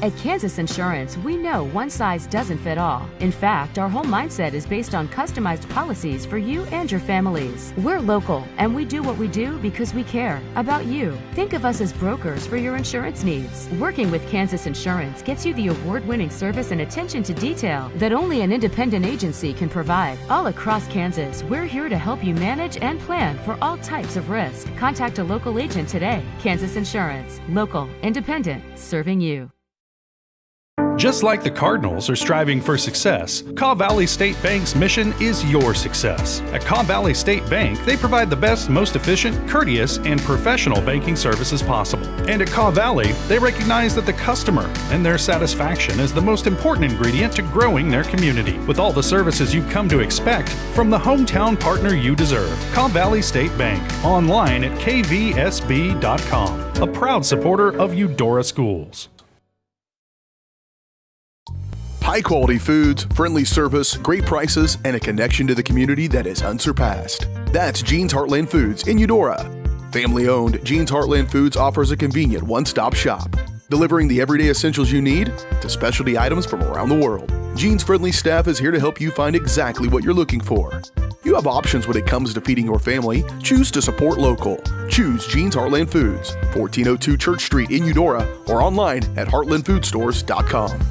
At Kansas Insurance, we know one size doesn't fit all. In fact, our whole mindset is based on customized policies for you and your families. We're local, and we do what we do because we care about you. Think of us as brokers for your insurance needs. Working with Kansas Insurance gets you the award-winning service and attention to detail that only an independent agency can provide. All across Kansas, we're here to help you manage and plan for all types of risk. Contact a local agent today. Kansas Insurance. Local, independent, serving you. Just like the Cardinals are striving for success, Kaw Valley State Bank's mission is your success. At Kaw Valley State Bank, they provide the best, most efficient, courteous, and professional banking services possible. And at Kaw Valley, they recognize that the customer and their satisfaction is the most important ingredient to growing their community. With all the services you've come to expect from the hometown partner you deserve, Kaw Valley State Bank, online at kvsb.com, a proud supporter of Eudora Schools. High-quality foods, friendly service, great prices, and a connection to the community that is unsurpassed. That's Jean's Heartland Foods in Eudora. Family-owned, Jean's Heartland Foods offers a convenient one-stop shop, delivering the everyday essentials you need to specialty items from around the world. Jean's friendly staff is here to help you find exactly what you're looking for. You have options when it comes to feeding your family. Choose to support local. Choose Jean's Heartland Foods, 1402 Church Street in Eudora, or online at heartlandfoodstores.com.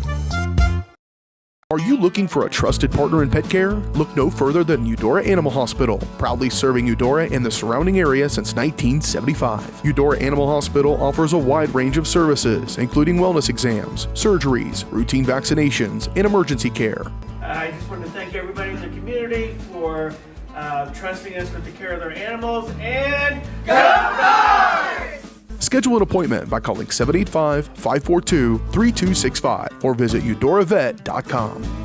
Are you looking for a trusted partner in pet care? Look no further than Eudora Animal Hospital, proudly serving Eudora and the surrounding area since 1975. Eudora Animal Hospital offers a wide range of services, including wellness exams, surgeries, routine vaccinations, and emergency care. I just want to thank everybody in the community for trusting us with the care of their animals, and go Dogs! Schedule an appointment by calling 785-542-3265 or visit eudoravet.com.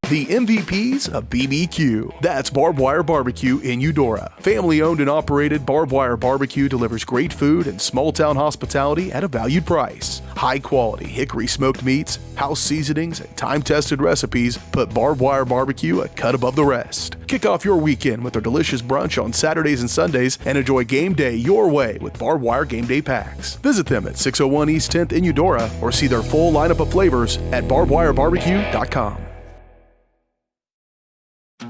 The MVPs of BBQ. That's Barbed Wire Barbecue in Eudora. Family owned and operated, Barbed Wire Barbecue delivers great food and small town hospitality at a valued price. High quality hickory smoked meats, house seasonings, and time tested recipes put Barbed Wire Barbecue a cut above the rest. Kick off your weekend with their delicious brunch on Saturdays and Sundays and enjoy game day your way with Barbed Wire Game Day Packs. Visit them at 601 East 10th in Eudora or see their full lineup of flavors at barbedwirebarbecue.com.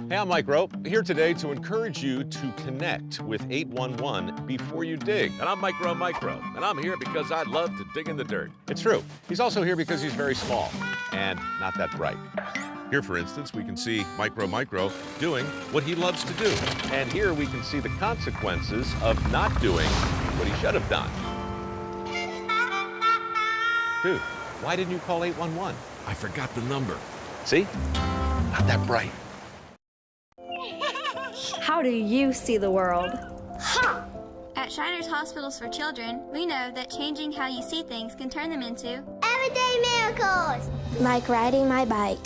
Hey, I'm Mike Rope, here today to encourage you to connect with 811 before you dig. And I'm Micro, and I'm here because I love to dig in the dirt. It's true. He's also here because he's very small and not that bright. Here, for instance, we can see Micro doing what he loves to do. And here we can see the consequences of not doing what he should have done. Dude, why didn't you call 811? I forgot the number. See? Not that bright. How do you see the world? At Shriners Hospitals for Children, we know that changing how you see things can turn them into everyday miracles. Like riding my bike.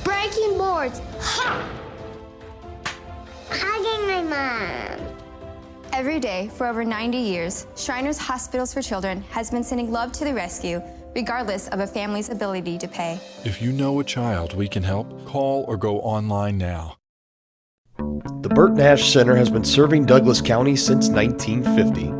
Breaking boards. Hugging my mom. Every day for over 90 years, Shriners Hospitals for Children has been sending love to the rescue, regardless of a family's ability to pay. If you know a child we can help, call or go online now. The Burt Nash Center has been serving Douglas County since 1950.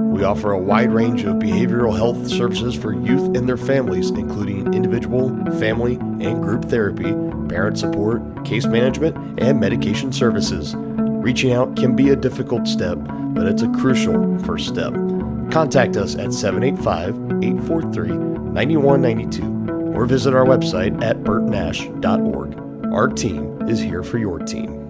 We offer a wide range of behavioral health services for youth and their families, including individual, family, and group therapy, parent support, case management, and medication services. Reaching out can be a difficult step, but it's a crucial first step. Contact us at 785-843-9192 or visit our website at burtnash.org. Our team is here for your team.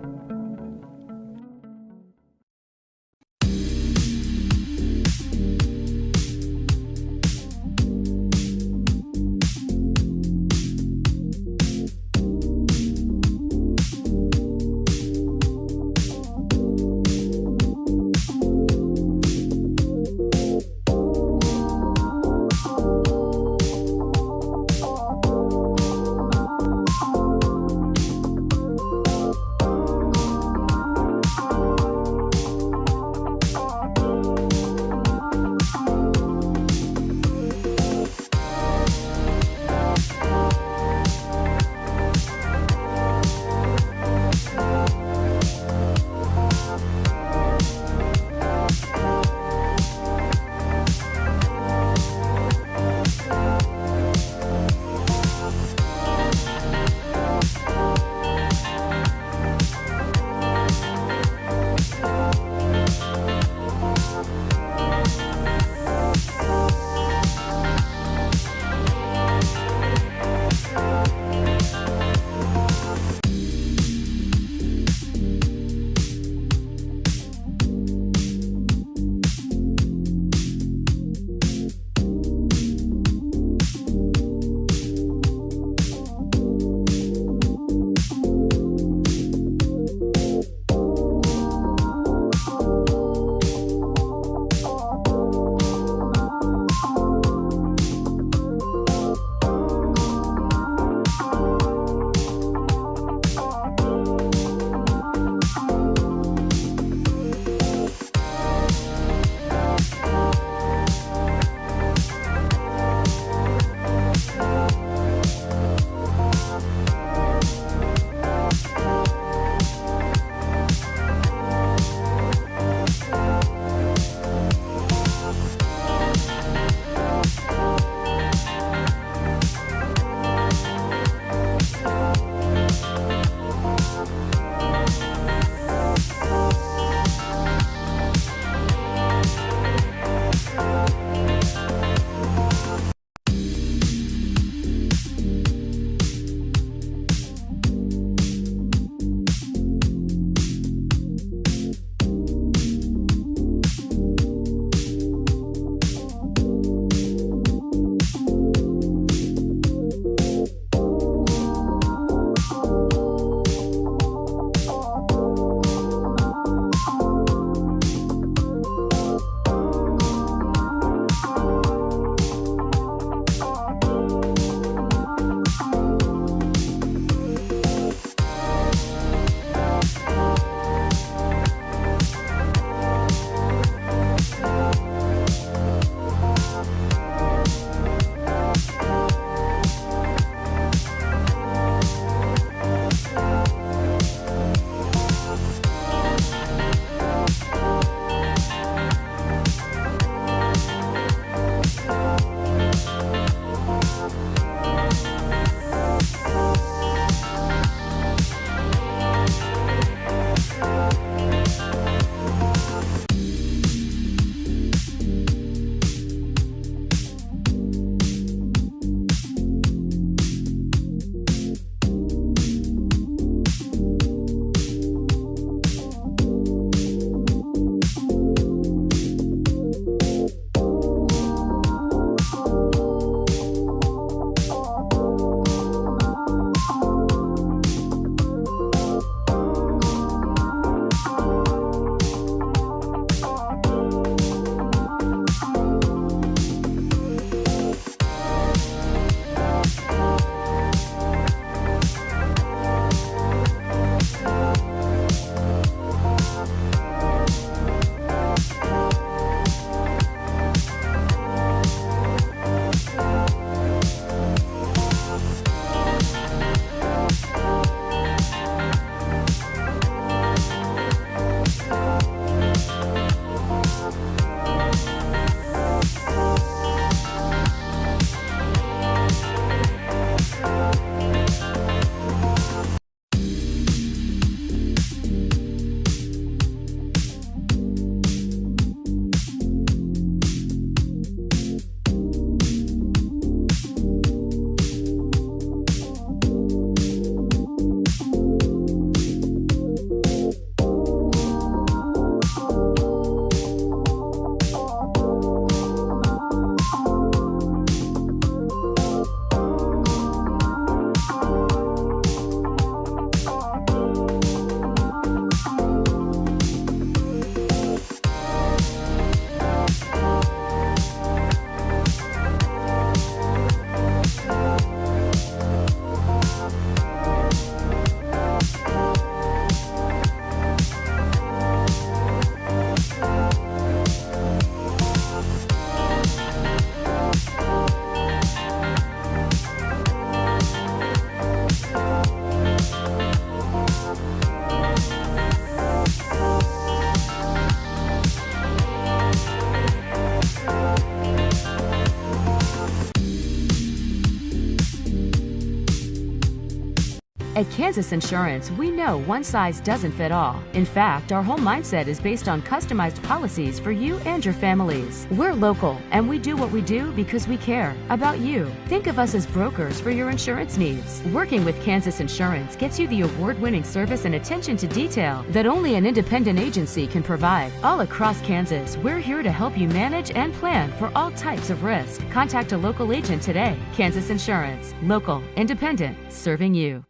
At Kansas Insurance, we know one size doesn't fit all. In fact, our whole mindset is based on customized policies for you and your families. We're local, and we do what we do because we care about you. Think of us as brokers for your insurance needs. Working with Kansas Insurance gets you the award-winning service and attention to detail that only an independent agency can provide. All across Kansas, we're here to help you manage and plan for all types of risk. Contact a local agent today. Kansas Insurance. Local, independent, serving you.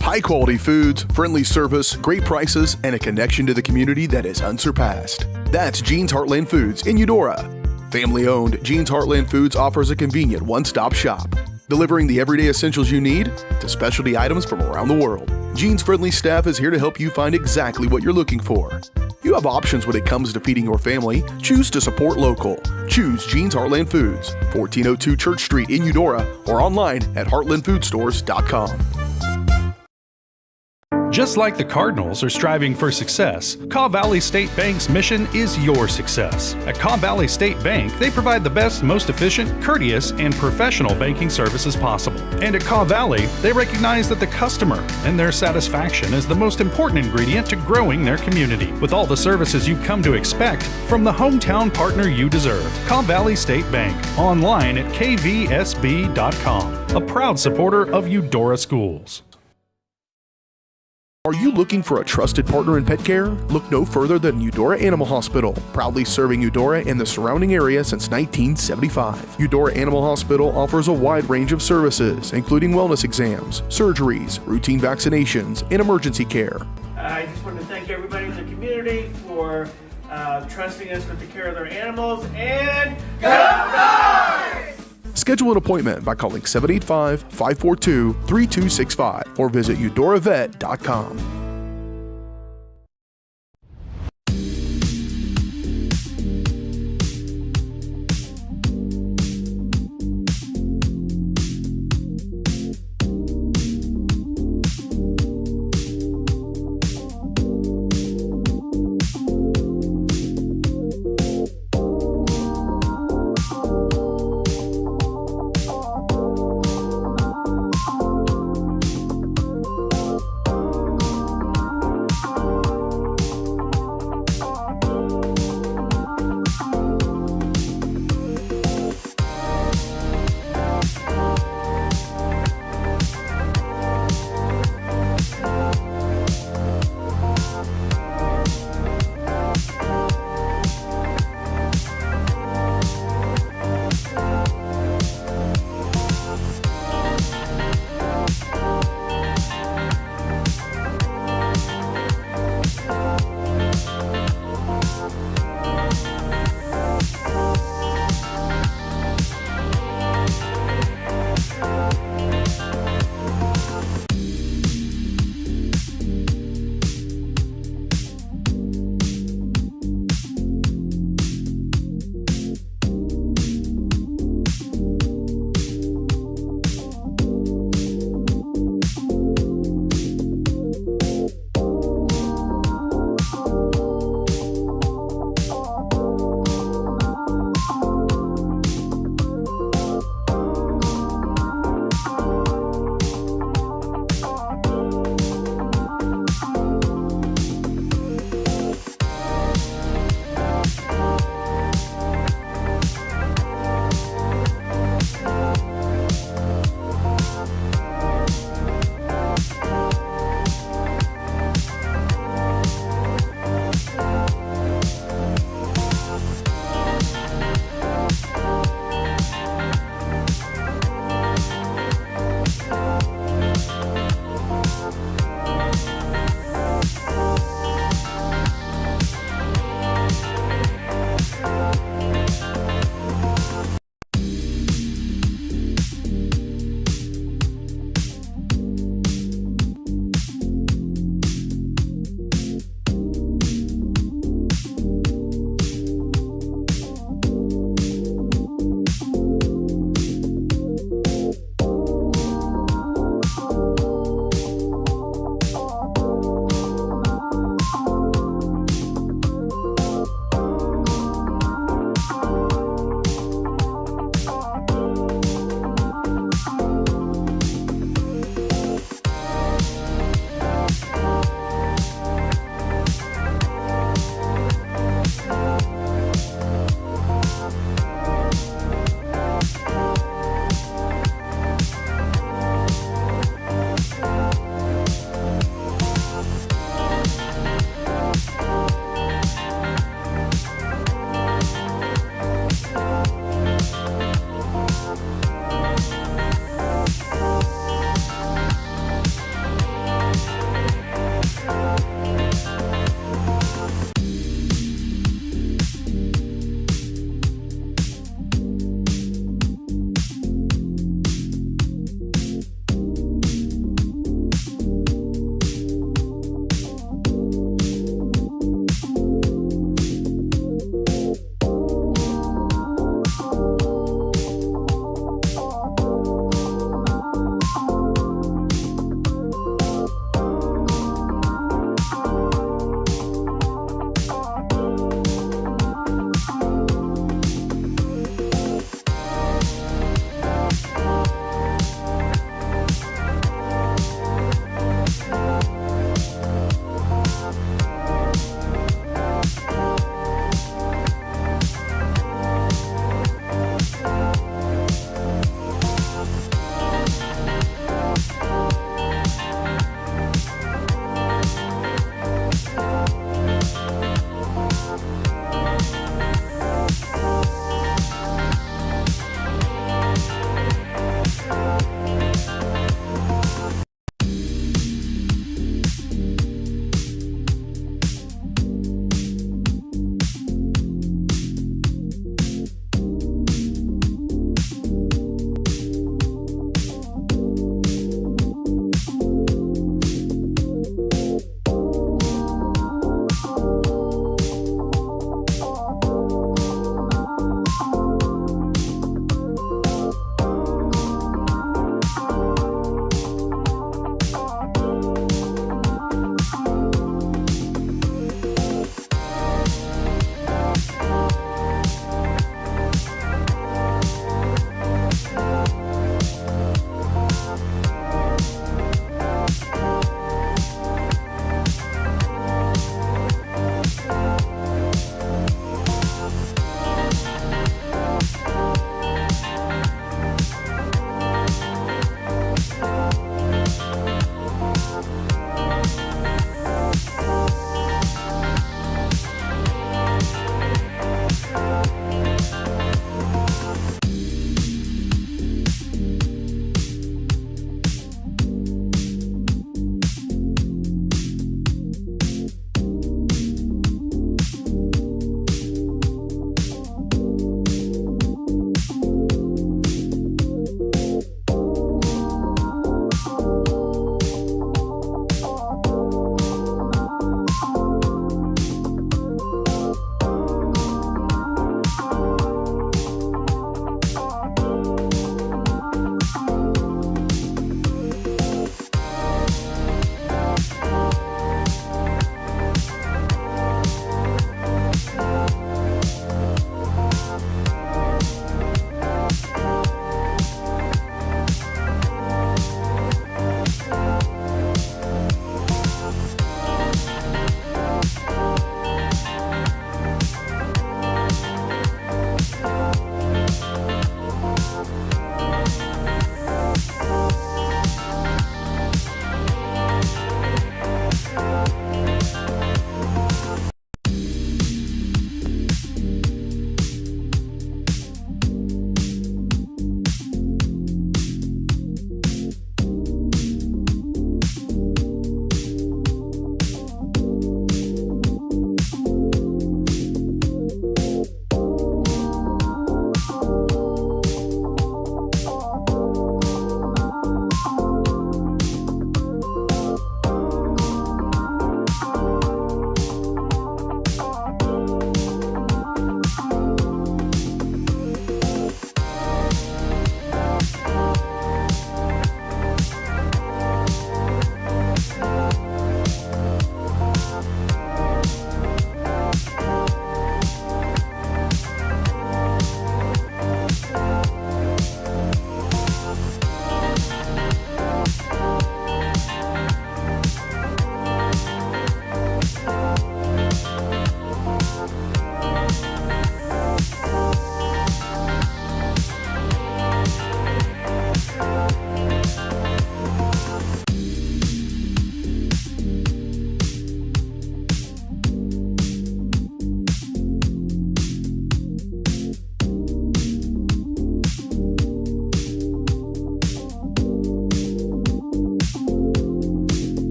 High quality foods, friendly service, great prices, and a connection to the community that is unsurpassed. That's Jean's Heartland Foods in Eudora. Family owned, Jean's Heartland Foods offers a convenient one-stop shop, delivering the everyday essentials you need to specialty items from around the world. Jean's friendly staff is here to help you find exactly what you're looking for. You have options when it comes to feeding your family. Choose to support local. Choose Jean's Heartland Foods, 1402 Church Street in Eudora, or online at heartlandfoodstores.com. Just like the Cardinals are striving for success, Caw Valley State Bank's mission is your success. At Caw Valley State Bank, they provide the best, most efficient, courteous, and professional banking services possible. And at Caw Valley, they recognize that the customer and their satisfaction is the most important ingredient to growing their community. With all the services you've come to expect from the hometown partner you deserve, Caw Valley State Bank, online at kvsb.com, a proud supporter of Eudora Schools. Are you looking for a trusted partner in pet care? Look no further than Eudora Animal Hospital, proudly serving Eudora and the surrounding area since 1975. Eudora Animal Hospital offers a wide range of services, including wellness exams, surgeries, routine vaccinations, and emergency care. I just want to thank everybody in the community for trusting us with the care of their animals, and go Dogs! Schedule an appointment by calling 785-542-3265 or visit eudoravet.com.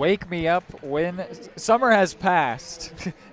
Wake me up when summer has passed.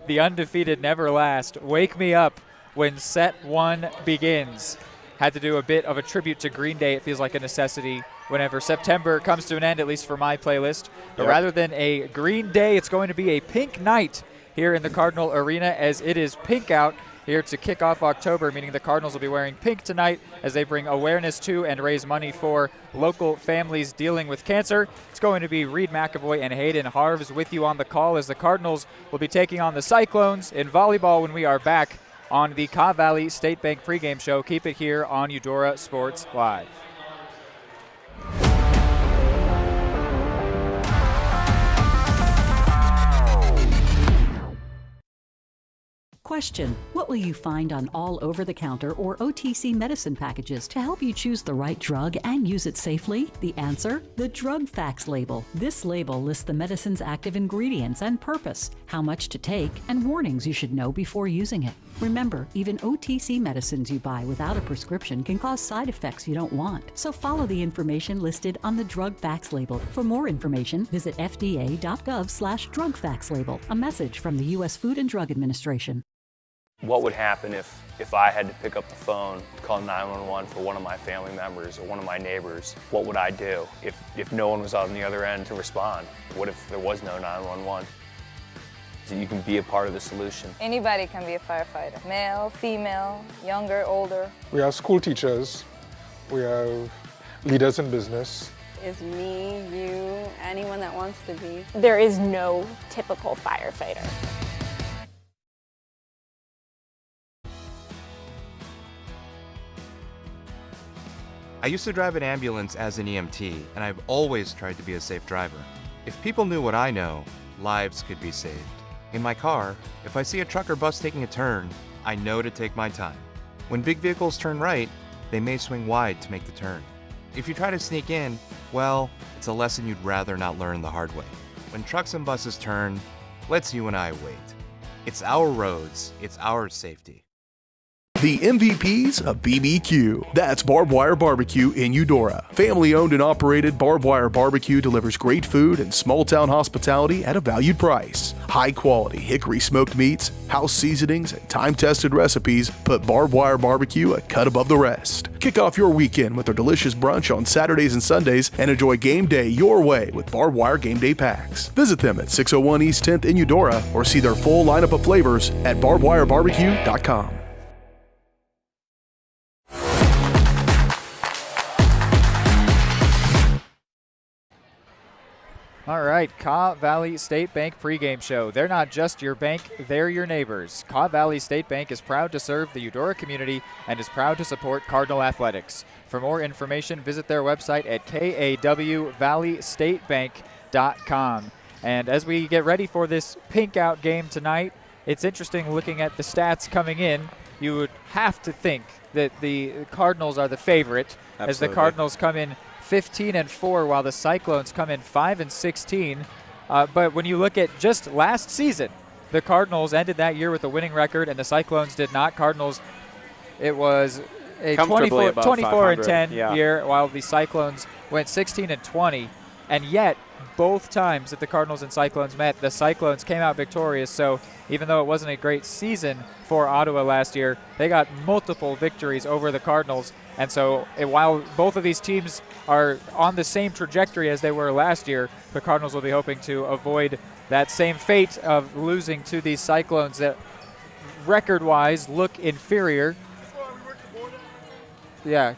The undefeated never last. Wake me up when set one begins. Had to do a bit of a tribute to Green Day. It feels like a necessity whenever September comes to an end, at least for my playlist. But rather than a Green Day, it's going to be a pink night here in the Cardinal Arena, as it is pink out here to kick off October, meaning the Cardinals will be wearing pink tonight as they bring awareness to and raise money for local families dealing with cancer. It's going to be Reed McAvoy and Hayden Harves with you on the call as the Cardinals will be taking on the Cyclones in volleyball when we are back on the Kaw Valley State Bank pregame show. Keep it here on Eudora Sports Live. Question: what will you find on all over-the-counter or OTC medicine packages to help you choose the right drug and use it safely? The answer: the Drug Facts label. This label lists the medicine's active ingredients and purpose, how much to take, and warnings you should know before using it. Remember, even OTC medicines you buy without a prescription can cause side effects you don't want. So follow the information listed on the Drug Facts label. For more information, visit fda.gov/drugfacts label. A message from the U.S. Food and Drug Administration. What would happen if I had to pick up the phone, call 911 for one of my family members or one of my neighbors? What would I do if no one was on the other end to respond? What if there was no 911? So you can be a part of the solution. Anybody can be a firefighter. Male, female, younger, older. We have school teachers. We have leaders in business. Is me, you, anyone that wants to be. There is no typical firefighter. I used to drive an ambulance as an EMT, and I've always tried to be a safe driver. If people knew what I know, lives could be saved. In my car, if I see a truck or bus taking a turn, I know to take my time. When big vehicles turn right, they may swing wide to make the turn. If you try to sneak in, well, it's a lesson you'd rather not learn the hard way. When trucks and buses turn, let's you and I wait. It's our roads, it's our safety. The MVPs of BBQ. That's Barbed Wire Barbecue in Eudora. Family owned and operated, Barbed Wire Barbecue delivers great food and small town hospitality at a valued price. High quality hickory smoked meats, house seasonings, and time tested recipes put Barbed Wire Barbecue a cut above the rest. Kick off your weekend with their delicious brunch on Saturdays and Sundays and enjoy game day your way with Barbed Wire Game Day Packs. Visit them at 601 East 10th in Eudora or see their full lineup of flavors at barbedwirebarbecue.com. All right, Kaw Valley State Bank pregame show. They're not just your bank, they're your neighbors. Kaw Valley State Bank is proud to serve the Eudora community and is proud to support Cardinal athletics. For more information, visit their website at kawvalleystatebank.com. And as we get ready for this pink out game tonight, it's interesting looking at the stats coming in. You would have to think that the Cardinals are the favorite. Absolutely. As the Cardinals come in 15-4, while the Cyclones come in 5-16. But when you look at just last season, the Cardinals ended that year with a winning record, and the Cyclones did not. Cardinals, it was a 24-10 year, while the Cyclones went 16-20. And yet, both times that the Cardinals and Cyclones met, the Cyclones came out victorious. So even though it wasn't a great season for Ottawa last year, they got multiple victories over the Cardinals. And so while both of these teams are on the same trajectory as they were last year, the Cardinals will be hoping to avoid that same fate of losing to these Cyclones that record-wise look inferior. Yeah.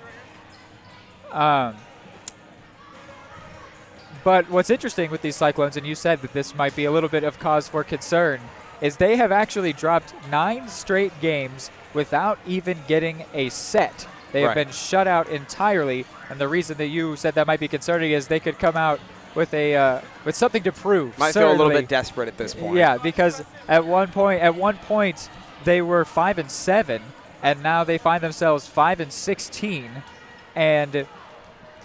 But what's interesting with these Cyclones, and you said that this might be a little bit of cause for concern, is they have actually dropped 9 straight games without even getting a set. They have been shut out entirely, and the reason that you said that might be concerning is they could come out with a with something to prove. Might feel a little bit desperate at this point. Yeah, because at one point they were 5-7, and now they find themselves 5-16, and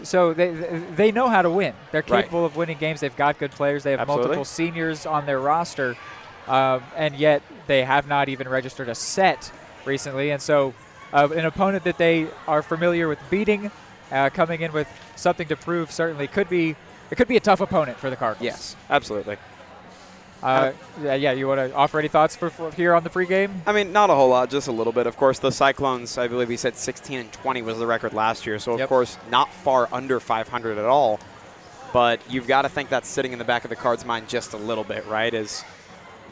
so they know how to win. They're capable of winning games. They've got good players. They have multiple seniors on their roster, and yet they have not even registered a set recently, and so. An opponent that they are familiar with beating, coming in with something to prove certainly could be it could be a tough opponent for the Cardinals. Yes, absolutely. Yeah, you want to offer any thoughts for here on the pregame? I mean, not a whole lot, just a little bit. Of course, the Cyclones, I believe we said 16-20 was the record last year, so of course not far under 500 at all. But you've got to think that's sitting in the back of the Cards' mind just a little bit, right? As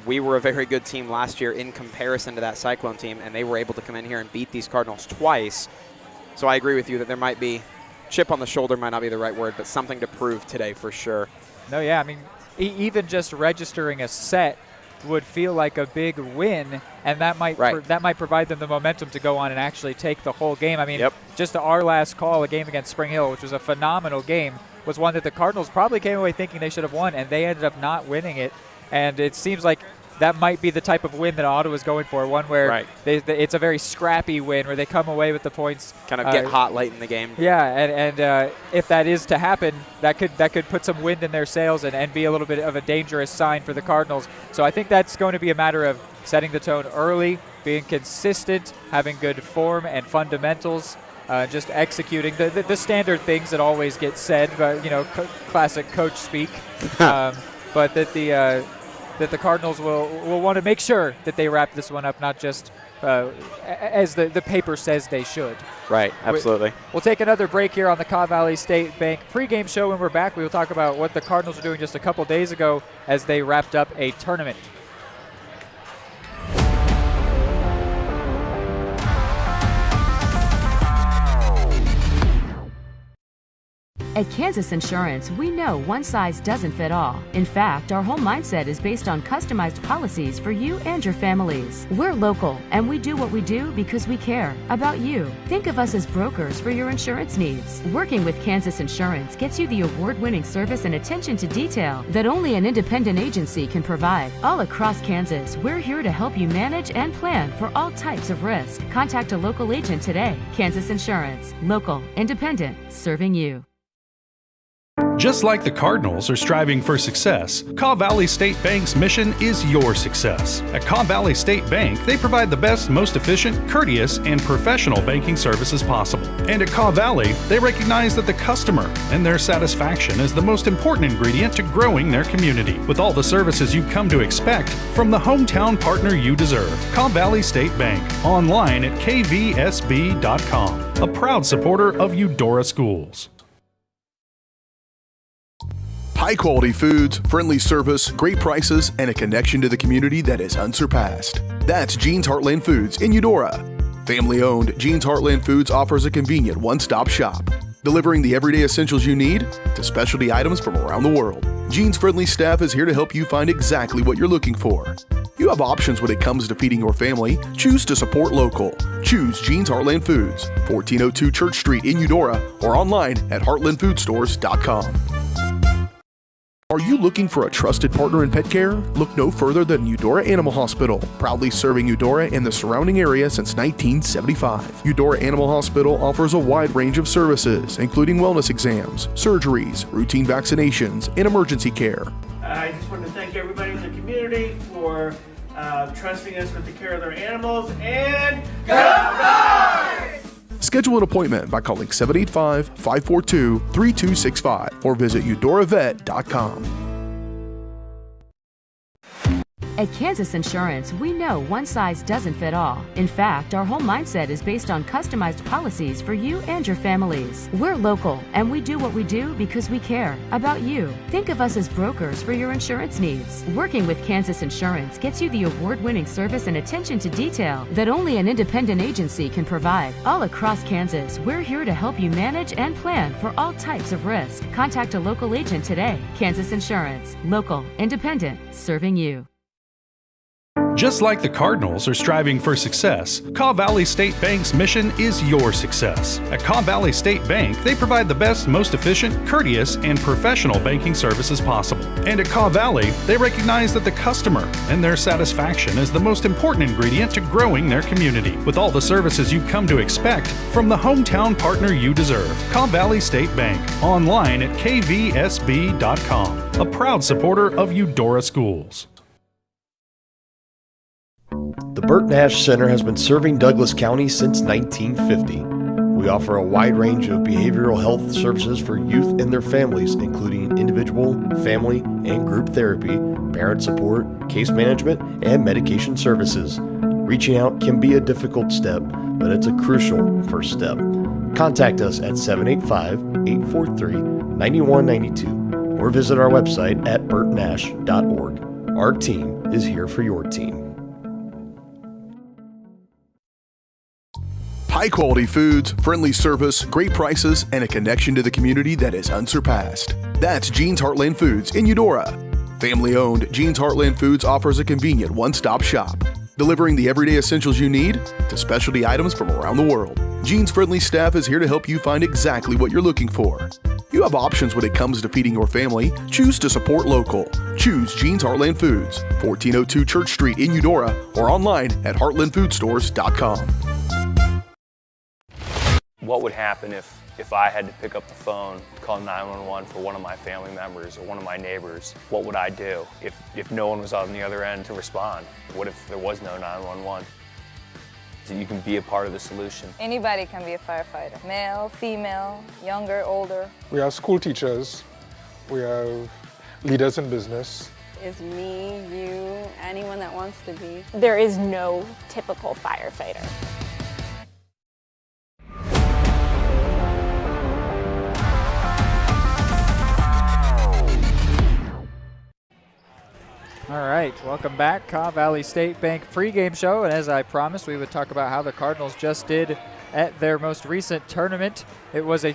we were a very good team last year in comparison to that Cyclone team, and they were able to come in here and beat these Cardinals twice. So I agree with you that there might be chip on the shoulder, might not be the right word, but something to prove today for sure. No, yeah, I mean, even just registering a set would feel like a big win, and that might that might provide them the momentum to go on and actually take the whole game. I mean, just our last call, a game against Spring Hill, which was a phenomenal game, was one that the Cardinals probably came away thinking they should have won, and they ended up not winning it. And it seems like that might be the type of win that Ottawa's going for, one where it's a very scrappy win where they come away with the points. Kind of get hot late in the game. Yeah, and if that is to happen, that could put some wind in their sails and be a little bit of a dangerous sign for the Cardinals. So I think that's going to be a matter of setting the tone early, being consistent, having good form and fundamentals, just executing the standard things that always get said, but classic coach speak. But that the Cardinals will want to make sure that they wrap this one up, not just as the paper says they should. Right, absolutely. We'll take another break here on the Cobb Valley State Bank pregame show. When we're back, we will talk about what the Cardinals were doing just a couple days ago as they wrapped up a tournament. At Kansas Insurance, we know one size doesn't fit all. In fact, our whole mindset is based on customized policies for you and your families. We're local, and we do what we do because we care about you. Think of us as brokers for your insurance needs. Working with Kansas Insurance gets you the award-winning service and attention to detail that only an independent agency can provide. All across Kansas, we're here to help you manage and plan for all types of risk. Contact a local agent today. Kansas Insurance. Local, independent, serving you. Just like the Cardinals are striving for success, Cobb Valley State Bank's mission is your success. At Cobb Valley State Bank, they provide the best, most efficient, courteous, and professional banking services possible. And at Cobb Valley, they recognize that the customer and their satisfaction is the most important ingredient to growing their community. With all the services you've come to expect from the hometown partner you deserve, Cobb Valley State Bank, online at kvsb.com, a proud supporter of Eudora Schools. High-quality foods, friendly service, great prices, and a connection to the community that is unsurpassed. That's Jean's Heartland Foods in Eudora. Family-owned, Jean's Heartland Foods offers a convenient one-stop shop, delivering the everyday essentials you need to specialty items from around the world. Jean's friendly staff is here to help you find exactly what you're looking for. You have options when it comes to feeding your family. Choose to support local. Choose Jean's Heartland Foods, 1402 Church Street in Eudora, or online at heartlandfoodstores.com. Are you looking for a trusted partner in pet care? Look no further than Eudora Animal Hospital, proudly serving Eudora and the surrounding area since 1975. Eudora Animal Hospital offers a wide range of services, including wellness exams, surgeries, routine vaccinations, and emergency care. I just want to thank everybody in the community for trusting us with the care of their animals, and go Dogs! Schedule an appointment by calling 785-542-3265 or visit eudoravet.com. At Kansas Insurance, we know one size doesn't fit all. In fact, our whole mindset is based on customized policies for you and your families. We're local, and we do what we do because we care about you. Think of us as brokers for your insurance needs. Working with Kansas Insurance gets you the award-winning service and attention to detail that only an independent agency can provide. All across Kansas, we're here to help you manage and plan for all types of risk. Contact a local agent today. Kansas Insurance. Local, independent, serving you. Just like the Cardinals are striving for success, Cobb Valley State Bank's mission is your success. At Cobb Valley State Bank, they provide the best, most efficient, courteous, and professional banking services possible. And at Cobb Valley, they recognize that the customer and their satisfaction is the most important ingredient to growing their community. With all the services you've come to expect from the hometown partner you deserve, Cobb Valley State Bank, online at kvsb.com, a proud supporter of Eudora Schools. The Burt Nash Center has been serving Douglas County since 1950. We offer a wide range of behavioral health services for youth and their families, including individual, family, and group therapy, parent support, case management, and medication services. Reaching out can be a difficult step, but it's a crucial first step. Contact us at 785-843-9192 or visit our website at burtnash.org. Our team is here for your team. High-quality foods, friendly service, great prices, and a connection to the community that is unsurpassed. That's Jean's Heartland Foods in Eudora. Family-owned, Jean's Heartland Foods offers a convenient one-stop shop, delivering the everyday essentials you need to specialty items from around the world. Jean's friendly staff is here to help you find exactly what you're looking for. You have options when it comes to feeding your family. Choose to support local. Choose Jean's Heartland Foods, 1402 Church Street in Eudora, or online at heartlandfoodstores.com. What would happen if I had to pick up the phone, call 911 for one of my family members or one of my neighbors? What would I do if no one was on the other end to respond? What if there was no 911? So you can be a part of the solution. Anybody can be a firefighter. Male, female, younger, older. We have school teachers. We have leaders in business. Is me, you, anyone that wants to be. There is no typical firefighter. All right, welcome back. Cobb Valley State Bank pregame show, and as I promised, we would talk about how the Cardinals just did at their most recent tournament. It was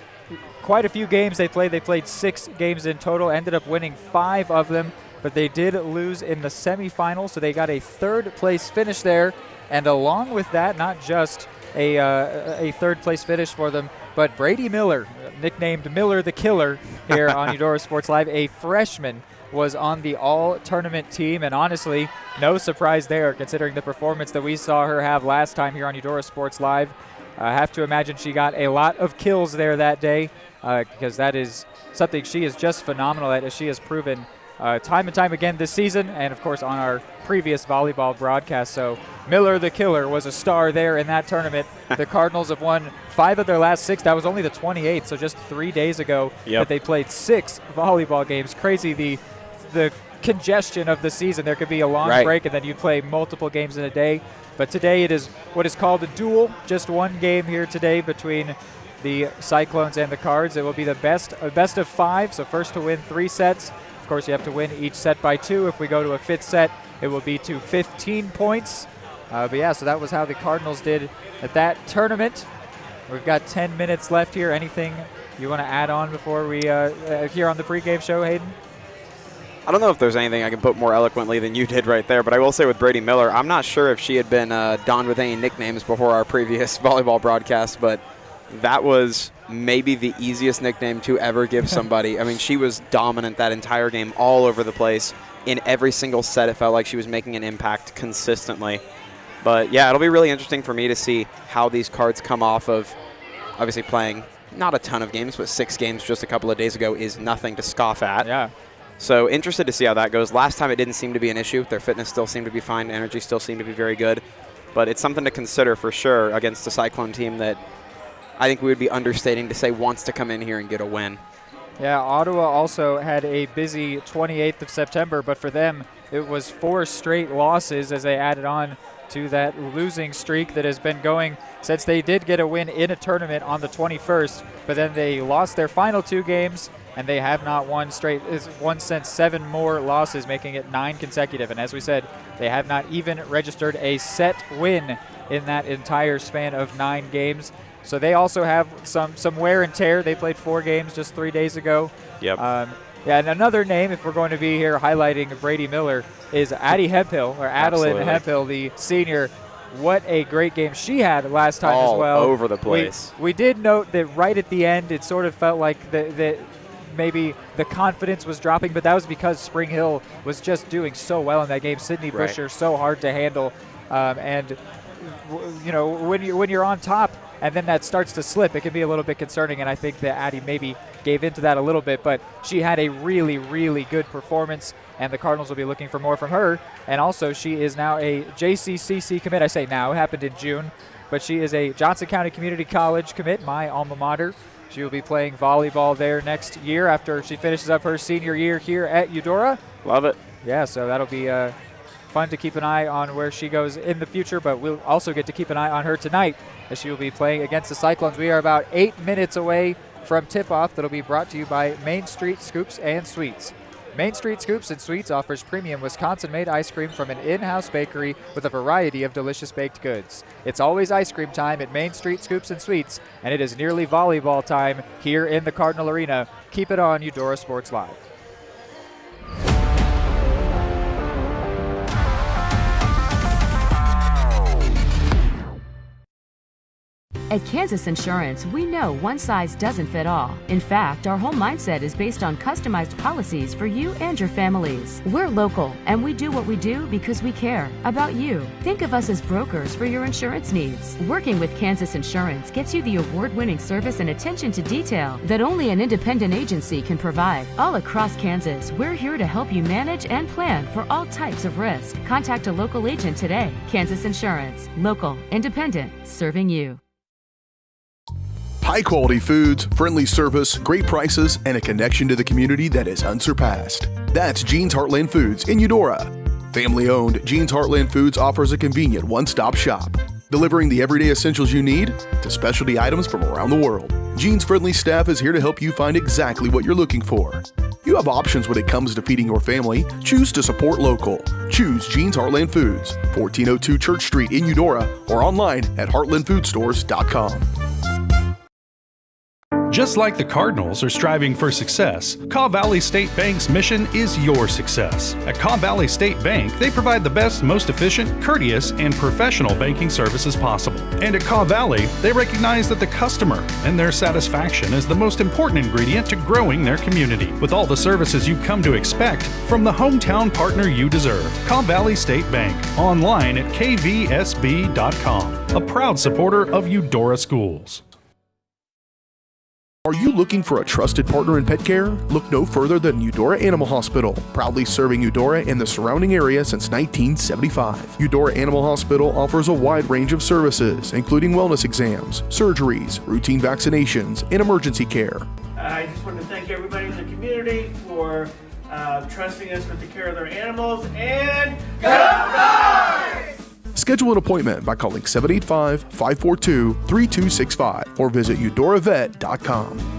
quite a few games they played. They played 6 games in total, ended up winning 5 of them, but they did lose in the semifinals, so they got a 3rd place finish there. And along with that, not just a 3rd place finish for them, but Brady Miller, nicknamed Miller the Killer here on Eudora Sports Live, a freshman, was on the all-tournament team, and honestly, no surprise there considering the performance that we saw her have last time here on Eudora Sports Live. I have to imagine she got a lot of kills there that day because that is something she is just phenomenal at, as she has proven time and time again this season and, of course, on our previous volleyball broadcast. So Miller the Killer was a star there in that tournament. The Cardinals have won 5 of their last 6. That was only the 28th, so just 3 days ago that they played 6 volleyball games. Crazy the congestion of the season. There could be a long break and then you play multiple games in a day. But today it is what is called a duel. Just one game here today between the Cyclones and the Cards. It will be the best of 5, so first to win 3 sets. Of course, you have to win each set by 2. If we go to a 5th set, it will be to 15 points. But yeah, so that was how the Cardinals did at that tournament. We've got 10 minutes left here. Anything you want to add on before we here on the pregame show, Hayden? I don't know if there's anything I can put more eloquently than you did right there, but I will say with Brady Miller, I'm not sure if she had been donned with any nicknames before our previous volleyball broadcast, but that was maybe the easiest nickname to ever give somebody. I mean, she was dominant that entire game, all over the place. In every single set, it felt like she was making an impact consistently. But yeah, it'll be really interesting for me to see how these Cards come off of obviously playing not a ton of games, but 6 games just a couple of days ago is nothing to scoff at. Yeah. So interested to see how that goes. Last time it didn't seem to be an issue. Their fitness still seemed to be fine. Energy still seemed to be very good. But it's something to consider for sure against a Cyclone team that I think we would be understating to say wants to come in here and get a win. Yeah, Ottawa also had a busy 28th of September, but for them it was 4 straight losses as they added on to that losing streak that has been going since they did get a win in a tournament on the 21st, but then they lost their final 2 games and they have not won since 7 more losses, making it 9 consecutive. And as we said, they have not even registered a set win in that entire span of 9 games. So they also have some wear and tear. They played 4 games just 3 days ago. Yep. Yeah, and another name, if we're going to be here highlighting Brady Miller, is Addie Hemphill, or Adeline Hemphill, the senior. What a great game she had last time as well. All over the place. We did note that right at the end, it sort of felt like maybe the confidence was dropping, but that was because Spring Hill was just doing so well in that game. Sydney Busher so hard to handle, and you know, when you're on top and then that starts to slip, it can be a little bit concerning, and I think that Addie maybe gave into that a little bit, but she had a really, really good performance, and the Cardinals will be looking for more from her. And also, she is now a JCCC commit. I say now, it happened in June, but she is a Johnson County Community College commit, my alma mater. She will be playing volleyball there next year after she finishes up her senior year here at Eudora. Love it. Yeah, so that'll be fun to keep an eye on where she goes in the future, but we'll also get to keep an eye on her tonight as she will be playing against the Cyclones. We are about 8 minutes away from tip-off. That'll be brought to you by Main Street Scoops and Sweets. Main Street Scoops and Sweets offers premium Wisconsin-made ice cream from an in-house bakery with a variety of delicious baked goods. It's always ice cream time at Main Street Scoops and Sweets, and it is nearly volleyball time here in the Cardinal Arena. Keep it on Eudora Sports Live. At Kansas Insurance, we know one size doesn't fit all. In fact, our whole mindset is based on customized policies for you and your families. We're local, and we do what we do because we care about you. Think of us as brokers for your insurance needs. Working with Kansas Insurance gets you the award-winning service and attention to detail that only an independent agency can provide. All across Kansas, we're here to help you manage and plan for all types of risk. Contact a local agent today. Kansas Insurance. Local, independent, serving you. High-quality foods, friendly service, great prices, and a connection to the community that is unsurpassed. That's Jean's Heartland Foods in Eudora. Family-owned, Jean's Heartland Foods offers a convenient one-stop shop, delivering the everyday essentials you need to specialty items from around the world. Jean's friendly staff is here to help you find exactly what you're looking for. You have options when it comes to feeding your family. Choose to support local. Choose Jean's Heartland Foods, 1402 Church Street in Eudora, or online at heartlandfoodstores.com. Just like the Cardinals are striving for success, Kaw Valley State Bank's mission is your success. At Kaw Valley State Bank, they provide the best, most efficient, courteous, and professional banking services possible. And at Kaw Valley, they recognize that the customer and their satisfaction is the most important ingredient to growing their community. With all the services you've come to expect from the hometown partner you deserve, Kaw Valley State Bank, online at kvsb.com, a proud supporter of Eudora Schools. Are you looking for a trusted partner in pet care? Look no further than Eudora Animal Hospital, proudly serving Eudora and the surrounding area since 1975. Eudora Animal Hospital offers a wide range of services, including wellness exams, surgeries, routine vaccinations, and emergency care. I just want to thank everybody in the community for trusting us with the care of their animals, and go Dogs! Schedule an appointment by calling 785-542-3265 or visit eudoravet.com.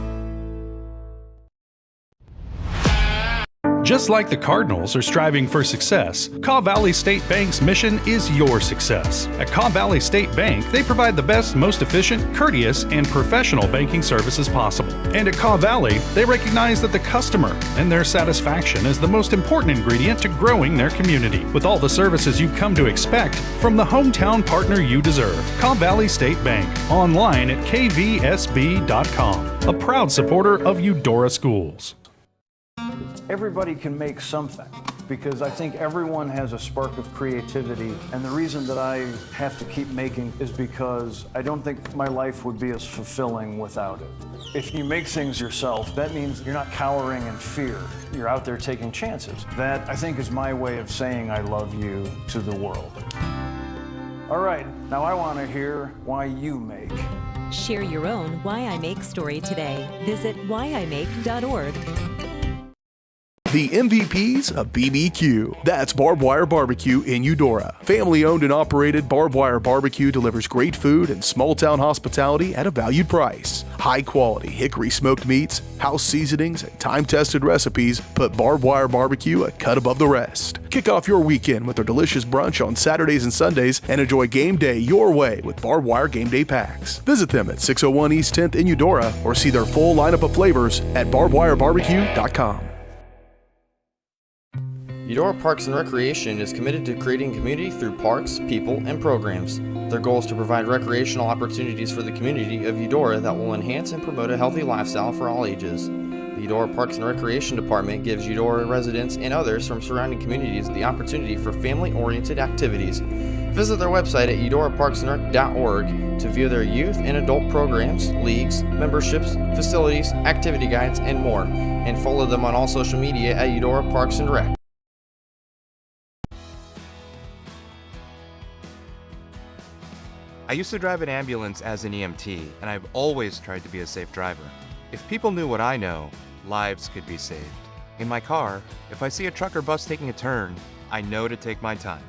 Just like the Cardinals are striving for success, Kaw Valley State Bank's mission is your success. At Kaw Valley State Bank, they provide the best, most efficient, courteous, and professional banking services possible. And at Kaw Valley, they recognize that the customer and their satisfaction is the most important ingredient to growing their community. With all the services you've come to expect from the hometown partner you deserve, Kaw Valley State Bank, online at kvsb.com, a proud supporter of Eudora Schools. Everybody can make something, because I think everyone has a spark of creativity, and the reason that I have to keep making is because I don't think my life would be as fulfilling without it. If you make things yourself, that means you're not cowering in fear. You're out there taking chances. That, I think, is my way of saying I love you to the world. All right, now I want to hear why you make. Share your own Why I Make story today. Visit whyimake.org. The MVPs of BBQ. That's Barbed Wire Barbecue in Eudora. Family owned and operated, Barbed Wire Barbecue delivers great food and small town hospitality at a valued price. High quality hickory smoked meats, house seasonings, and time tested recipes put Barbed Wire Barbecue a cut above the rest. Kick off your weekend with their delicious brunch on Saturdays and Sundays and enjoy game day your way with Barbed Wire Game Day Packs. Visit them at 601 East 10th in Eudora or see their full lineup of flavors at barbedwirebarbecue.com. Eudora Parks and Recreation is committed to creating community through parks, people, and programs. Their goal is to provide recreational opportunities for the community of Eudora that will enhance and promote a healthy lifestyle for all ages. The Eudora Parks and Recreation Department gives Eudora residents and others from surrounding communities the opportunity for family-oriented activities. Visit their website at eudoraparksandrec.org to view their youth and adult programs, leagues, memberships, facilities, activity guides, and more, and follow them on all social media at Eudora Parks and Rec. I used to drive an ambulance as an EMT, and I've always tried to be a safe driver. If people knew what I know, lives could be saved. In my car, if I see a truck or bus taking a turn, I know to take my time.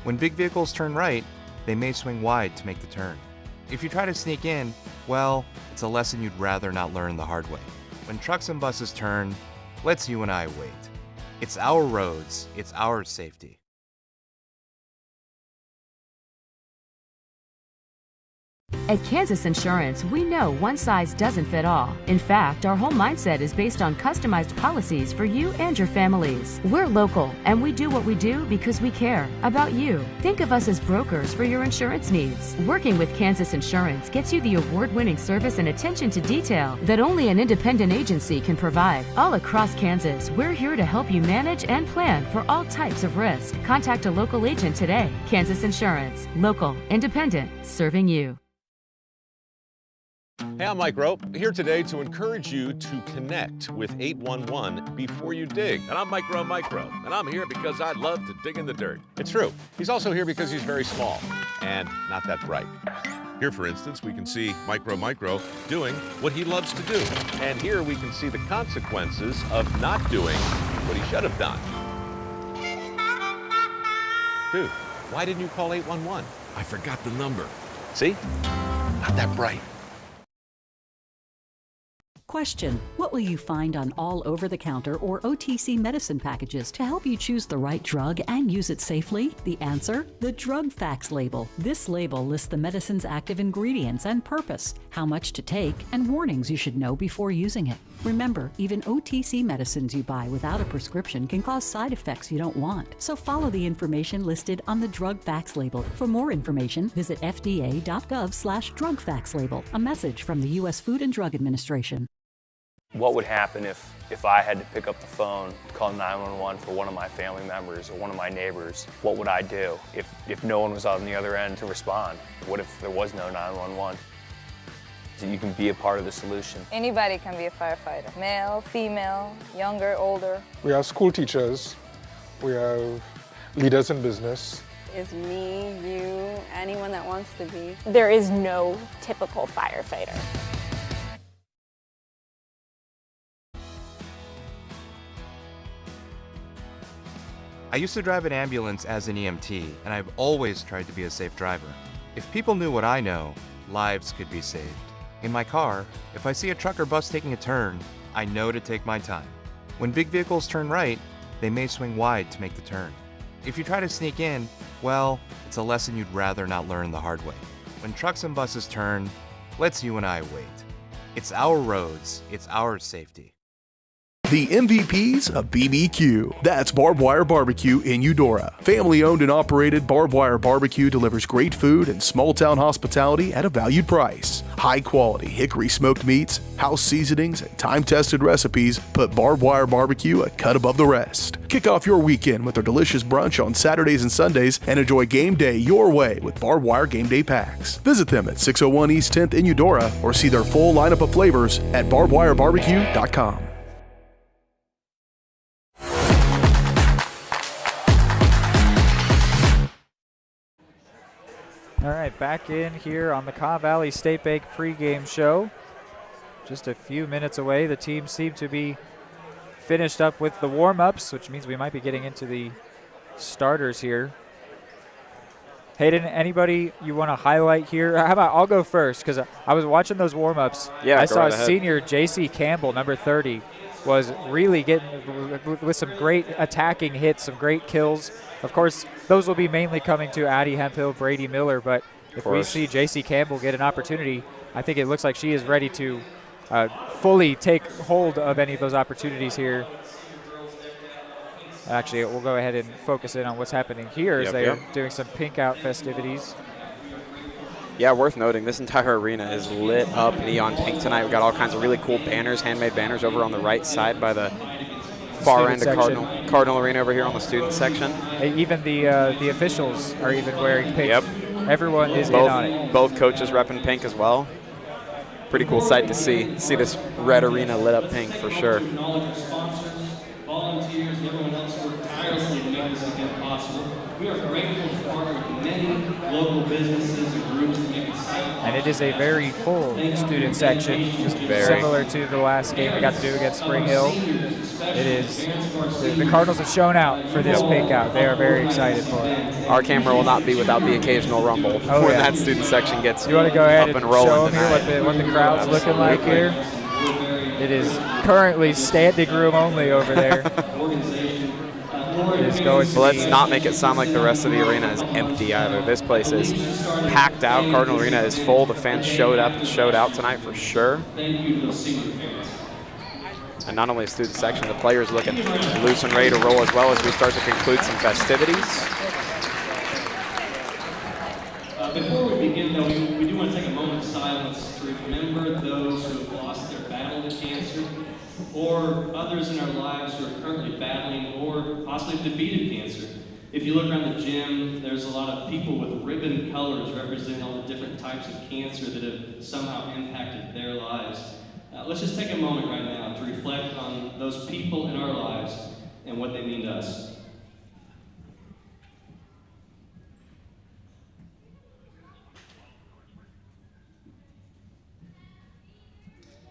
When big vehicles turn right, they may swing wide to make the turn. If you try to sneak in, well, it's a lesson you'd rather not learn the hard way. When trucks and buses turn, let's you and I wait. It's our roads, it's our safety. At Kansas Insurance, we know one size doesn't fit all. In fact, our whole mindset is based on customized policies for you and your families. We're local, and we do what we do because we care about you. Think of us as brokers for your insurance needs. Working with Kansas Insurance gets you the award-winning service and attention to detail that only an independent agency can provide. All across Kansas, we're here to help you manage and plan for all types of risk. Contact a local agent today. Kansas Insurance. Local, independent, serving you. Hey, I'm Mike Rope, here today to encourage you to connect with 811 before you dig. And I'm Micro, and I'm here because I love to dig in the dirt. It's true. He's also here because he's very small and not that bright. Here, for instance, we can see Micro doing what he loves to do. And here we can see the consequences of not doing what he should have done. Dude, why didn't you call 811? I forgot the number. See? Not that bright. Question: what will you find on all over-the-counter or OTC medicine packages to help you choose the right drug and use it safely? The answer: the drug facts label. This label lists the medicine's active ingredients and purpose, how much to take, and warnings you should know before using it. Remember, even OTC medicines you buy without a prescription can cause side effects you don't want. So follow the information listed on the drug facts label. For more information, visit fda.gov/drug facts label. A message from the U.S. Food and Drug Administration. What would happen if I had to pick up the phone, call 911 for one of my family members or one of my neighbors? What would I do if no one was on the other end to respond? What if there was no 911? So you can be a part of the solution. Anybody can be a firefighter. Male, female, younger, older. We have school teachers. We have leaders in business. Is me, you, anyone that wants to be. There is no typical firefighter. I used to drive an ambulance as an EMT, and I've always tried to be a safe driver. If people knew what I know, lives could be saved. In my car, if I see a truck or bus taking a turn, I know to take my time. When big vehicles turn right, they may swing wide to make the turn. If you try to sneak in, well, it's a lesson you'd rather not learn the hard way. When trucks and buses turn, let's you and I wait. It's our roads, it's our safety. The MVPs of BBQ. That's Barbed Wire Barbecue in Eudora. Family owned and operated, Barbed Wire Barbecue delivers great food and small town hospitality at a valued price. High quality hickory smoked meats, house seasonings, and time tested recipes put Barbed Wire Barbecue a cut above the rest. Kick off your weekend with their delicious brunch on Saturdays and Sundays and enjoy game day your way with Barbed Wire Game Day Packs. Visit them at 601 East 10th in Eudora or see their full lineup of flavors at barbedwirebarbecue.com. All right, back in here on the Kaw Valley State Bank pregame show. Just a few minutes away. The team seem to be finished up with the warm-ups, which means we might be getting into the starters here. Hayden, anybody you want to highlight here? How about I'll go first, because I was watching those warm-ups. Yeah, I saw right ahead. Senior J.C. Campbell, number 30, was really getting with some great attacking hits, some great kills. Of course, those will be mainly coming to Addie Hemphill, Brady Miller, but if we see J.C. Campbell get an opportunity, I think it looks like she is ready to fully take hold of any of those opportunities here. Actually, we'll go ahead and focus in on what's happening here as they are doing some pink out festivities. Yeah, worth noting, this entire arena is lit up neon pink tonight. We've got all kinds of really cool banners, handmade banners over on the right side by the far end of Cardinal Arena over here on the student section. Even the officials are even wearing pink. Yep. Everyone is in on it. Both coaches repping pink as well. Pretty cool sight to see this red arena lit up pink for sure. Volunteers, everyone else worked tirelessly to make this event possible. We are grateful to partner with many local businesses and groups to make it silent. And it is a very full student section, just similar to the last game we got to do against Spring Hill. It is, the Cardinals have shown out for this pink out. They are very excited for it. Our camera will not be without the occasional rumble when that student section gets You want to go ahead up and rolling show them here what the crowd's looking like here? It is currently standing room only over there. It is going to Let's not make it sound like the rest of the arena is empty either. This place is packed out. Cardinal Arena is full. The fans showed up and showed out tonight for sure. And not only a student section, the players looking loose and ready to roll as well as we start to conclude some festivities. Before we begin, though, we do want to take a moment of silence to remember those who have lost their battle to cancer, or others in our lives who are currently battling or possibly defeated cancer. If you look around the gym, there's a lot of people with ribbon colors representing all the different types of cancer that have somehow impacted their lives. Let's just take a moment right now to reflect on those people in our lives and what they mean to us.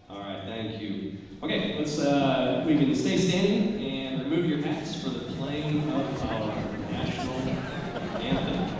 All right, thank you. Okay, let's, we can stay standing and remove your hats for the playing of our national anthem.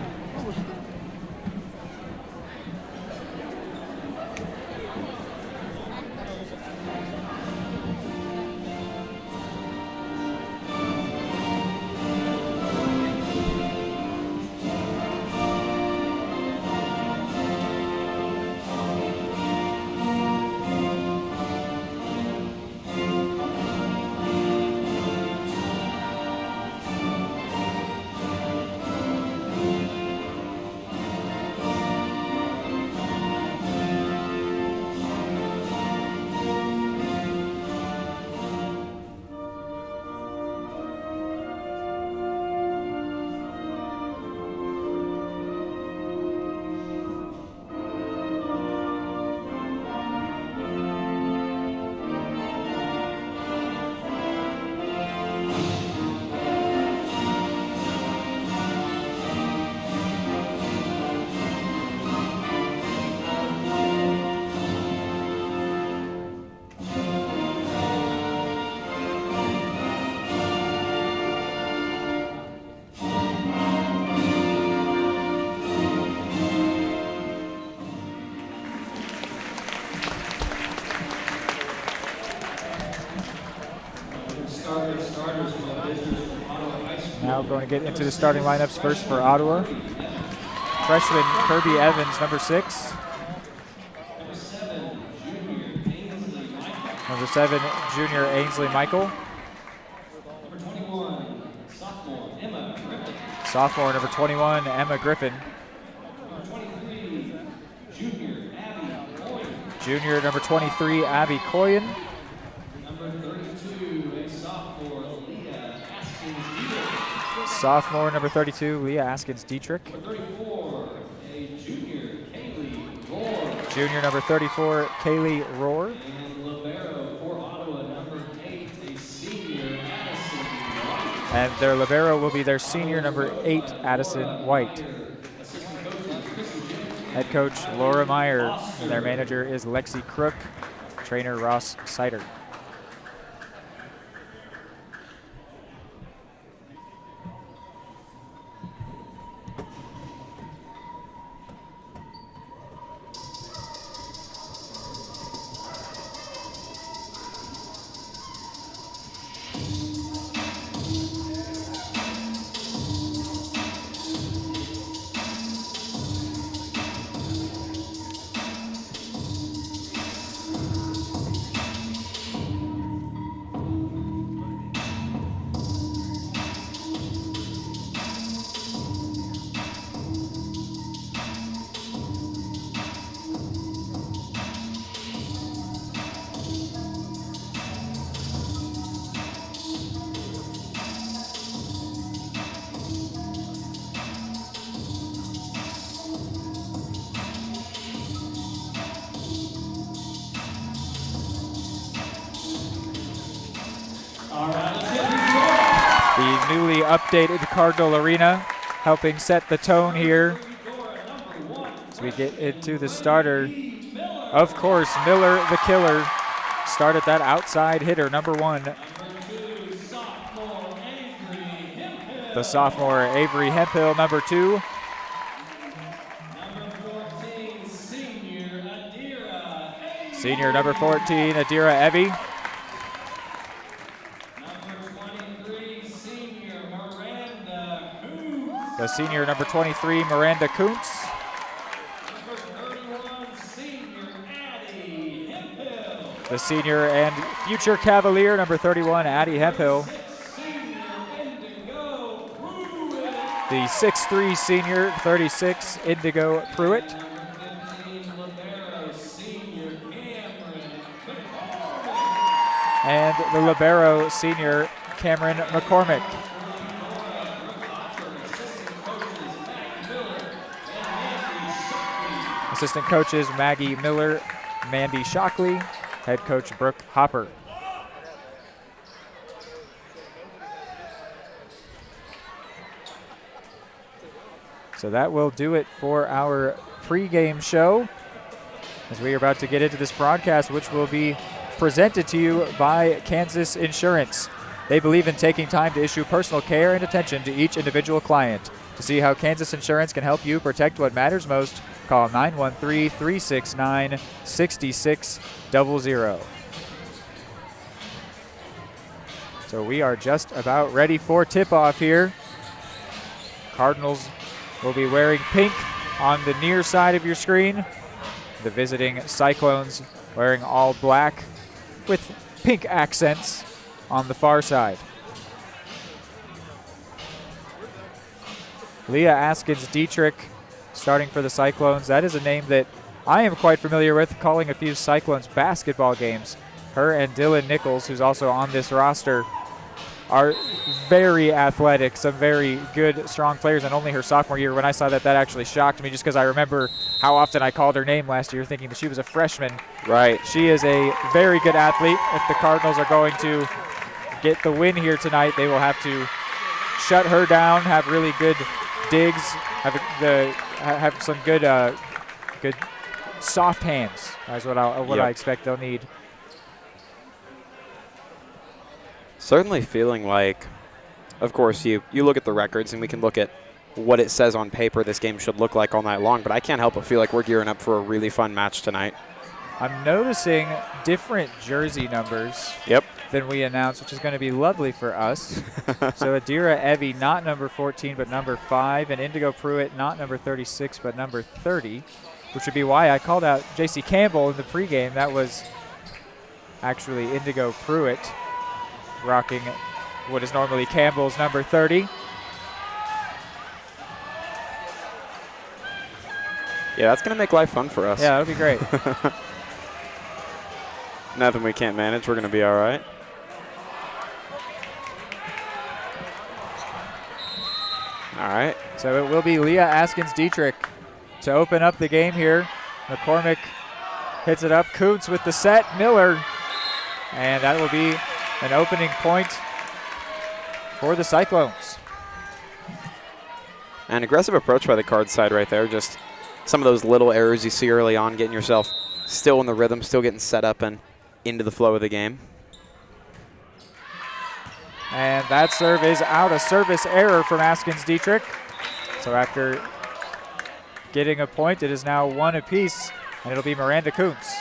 Now going to get into the starting lineups first for Ottawa. Freshman Kirby Evans, number 6. Number 7, junior Ainsley Michael. Sophomore, number 21, Emma Griffin. Junior, number 23, Abby Coyen. Sophomore, number 32, Leah Askins-Dietrich. Junior, number 34, Kaylee Rohr. And their libero will be their senior, number 8, Addison White. Head coach Laura Meyer, and their manager is Lexi Crook, trainer Ross Sider. The newly updated Cardinal Arena helping set the tone here As we get into the starter, of course, Miller the killer started that outside hitter, number 1. The sophomore Avery Hemphill, number 2. Senior number 14, Adira Evie. The senior number 23, Miranda Kuntz. The senior and future Cavalier, number 31, Addie Hemphill. The 6'3 senior, 36, Indigo Pruitt. And the libero senior, Cameron McCormick. Assistant coaches, Maggie Miller, Mandy Shockley, head coach Brooke Hopper. So that will do it for our pregame show as we are about to get into this broadcast, which will be presented to you by Kansas Insurance. They believe in taking time to issue personal care and attention to each individual client. To see how Kansas Insurance can help you protect what matters most, call 913-369-6600. So we are just about ready for tip-off here. Cardinals will be wearing pink on the near side of your screen. The visiting Cyclones wearing all black with pink accents on the far side. Leah Askins-Dietrich starting for the Cyclones. That is a name that I am quite familiar with, calling a few Cyclones basketball games. Her and Dylan Nichols, who's also on this roster, are very athletic, some very good, strong players, and only her sophomore year. When I saw that, that actually shocked me just because I remember how often I called her name last year thinking that she was a freshman. Right. She is a very good athlete. If the Cardinals are going to get the win here tonight, they will have to shut her down, have really good digs, have some good good soft hands. That's what I expect they'll need. Certainly feeling like, of course, you look at the records and we can look at what it says on paper this game should look like all night long, but I can't help but feel like we're gearing up for a really fun match tonight. I'm noticing different jersey numbers than we announced, which is going to be lovely for us. So Adira Evie, not number 14, but number 5, and Indigo Pruitt, not number 36, but number 30, which would be why I called out J.C. Campbell in the pregame. That was actually Indigo Pruitt rocking what is normally Campbell's number 30. Yeah, that's going to make life fun for us. Yeah, that'll be great. Nothing we can't manage. We're going to be all right. All right. So it will be Leah Askins-Dietrich to open up the game here. McCormick hits it up. Kuntz with the set. Miller. And that will be an opening point for the Cyclones. An aggressive approach by the Cards side right there. Just some of those little errors you see early on, getting yourself still in the rhythm, still getting set up and into the flow of the game. And that serve is out. A service error from Askins-Dietrich. So after getting a point, it is now 1 apiece, and it'll be Miranda Kuntz.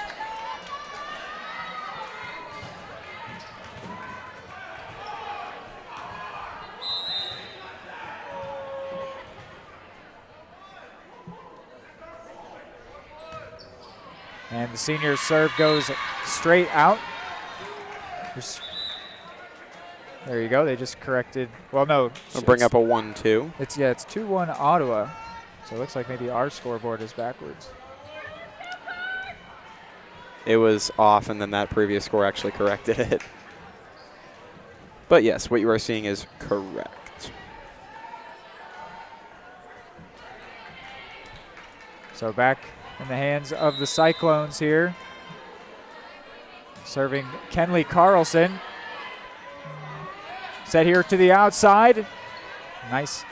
And the senior serve goes straight out. There you go. They just corrected. Well, no. We'll bring up a 1-2. It's 2-1 Ottawa. So it looks like maybe our scoreboard is backwards. It was off, and then that previous score actually corrected it. But yes, what you are seeing is correct. So back in the hands of the Cyclones here. Serving Kenley Carlson. Set here to the outside. Nice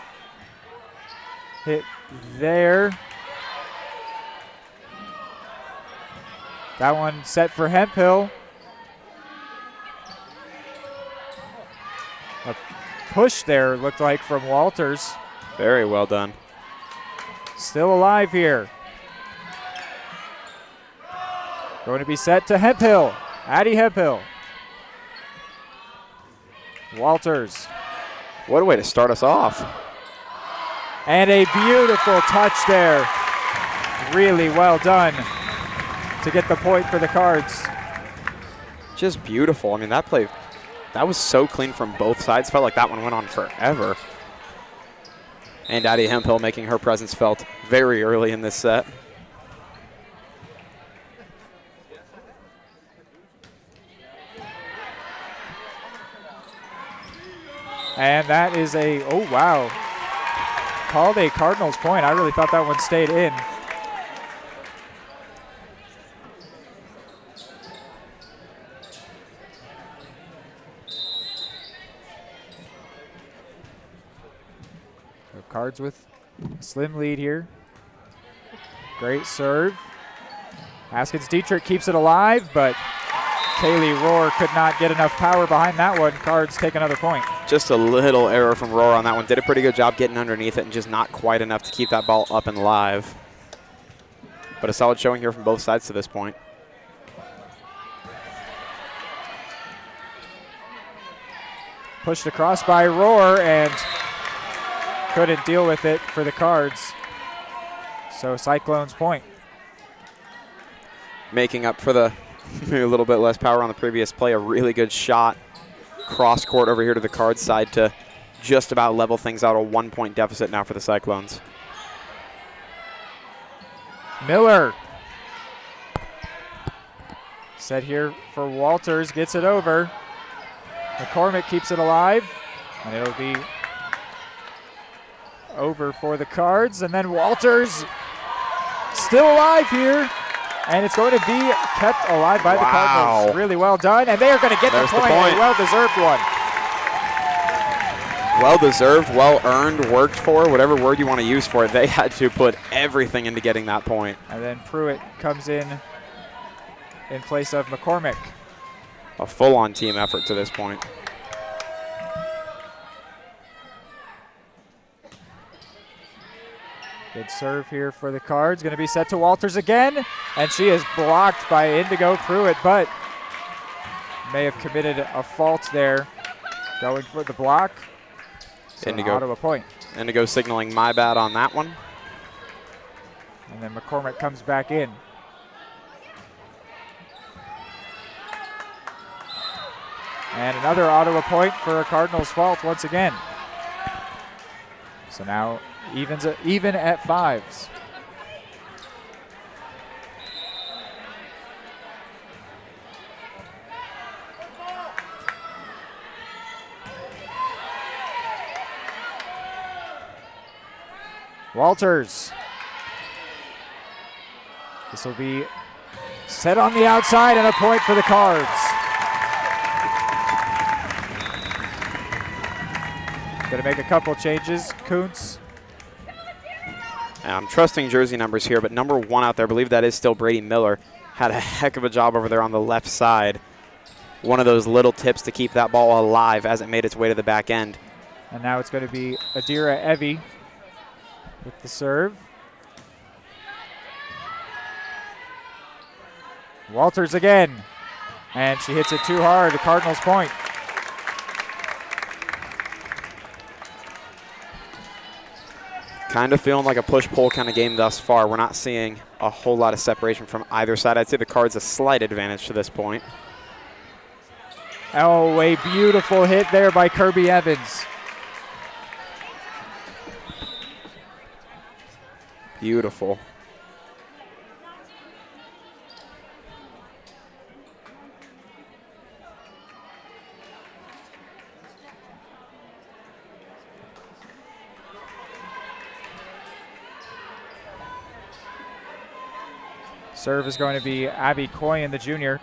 hit there. That one set for Hemphill. A push there looked like from Walters. Very well done. Still alive here. Going to be set to Hemphill. Addie Hemphill. Walters. What a way to start us off. And a beautiful touch there. Really well done to get the point for the Cards. Just beautiful. I mean, that play, that was so clean from both sides. Felt like that one went on forever. And Addie Hemphill making her presence felt very early in this set. And that is a, oh wow, called a Cardinals point. I really thought that one stayed in. So Cards with a slim lead here. Great serve. Haskins Dietrich keeps it alive, but Kaylee Rohr could not get enough power behind that one. Cards take another point. Just a little error from Rohr on that one. Did a pretty good job getting underneath it and just not quite enough to keep that ball up and live. But a solid showing here from both sides to this point. Pushed across by Rohr and couldn't deal with it for the Cards. So Cyclones point. Making up for the a little bit less power on the previous play. A really good shot cross court over here to the Cards side to just about level things out. A 1 point deficit now for the Cyclones. Miller. Set here for Walters, gets it over. McCormick keeps it alive, and it'll be over for the Cards. And then Walters still alive here. And it's going to be kept alive by the Cardinals. Really well done. And they are going to get the point. A well-deserved one. Well-deserved, well-earned, worked for, whatever word you want to use for it. They had to put everything into getting that point. And then Pruitt comes in place of McCormick. A full-on team effort to this point. Good serve here for the Cards. Going to be set to Walters again. And she is blocked by Indigo Pruitt, but may have committed a fault there. Going for the block. So Indigo. Ottawa point. Indigo signaling my bad on that one. And then McCormick comes back in. And another Ottawa point for a Cardinals fault once again. So now even at fives. Walters. This will be set on the outside and a point for the Cards. Going to make a couple changes. Kuntz. I'm trusting jersey numbers here, but number 1 out there, I believe that is still Brady Miller, had a heck of a job over there on the left side. One of those little tips to keep that ball alive as it made its way to the back end. And now it's going to be Adira Evie with the serve. Walters again. And she hits it too hard. The Cardinals point. Kind of feeling like a push-pull kind of game thus far. We're not seeing a whole lot of separation from either side. I'd say the Cards a slight advantage to this point. Oh, a beautiful hit there by Kirby Evans. Beautiful. Serve is going to be Abby Coyen, the junior.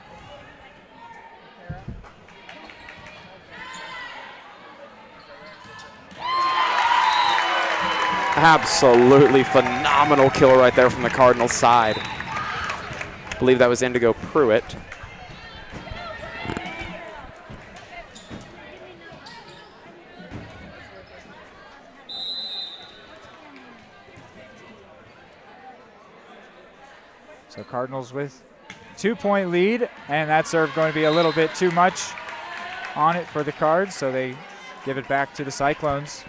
Absolutely phenomenal kill right there from the Cardinals side. believe that was Indigo Pruitt. So Cardinals with 2-point lead, and that serve going to be a little bit too much on it for the Cards, so they give it back to the Cyclones.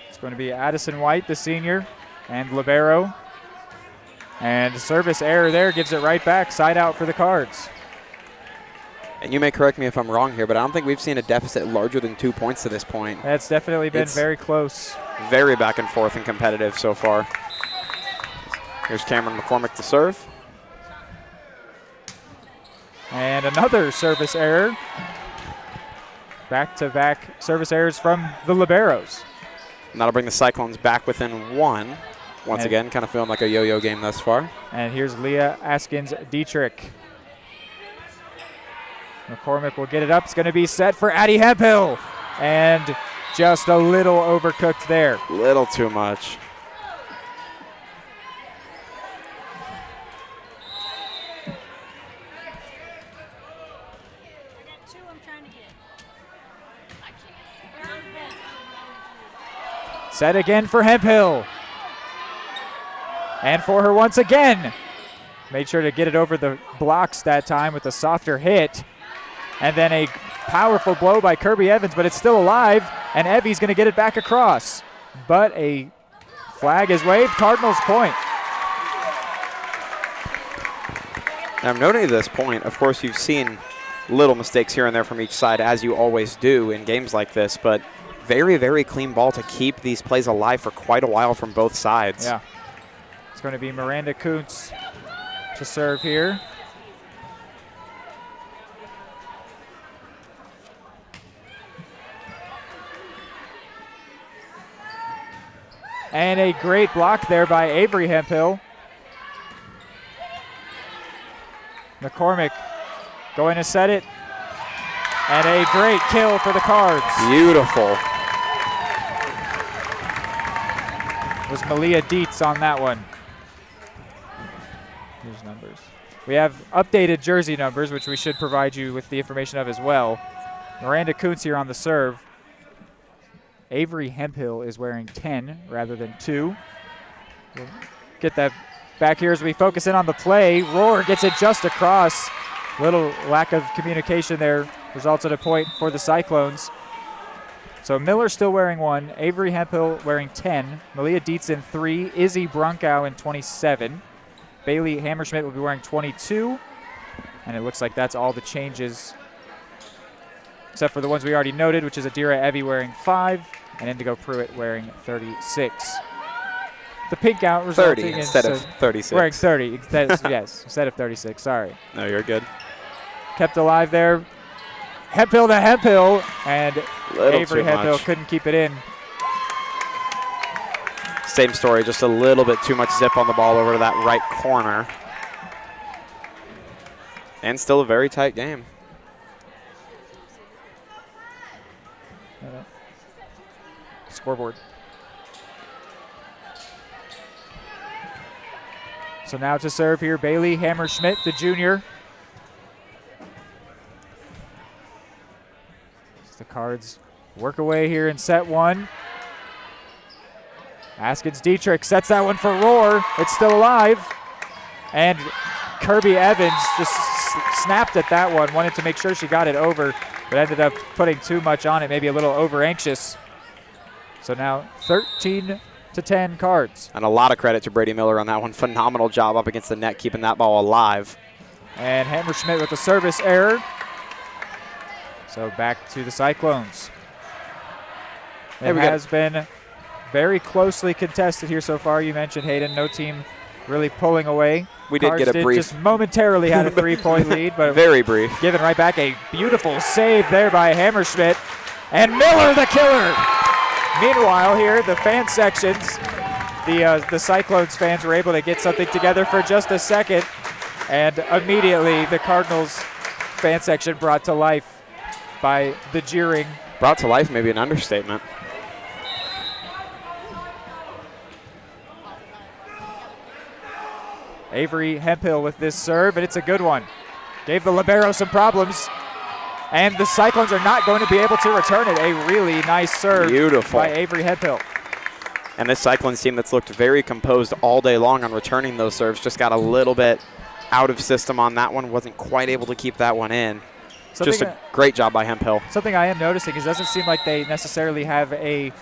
It's going to be Addison White, the senior, and libero. And service error there gives it right back, side out for the Cards. And you may correct me if I'm wrong here, but I don't think we've seen a deficit larger than 2 points to this point. That's definitely been very close. Very back and forth and competitive so far. Here's Cameron McCormick to serve. And another service error. Back-to-back service errors from the liberos. And that'll bring the Cyclones back within one. Once again, kind of feeling like a yo-yo game thus far. And here's Leah Askins-Dietrich. McCormick will get it up. It's going to be set for Addie Hemphill. And just a little overcooked there. Little too much. Set again for Hemphill. And for her once again. Made sure to get it over the blocks that time with a softer hit. And then a powerful blow by Kirby Evans, but it's still alive. And Evie's going to get it back across. But a flag is waved. Cardinals point. Now, I'm noting at this point, of course, you've seen little mistakes here and there from each side, as you always do in games like this. But very, very clean ball to keep these plays alive for quite a while from both sides. Yeah. It's going to be Miranda Kuntz to serve here. And a great block there by Avery Hemphill. McCormick going to set it. And a great kill for the Cards. Beautiful. Was Malia Dietz on that one. Here's numbers. We have updated jersey numbers, which we should provide you with the information of as well. Miranda Kuntz here on the serve. Avery Hemphill is wearing 10 rather than 2. We'll get that back here as we focus in on the play. Roar gets it just across. Little lack of communication there results in a point for the Cyclones. So Miller still wearing 1, Avery Hemphill wearing 10, Malia Dietz in 3, Izzy Brunkow in 27. Bailey Hammerschmidt will be wearing 22. And it looks like that's all the changes, except for the ones we already noted, which is Adira Evie wearing 5 and Indigo Pruitt wearing 36. The pink out resulting 30 in instead of 36. Wearing 30, yes, instead of 36, sorry. No, you're good. Kept alive there. Hemphill to Hemphill, and Little Avery too Hemphill much. couldn't keep it in. Same story, just a little bit too much zip on the ball over to that right corner. And still a very tight game. Scoreboard. So now to serve here, Bailey Hammerschmidt, the junior. As the Cards work away here in set 1. Askins Dietrich sets that one for Roar. It's still alive. And Kirby Evans just snapped at that one, wanted to make sure she got it over, but ended up putting too much on it, maybe a little over anxious. So now 13-10 Cards. And a lot of credit to Brady Miller on that one. Phenomenal job up against the net, keeping that ball alive. And Hammerschmidt with the service error. So back to the Cyclones. It has been very closely contested here so far. You mentioned, Hayden, no team really pulling away. We did get a brief. Just momentarily had a 3-point lead, but very brief. Given right back. A beautiful save there by Hammerschmidt. And Miller the killer. Meanwhile here, the fan sections, the Cyclones fans were able to get something together for just a second. And immediately the Cardinals fan section brought to life by the jeering. Brought to life, maybe an understatement. Avery Hemphill with this serve, and it's a good one. Gave the libero some problems, and the Cyclones are not going to be able to return it. A really nice serve by Avery Hemphill. And this Cyclones team that's looked very composed all day long on returning those serves just got a little bit out of system on that one. Wasn't quite able to keep that one in. Just a great job by Hemphill. Something I am noticing is it doesn't seem like they necessarily have the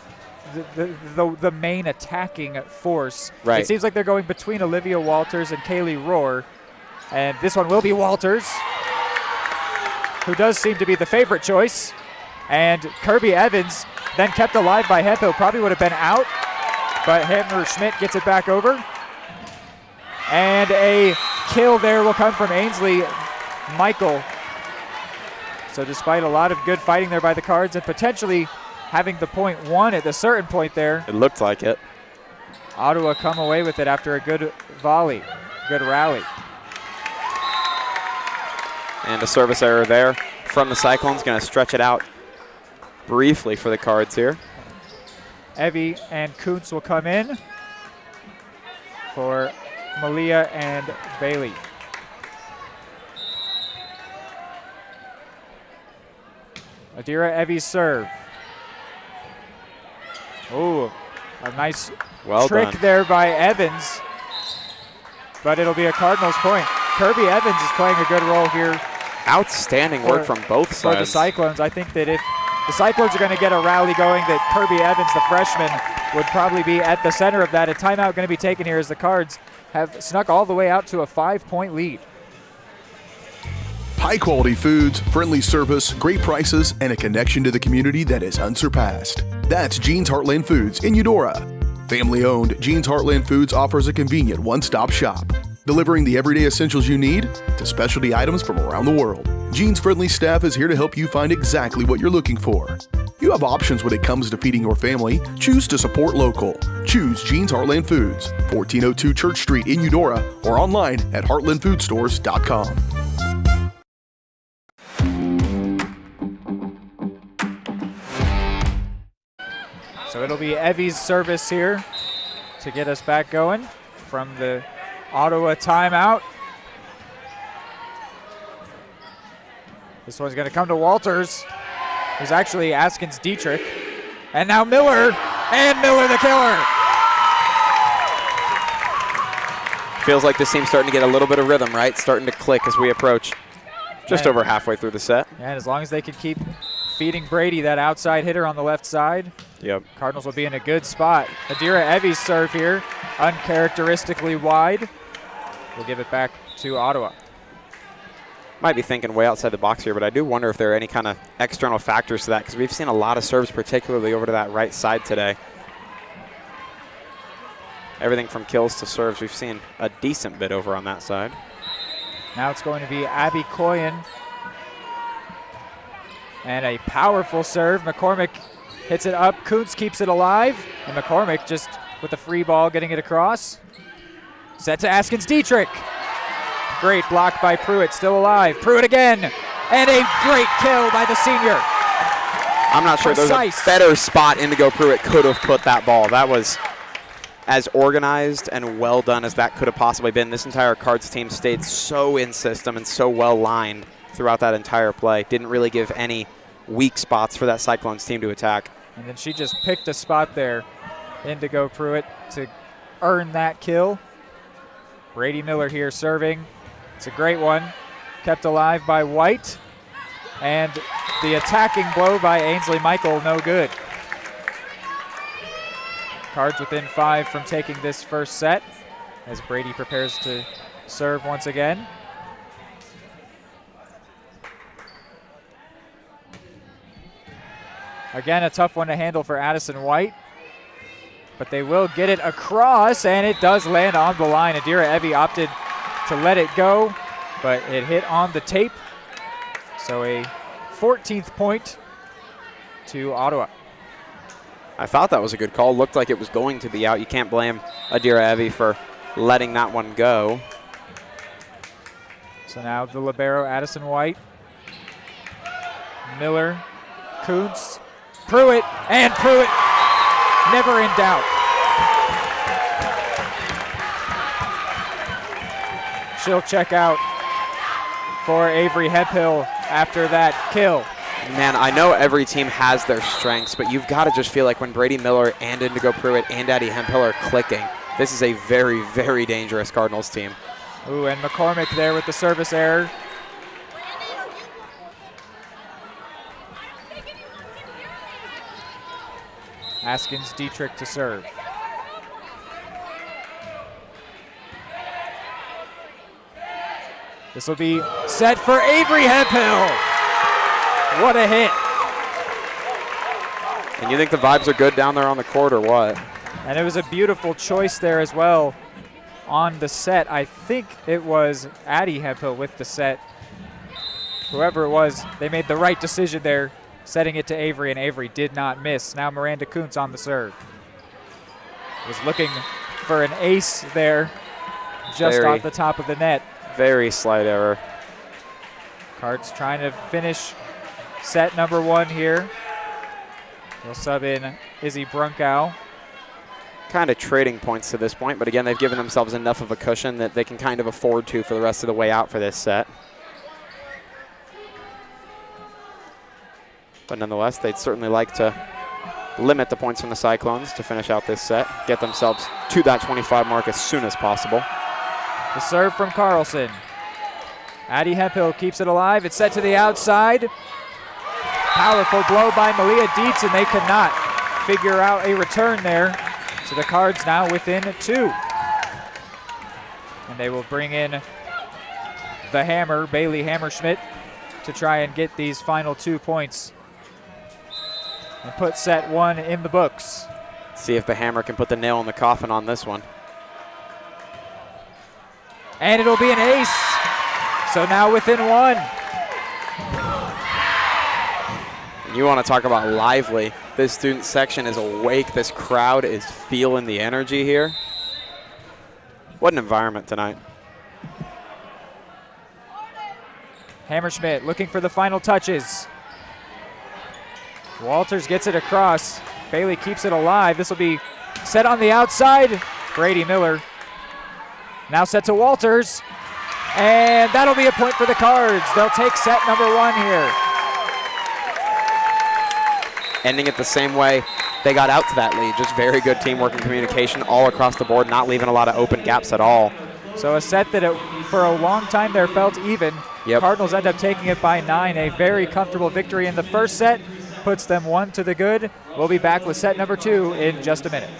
main attacking force. Right. It seems like they're going between Olivia Walters and Kaylee Rohr. And this one will be Walters, who does seem to be the favorite choice. And Kirby Evans, then kept alive by Hemphill, probably would have been out. But Hammer Schmidt gets it back over. And a kill there will come from Ainsley Michael. So despite a lot of good fighting there by the Cards and potentially having the point won at a certain point there. It looked like it. Ottawa come away with it after a good volley, good rally. And a service error there from the Cyclones. Going to stretch it out briefly for the Cards here. Evie and Kuntz will come in for Malia and Bailey. Adira Evie's serve. Oh, a nice trick there by Evans. But it'll be a Cardinals point. Kirby Evans is playing a good role here. Outstanding work from both sides. For the Cyclones. I think that if the Cyclones are going to get a rally going, that Kirby Evans, the freshman, would probably be at the center of that. A timeout going to be taken here as the Cards have snuck all the way out to a 5-point lead. High-quality foods, friendly service, great prices, and a connection to the community that is unsurpassed. That's Jean's Heartland Foods in Eudora. Family-owned, Jean's Heartland Foods offers a convenient one-stop shop, delivering the everyday essentials you need to specialty items from around the world. Jean's friendly staff is here to help you find exactly what you're looking for. You have options when it comes to feeding your family. Choose to support local. Choose Jean's Heartland Foods, 1402 Church Street in Eudora, or online at heartlandfoodstores.com. So it'll be Evie's service here to get us back going from the Ottawa timeout. This one's going to come to Walters, who's actually Askins Dietrich. And now Miller, and Miller the killer. Feels like this team's starting to get a little bit of rhythm, right? Starting to click as we approach just over halfway through the set. And as long as they can keep feeding Brady that outside hitter on the left side, Cardinals will be in a good spot. Adira Evie's serve here, uncharacteristically wide. We'll give it back to Ottawa. Might be thinking way outside the box here, but I do wonder if there are any kind of external factors to that, because we've seen a lot of serves, particularly over to that right side today. Everything from kills to serves, we've seen a decent bit over on that side. Now it's going to be Abby Coyen. And a powerful serve. McCormick hits it up. Kuntz keeps it alive. And McCormick just with the free ball getting it across. Set to Askins Dietrich. Great block by Pruitt, still alive. Pruitt again. And a great kill by the senior. I'm not sure there's a better spot Indigo Pruitt could have put that ball. That was as organized and well done as that could have possibly been. This entire Cards team stayed so in system and so well lined throughout that entire play. Didn't really give any weak spots for that Cyclones team to attack. And then she just picked a spot there, Indigo Pruitt, to earn that kill. Brady Miller here serving. It's a great one. Kept alive by White. And the attacking blow by Ainsley Michael, no good. Cards within 5 from taking this first set as Brady prepares to serve once again. Again, a tough one to handle for Addison White. But they will get it across, and it does land on the line. Adira Evie opted to let it go, but it hit on the tape. So a 14th point to Ottawa. I thought that was a good call. Looked like it was going to be out. You can't blame Adira Evie for letting that one go. So now the libero, Addison White. Miller, Kuntz, Pruitt, and Pruitt never in doubt. she'll check out for Avery Hemphill after that kill. Man, I know every team has their strengths, but you've got to just feel like when Brady Miller and Indigo Pruitt and Addie Hemphill are clicking, this is a very, very dangerous Cardinals team. Ooh, and McCormick there with the service error. Askins Dietrich to serve. This will be set for Avery Hemphill. What a hit. And you think the vibes are good down there on the court or what? And it was a beautiful choice there as well on the set. I think it was Addie Hemphill with the set. Whoever it was, they made the right decision there, setting it to Avery, and Avery did not miss. Now Miranda Kuntz on the serve. Was looking for an ace there, just off the top of the net. Very slight error. Cards trying to finish set number 1 here. They'll sub in Izzy Brunkow. Kind of trading points to this point, but again, they've given themselves enough of a cushion that they can kind of afford to for the rest of the way out for this set. But nonetheless, they'd certainly like to limit the points from the Cyclones to finish out this set, get themselves to that 25 mark as soon as possible. The serve from Carlson. Addie Hemphill keeps it alive. It's set to the outside. Powerful blow by Malia Dietz, and they could not figure out a return there. So the Cards now within 2. And they will bring in the hammer, Bailey Hammerschmidt, to try and get these final 2 points and put set 1 in the books. See if the hammer can put the nail in the coffin on this one. And it'll be an ace. So now within 1. You want to talk about lively. This student section is awake. This crowd is feeling the energy here. What an environment tonight. Hammerschmidt looking for the final touches. Walters gets it across. Bailey keeps it alive. This will be set on the outside. Brady Miller now set to Walters. And that'll be a point for the Cards. They'll take set number 1 here. Ending it the same way they got out to that lead. Just very good teamwork and communication all across the board, not leaving a lot of open gaps at all. So a set that for a long time there felt even. Yep. Cardinals end up taking it by 9. A very comfortable victory in the first set. Puts them 1 to the good. We'll be back with set number 2 in just a minute.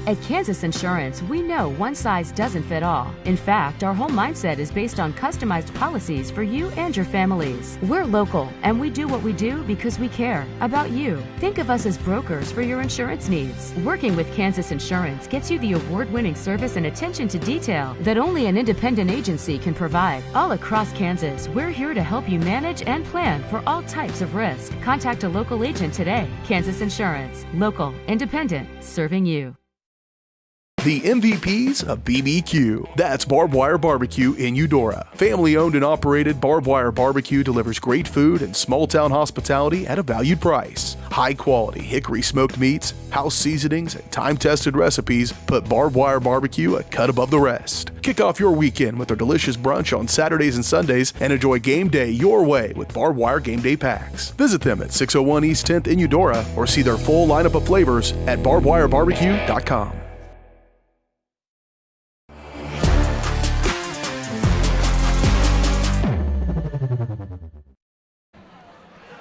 At Kansas Insurance, we know one size doesn't fit all. In fact, our whole mindset is based on customized policies for you and your families. We're local, and we do what we do because we care about you. Think of us as brokers for your insurance needs. Working with Kansas Insurance gets you the award-winning service and attention to detail that only an independent agency can provide. All across Kansas, we're here to help you manage and plan for all types of risk. Contact a local agent today. Kansas Insurance. Local, independent, serving you. The MVPs of BBQ. That's Barbed Wire Barbecue in Eudora. Family owned and operated, Barbed Wire Barbecue delivers great food and small town hospitality at a valued price. High quality hickory smoked meats, house seasonings, and time tested recipes put Barbed Wire Barbecue a cut above the rest. Kick off your weekend with our delicious brunch on Saturdays and Sundays and enjoy game day your way with Barbed Wire Game Day Packs. Visit them at 601 East 10th in Eudora or see their full lineup of flavors at barbedwirebarbecue.com.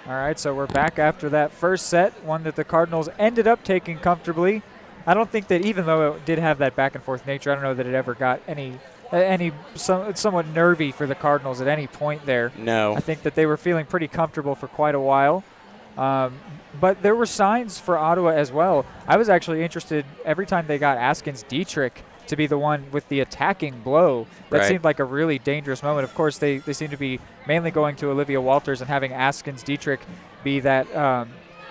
All right, so we're back after that first set, one that the Cardinals ended up taking comfortably. I don't think that even though it did have that back and forth nature, I don't know that it ever got somewhat nervy for the Cardinals at any point there. No. I think that they were feeling pretty comfortable for quite a while. But there were signs for Ottawa as well. I was actually interested every time they got Askins Dietrich to be the one with the attacking blow. That seemed like a really dangerous moment. Of course, they seem to be mainly going to Olivia Walters and having Askins Dietrich be that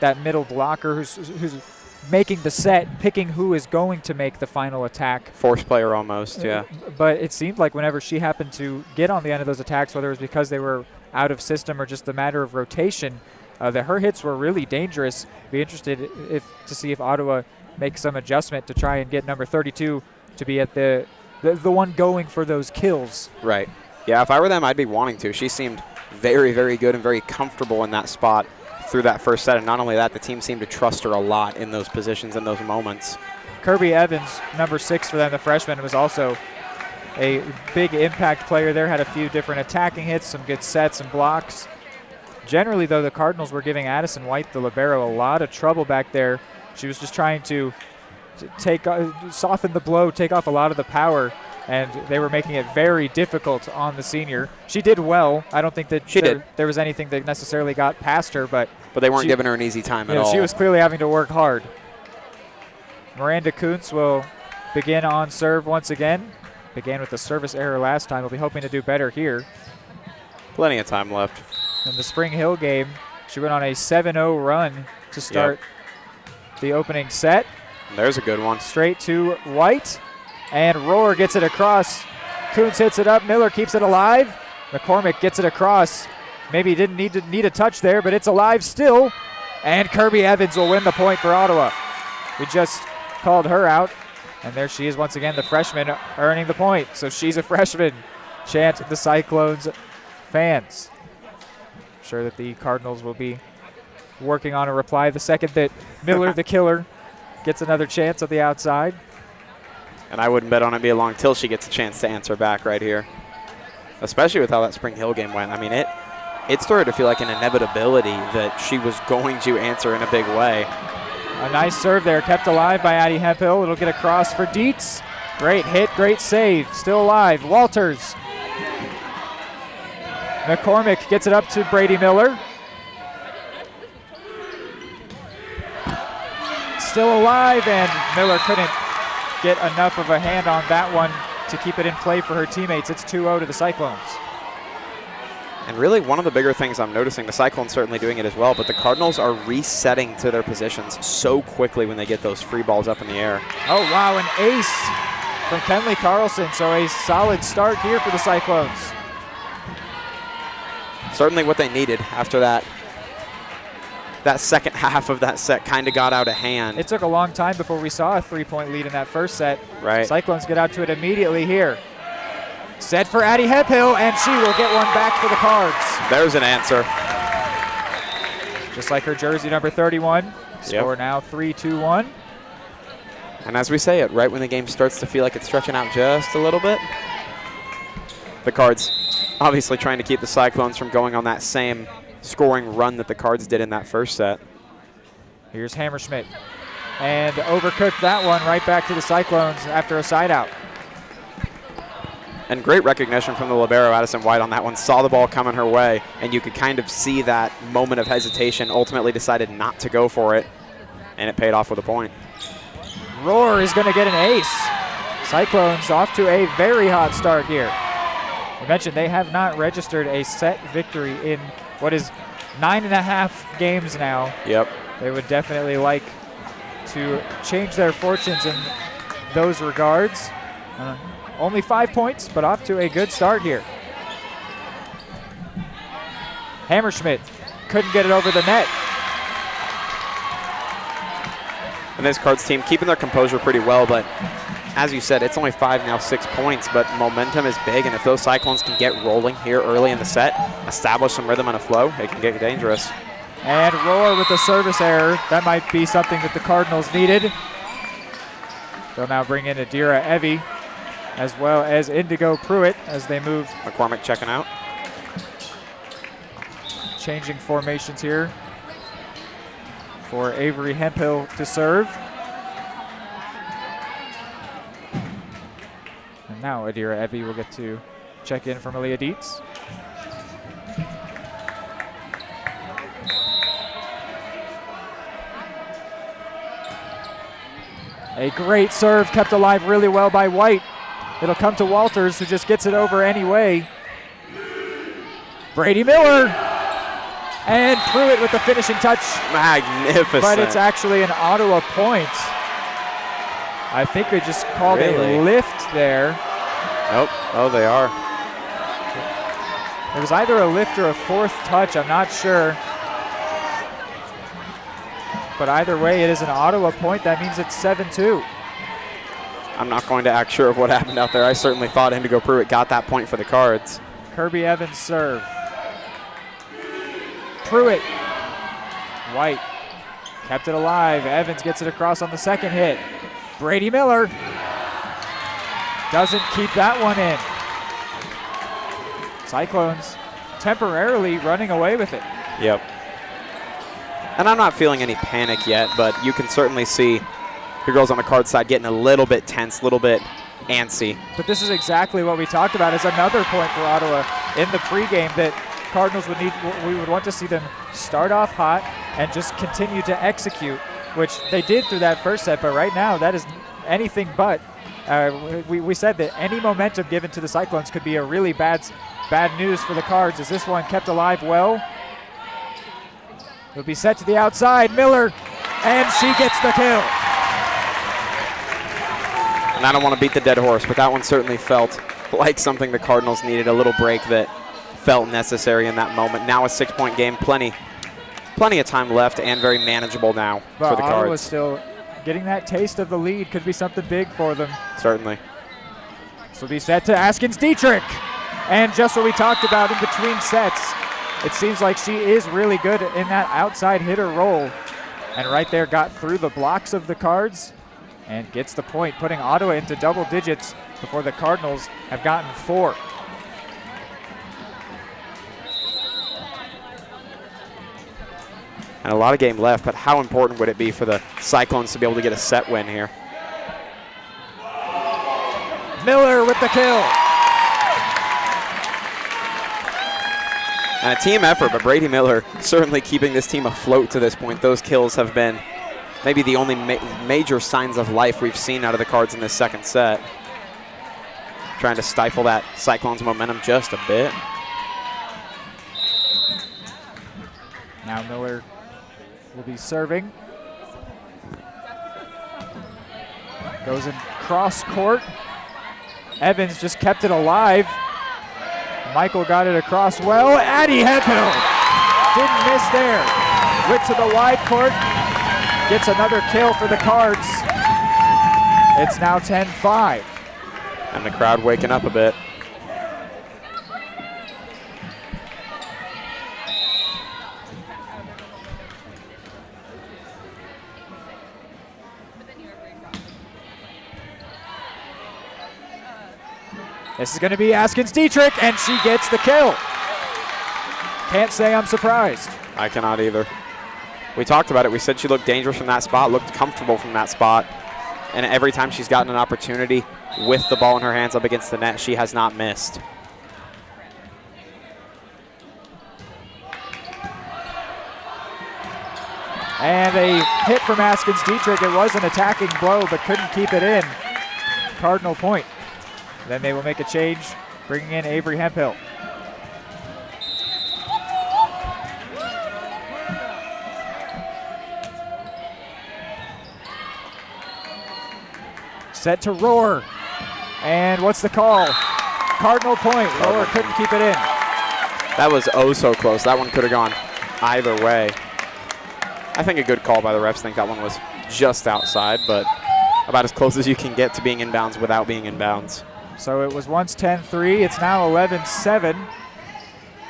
that middle blocker who's making the set, picking who is going to make the final attack. Force player almost, yeah. But it seemed like whenever she happened to get on the end of those attacks, whether it was because they were out of system or just a matter of rotation, that her hits were really dangerous. Be interested to see if Ottawa makes some adjustment to try and get number 32 to be at the the one going for those kills. Right. Yeah, if I were them, I'd be wanting to. She seemed very, very good and very comfortable in that spot through that first set. And not only that, the team seemed to trust her a lot in those positions and those moments. Kirby Evans, number 6 for them, the freshman, was also a big impact player there. Had a few different attacking hits, some good sets and blocks. Generally, though, the Cardinals were giving Addison White, the libero, a lot of trouble back there. She was just trying to soften the blow, take off a lot of the power, and they were making it very difficult on the senior. She did well. I don't think that there was anything that necessarily got past her, but they weren't giving her an easy time at all. She was clearly having to work hard. Miranda Kuntz will begin on serve once again. Began with a service error last time. We'll be hoping to do better here. Plenty of time left. In the Spring Hill game, she went on a 7-0 run to start the opening set. There's a good one. Straight to White, and Rohr gets it across. Kuntz hits it up. Miller keeps it alive. McCormick gets it across. Maybe didn't need a touch there, but it's alive still. And Kirby Evans will win the point for Ottawa. We just called her out, and there she is once again, the freshman earning the point. So she's a freshman. Chant the Cyclones fans. I'm sure that the Cardinals will be working on a reply the second that Miller, the killer, gets another chance at the outside. And I wouldn't bet on it being long till she gets a chance to answer back right here, especially with how that Spring Hill game went. I mean, it started to feel like an inevitability that she was going to answer in a big way. A nice serve there, kept alive by Addie Hemphill. It'll get across for Dietz. Great hit, great save, still alive. Walters. McCormick gets it up to Brady Miller. Still alive, and Miller couldn't get enough of a hand on that one to keep it in play for her teammates. It's 2-0 to the Cyclones. And really one of the bigger things I'm noticing, the Cyclones certainly doing it as well, but the Cardinals are resetting to their positions so quickly when they get those free balls up in the air. Oh, wow, an ace from Kenley Carlson. So a solid start here for the Cyclones. Certainly what they needed after that second half of that set kind of got out of hand. It took a long time before we saw a 3-point lead in that first set. Right. Cyclones get out to it immediately here. Set for Addie Hemphill, and she will get one back for the Cards. There's an answer. Just like her jersey number 31. Score now 3-2-1. And as we say it, right when the game starts to feel like it's stretching out just a little bit, the Cards obviously trying to keep the Cyclones from going on that same scoring run that the Cards did in that first set. Here's Hammerschmidt. And overcooked that one right back to the Cyclones after a side out. And great recognition from the libero, Addison White, on that one. Saw the ball coming her way, and you could kind of see that moment of hesitation, ultimately decided not to go for it, and it paid off with a point. Rohr is going to get an ace. Cyclones off to a very hot start here. I mentioned they have not registered a set victory in what is 9.5 games now. Yep. They would definitely like to change their fortunes in those regards. Only 5 points, but off to a good start here. Hammerschmidt couldn't get it over the net. And this Cards team keeping their composure pretty well, but as you said, it's only 5, now 6 points, but momentum is big, and if those Cyclones can get rolling here early in the set, establish some rhythm and a flow, it can get dangerous. And Rohr with the service error. That might be something that the Cardinals needed. They'll now bring in Eudora Evie, as well as Indigo Pruitt as they move. McCormick checking out. Changing formations here for Avery Hemphill to serve. And now Eudora Evie will get to check in for Malia Dietz. A great serve kept alive really well by White. It'll come to Walters, who just gets it over anyway. Brady Miller. And Pruitt with the finishing touch. Magnificent. But it's actually an Ottawa point. I think they just called a lift there. Nope. Oh, they are. It was either a lift or a fourth touch. I'm not sure. But either way, it is an Ottawa point. That means it's 7-2. I'm not going to act sure of what happened out there. I certainly thought Indigo Pruitt got that point for the Cards. Kirby Evans serve. Pruitt. White kept it alive. Evans gets it across on the second hit. Brady Miller doesn't keep that one in. Cyclones temporarily running away with it. Yep. And I'm not feeling any panic yet, but you can certainly see the girls on the Card side getting a little bit tense, a little bit antsy. But this is exactly what we talked about as another point for Ottawa in the pregame that Cardinals would need. We would want to see them start off hot and just continue to execute, which they did through that first set, but right now that is anything but. We said that any momentum given to the Cyclones could be a really bad news for the Cards. As this one kept alive well. It'll be set to the outside. Miller, and she gets the kill. And I don't want to beat the dead horse, but that one certainly felt like something the Cardinals needed, a little break that felt necessary in that moment. Now a 6-point game, plenty of time left and very manageable now but for the Cards. Ottawa's still getting that taste of the lead. Could be something big for them. Certainly. This will be set to Askins Dietrich. And just what we talked about in between sets, it seems like she is really good in that outside hitter role. And right there got through the blocks of the Cards and gets the point, putting Ottawa into double digits before the Cardinals have gotten 4. And a lot of game left, but how important would it be for the Cyclones to be able to get a set win here? Miller with the kill. And a team effort, but Brady Miller certainly keeping this team afloat to this point. Those kills have been maybe the only major signs of life we've seen out of the Cards in this second set. Trying to stifle that Cyclones momentum just a bit. Now Miller will be serving. Goes in cross court. Evans just kept it alive. Michael got it across well. Addie Hemphill didn't miss there. Went to the wide court. Gets another kill for the Cards. It's now 10-5. And the crowd waking up a bit. This is going to be Askins Dietrich, and she gets the kill. Can't say I'm surprised. I cannot either. We talked about it. We said she looked dangerous from that spot, looked comfortable from that spot. And every time she's gotten an opportunity with the ball in her hands up against the net, she has not missed. And a hit from Askins Dietrich. It was an attacking blow, but couldn't keep it in. Cardinal point. Then they will make a change, bringing in Avery Hemphill. Set to Roar. And what's the call? Cardinal point. Roar couldn't keep it in. That was oh so close. That one could have gone either way. I think a good call by the refs. I think that one was just outside, but about as close as you can get to being inbounds without being inbounds. So it was once 10-3. It's now 11-7.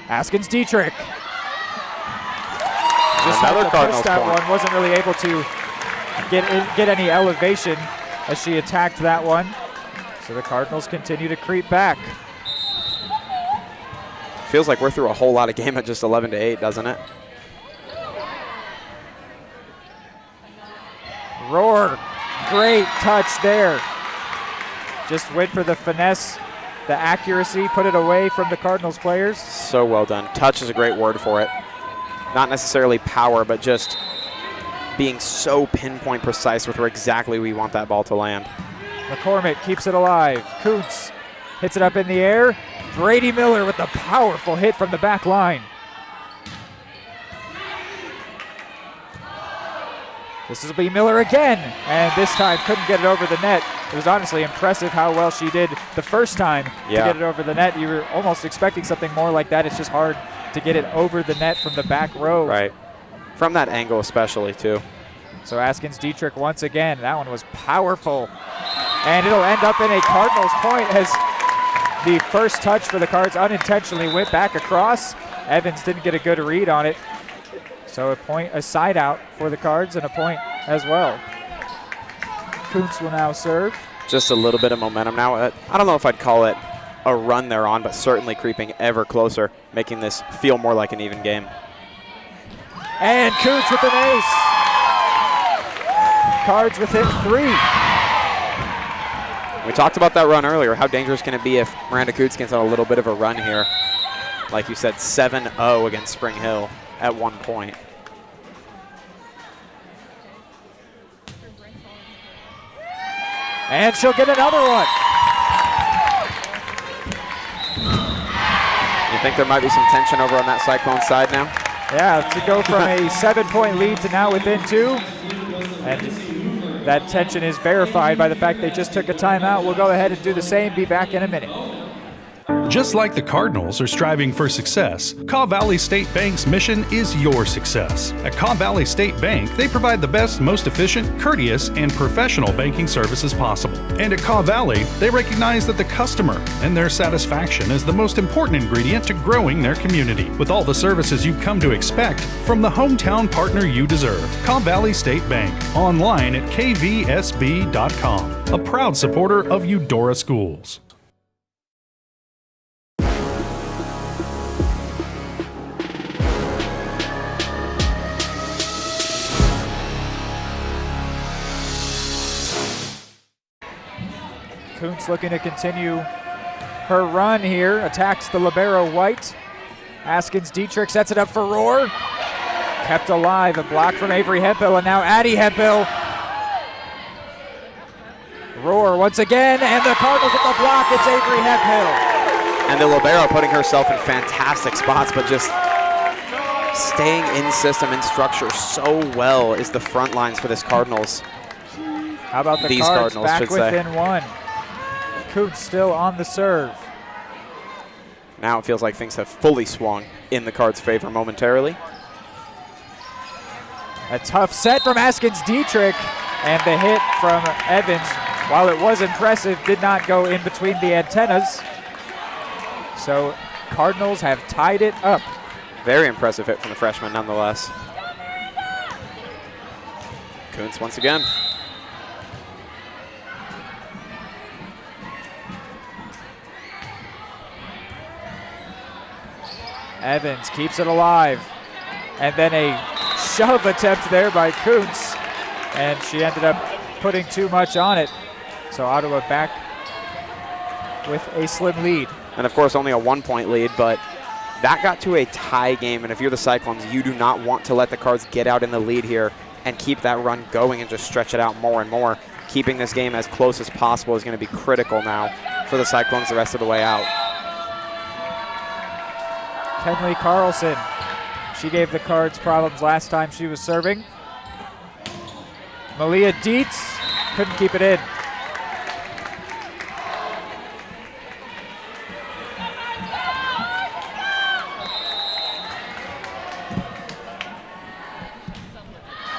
Askins Dietrich. Just had to push that one. Wasn't really able to get any elevation as she attacked that one. So the Cardinals continue to creep back. Feels like we're through a whole lot of game at just 11-8, doesn't it? Roar. Great touch there. Just went for the finesse, the accuracy, put it away from the Cardinals players. So well done. Touch is a great word for it. Not necessarily power, but just being so pinpoint precise with where exactly we want that ball to land. McCormick keeps it alive. Kuntz hits it up in the air. Brady Miller with the powerful hit from the back line. This will be Miller again, and this time couldn't get it over the net. It was honestly impressive how well she did the first time to get it over the net. You were almost expecting something more like that. It's just hard to get it over the net from the back row. Right. From that angle especially, too. So Askins Dietrich once again. That one was powerful. And it'll end up in a Cardinals point as the first touch for the Cards unintentionally went back across. Evans didn't get a good read on it. So a point, a side out for the Cards, and a point as well. Kuntz will now serve. Just a little bit of momentum now. I don't know if I'd call it a run they're on, but certainly creeping ever closer, making this feel more like an even game. And Kuntz with an ace. Cards within 3. We talked about that run earlier. How dangerous can it be if Miranda Kuntz gets on a little bit of a run here? Like you said, 7-0 against Spring Hill at one point. And she'll get another one. You think there might be some tension over on that Cyclone side now? Yeah, to go from a 7-point lead to now within 2. And that tension is verified by the fact they just took a timeout. We'll go ahead and do the same. Be back in a minute. Just like the Cardinals are striving for success, Kaw Valley State Bank's mission is your success. At Kaw Valley State Bank, they provide the best, most efficient, courteous, and professional banking services possible. And at Kaw Valley, they recognize that the customer and their satisfaction is the most important ingredient to growing their community. With all the services you've come to expect from the hometown partner you deserve, Kaw Valley State Bank, online at kvsb.com, a proud supporter of Eudora Schools. Kuntz looking to continue her run here. Attacks the libero White. Askins Dietrich sets it up for Rohr. Kept alive. A block from Avery Hemphill, and now Addie Hemphill. Rohr once again, and the Cardinals with the block. It's Avery Hemphill. And the libero putting herself in fantastic spots, but just staying in system and structure so well is the front lines for this Cardinals. How about the Cards back within 1? Kuntz still on the serve. Now it feels like things have fully swung in the Cards' favor momentarily. A tough set from Askins Dietrich, and the hit from Evans, while it was impressive, did not go in between the antennas. So Cardinals have tied it up. Very impressive hit from the freshman nonetheless. Kuntz once again. Evans keeps it alive. And then a shove attempt there by Kuntz. And she ended up putting too much on it. So Ottawa back with a slim lead. And of course only a 1-point lead, but that got to a tie game. And if you're the Cyclones, you do not want to let the Cards get out in the lead here and keep that run going and just stretch it out more and more. Keeping this game as close as possible is going to be critical now for the Cyclones the rest of the way out. Kenley Carlson. She gave the Cards problems last time she was serving. Malia Dietz couldn't keep it in.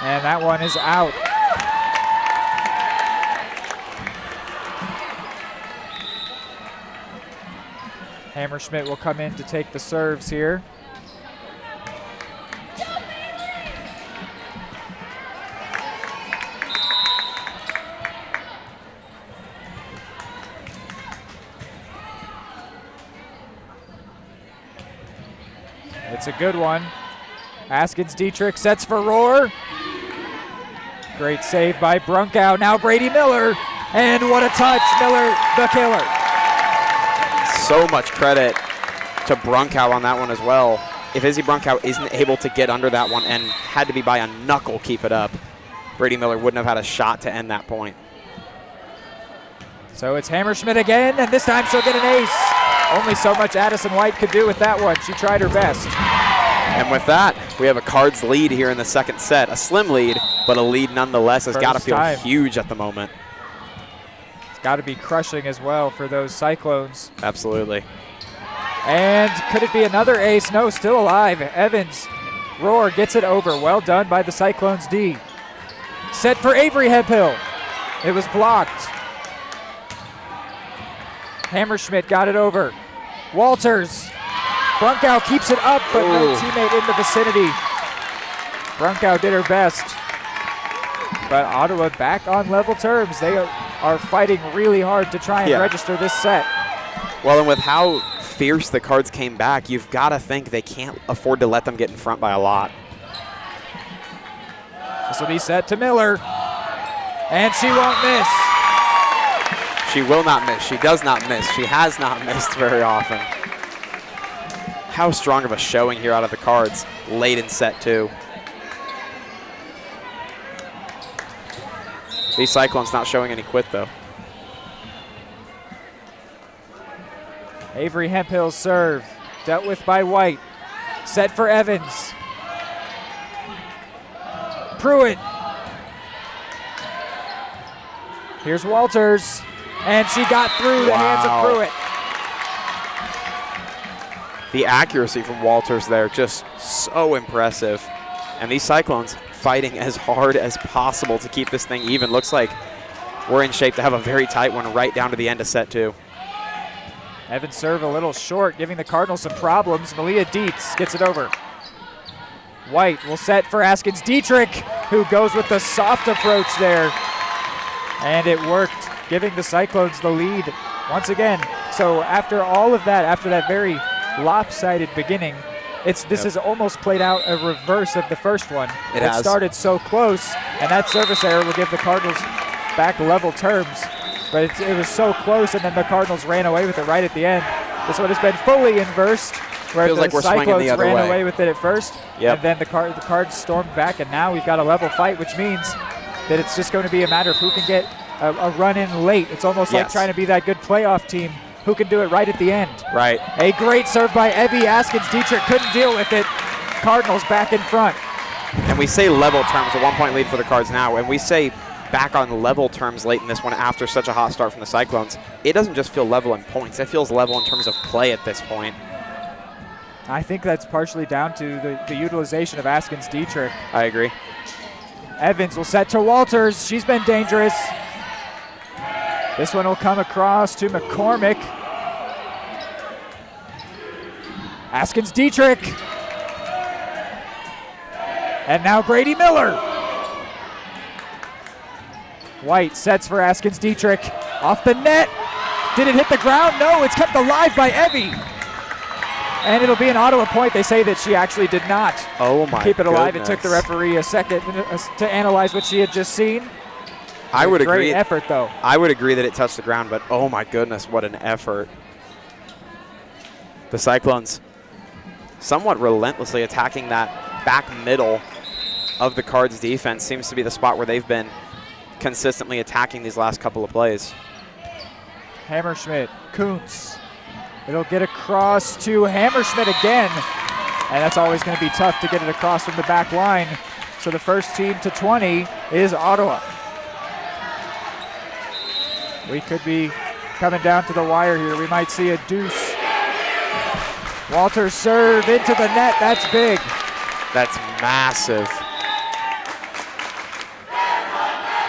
And that one is out. Hammerschmidt will come in to take the serves here. It's a good one. Askins Dietrich sets for Rohr. Great save by Brunkow. Now Brady Miller. And what a touch. Miller, the killer. So much credit to Brunkow on that one as well. If Izzy Brunkow isn't able to get under that one and had to be by a knuckle keep it up, Brady Miller wouldn't have had a shot to end that point. So it's Hammerschmidt again, and this time she'll get an ace. Only so much Addison White could do with that one. She tried her best. And with that, we have a Cards lead here in the second set. A slim lead, but a lead nonetheless has got to feel huge at the moment. It's got to be crushing as well for those Cyclones. Absolutely. And could it be another ace? No, still alive. Evans. Rohr gets it over. Well done by the Cyclones D. Set for Avery Hemphill. It was blocked. Hammerschmidt got it over. Walters. Brunkow keeps it up, but no teammate in the vicinity. Brunkow did her best. But Ottawa back on level terms. They are fighting really hard to try and register this set. Well, and with how fierce the Cards came back, you've got to think they can't afford to let them get in front by a lot. This will be set to Miller. And she won't miss. She will not miss. She does not miss. She has not missed very often. How strong of a showing here out of the Cards late in set 2. These Cyclones not showing any quit, though. Avery Hemphill's serve, dealt with by White. Set for Evans. Pruitt. Here's Walters, and she got through the hands of Pruitt. The accuracy from Walters there, just so impressive. And these Cyclones fighting as hard as possible to keep this thing even. Looks like we're in shape to have a very tight one right down to the end of set 2. Evans' serve a little short, giving the Cardinals some problems. Malia Dietz gets it over. White will set for Askins Dietrich, who goes with the soft approach there. And it worked, giving the Cyclones the lead once again. So after all of that, after that very lopsided beginning, this has almost played out a reverse of the first one. It started so close, and that service error will give the Cardinals back level terms. But it was so close, and then the Cardinals ran away with it right at the end. This one has been fully inversed, where Feels the like we're Cyclones the other ran way. away with it at first, and then the Cards stormed back, and now we've got a level fight, which means that it's just going to be a matter of who can get a run in late. It's almost like trying to be that good playoff team who can do it right at the end. Right. A great serve by Evie Askins. Dietrich couldn't deal with it. Cardinals back in front. And we say level terms, a 1-point lead for the Cards now, and we say back on level terms late in this one after such a hot start from the Cyclones. It doesn't just feel level in points, it feels level in terms of play at this point. I think that's partially down to the utilization of Askins Dietrich. I agree. Evans will set to Walters. She's been dangerous. This one will come across to McCormick. Askins Dietrich. And now Brady Miller. White sets for Askins Dietrich. Off the net. Did it hit the ground? No, it's kept alive by Evie. And it'll be an Ottawa point. They say that she actually did not keep it alive. goodness. It took the referee a second to analyze what she had just seen. I would agree. Great effort, though. I would agree that it touched the ground, but oh my goodness, what an effort. The Cyclones somewhat relentlessly attacking that back middle of the Cards defense. Seems to be the spot where they've been consistently attacking these last couple of plays. Hammerschmidt, Kuntz. It'll get across to Hammerschmidt again. And that's always going to be tough to get it across from the back line. So the first team to 20 is Ottawa. We could be coming down to the wire here. We might see a deuce. Walters serve into the net. That's big. That's massive.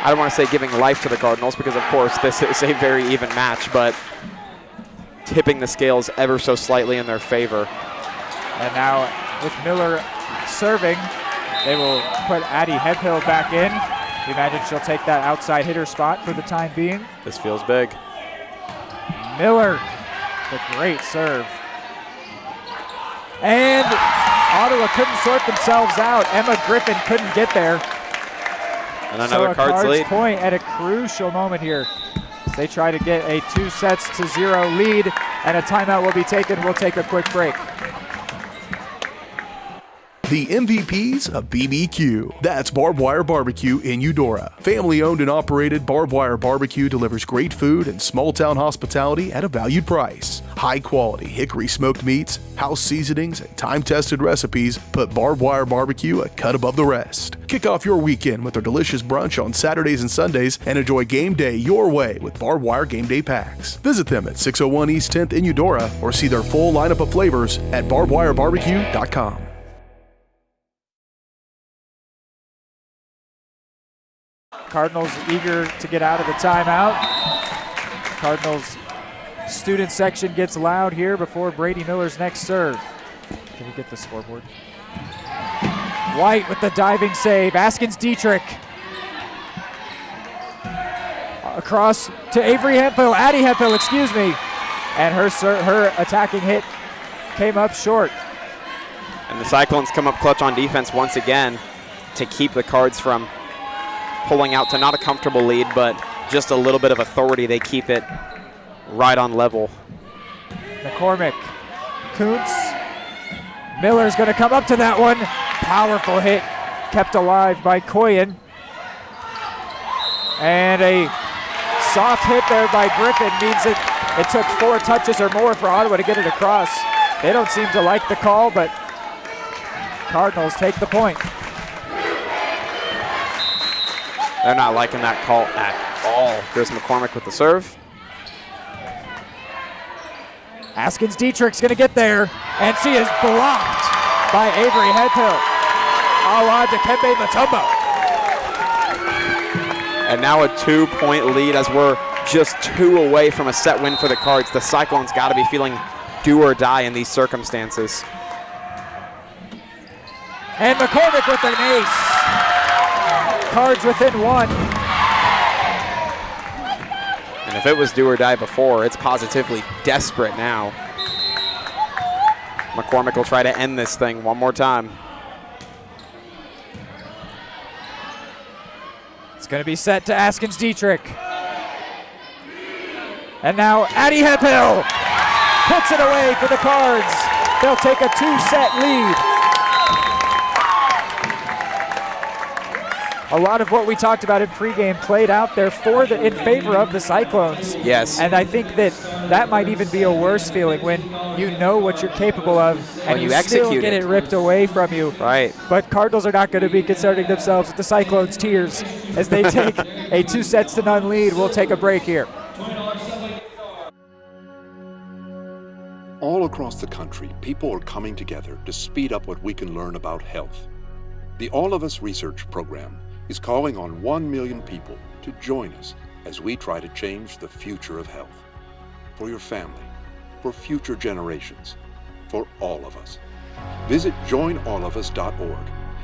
I don't want to say giving life to the Cardinals because, of course, this is a very even match, but tipping the scales ever so slightly in their favor. And now with Miller serving, they will put Addie Hemphill back in. We imagine she'll take that outside hitter spot for the time being. This feels big. Miller, the great serve. And Ottawa couldn't sort themselves out. Emma Griffin couldn't get there. And another Cards lead. Point at a crucial moment here. They try to get a 2-0 lead, and a timeout will be taken. We'll take a quick break. The MVPs of BBQ. That's Barbed Wire Barbecue in Eudora. Family owned and operated, Barbed Wire Barbecue delivers great food and small town hospitality at a valued price. High quality hickory smoked meats, house seasonings, and time tested recipes put Barbed Wire Barbecue a cut above the rest. Kick off your weekend with their delicious brunch on Saturdays and Sundays and enjoy game day your way with Barbed Wire Game Day Packs. Visit them at 601 East 10th in Eudora or see their full lineup of flavors at barbedwirebarbecue.com. Cardinals eager to get out of the timeout. Cardinals student section gets loud here before Brady Miller's next serve. Can we get the scoreboard? White with the diving save. Askins Dietrich. Across to Avery Hemphill, Addie Hemphill, excuse me. And her attacking hit came up short. And the Cyclones come up clutch on defense once again to keep the Cards from pulling out to not a comfortable lead, but just a little bit of authority. They keep it right on level. McCormick, Kuntz, Miller's going to come up to that one. Powerful hit, kept alive by Koyen. And a soft hit there by Griffin means it took 4 touches or more for Ottawa to get it across. They don't seem to like the call, but Cardinals take the point. They're not liking that call at all. Here's McCormick with the serve. Askins Dietrich's going to get there, and she is blocked by Avery Hemphill. A la Dikembe Mutombo. And now a 2-point lead as we're just 2 away from a set win for the Cards. The Cyclones got to be feeling do or die in these circumstances. And McCormick with an ace. Cards within 1. And if it was do or die before, it's positively desperate now. McCormick will try to end this thing one more time. It's going to be set to Askins Dietrich. And now Addie Hemphill puts it away for the Cards. They'll take a 2-set lead. A lot of what we talked about in pregame played out there in favor of the Cyclones. Yes. And I think that might even be a worse feeling when you know what you're capable of and you still get it ripped away from you. Right. But Cardinals are not going to be concerning themselves with the Cyclones' tears as they take a 2-0 lead. We'll take a break here. All across the country, people are coming together to speed up what we can learn about health. The All of Us Research Program is calling on 1 million people to join us as we try to change the future of health. For your family, for future generations, for all of us. Visit joinallofus.org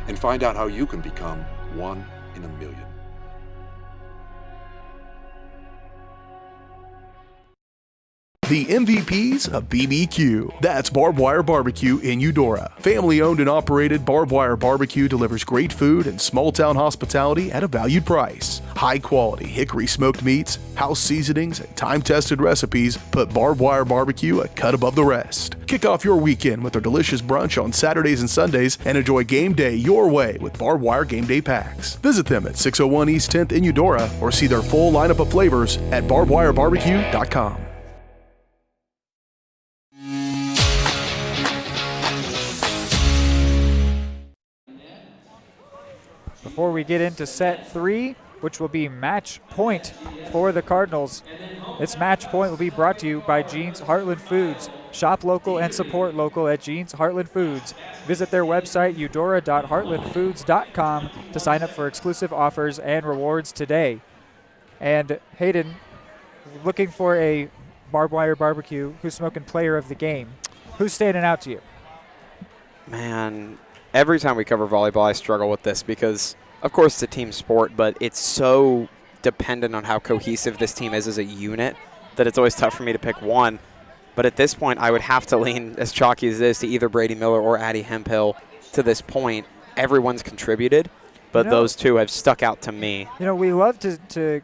and find out how you can become 1 in a million. The MVPs of BBQ. That's Barbed Wire Barbecue in Eudora. Family owned and operated, Barbed Wire Barbecue delivers great food and small town hospitality at a valued price. High quality hickory smoked meats, house seasonings, and time tested recipes put Barbed Wire Barbecue a cut above the rest. Kick off your weekend with our delicious brunch on Saturdays and Sundays and enjoy game day your way with Barbed Wire Game Day Packs. Visit them at 601 East 10th in Eudora or see their full lineup of flavors at barbedwirebarbecue.com. Before we get into set 3, which will be match point for the Cardinals, this match point will be brought to you by Jean's Heartland Foods. Shop local and support local at Jean's Heartland Foods. Visit their website, eudora.heartlandfoods.com, to sign up for exclusive offers and rewards today. And Hayden, looking for a Barbed Wire Barbecue Who's Smoking Player of the Game. Who's standing out to you? Man, every time we cover volleyball, I struggle with this because, of course, it's a team sport, but it's so dependent on how cohesive this team is as a unit that it's always tough for me to pick one. But at this point, I would have to lean, as chalky as it is, to either Brady Miller or Addie Hemphill. To this point, everyone's contributed, but those two have stuck out to me. You know, we love to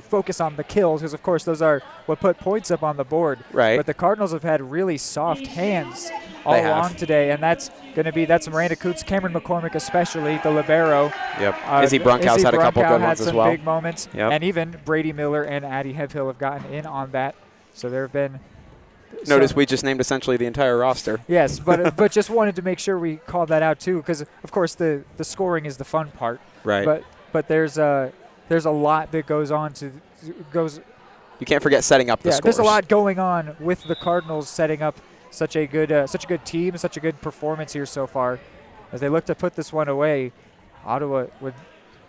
focus on the kills because, of course, those are what put points up on the board. Right. But the Cardinals have had really soft hands all along today, and that's Miranda Coots, Cameron McCormick especially, the libero. Yep. Izzy Brunkhouse had a couple good ones as well. Had some big moments, yep. And even Brady Miller and Addie Hemphill have gotten in on that. So there have been. Notice we just named essentially the entire roster. Yes, but just wanted to make sure we called that out too, because of course the scoring is the fun part. Right. But there's a lot that goes on You can't forget setting up the scores. There's a lot going on with the Cardinals setting up such a good team, such a good performance here so far. As they look to put this one away, Ottawa would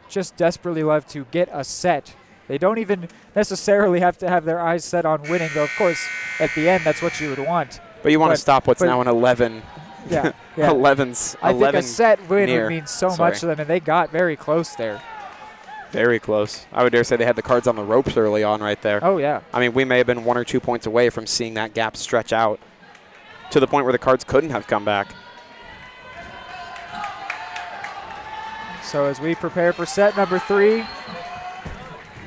just desperately love to get a set They don't even necessarily have to have their eyes set on winning, though, of course, at the end, that's what you would want. But you want to stop what's now an 11. Yeah. 11's I think a set win near. would mean so much to them, and they got very close there. Very close. I would dare say they had the cards on the ropes early on right there. Oh, yeah. I mean, we may have been 1 or 2 points away from seeing that gap stretch out to the point where the cards couldn't have come back. So as we prepare for set number 3,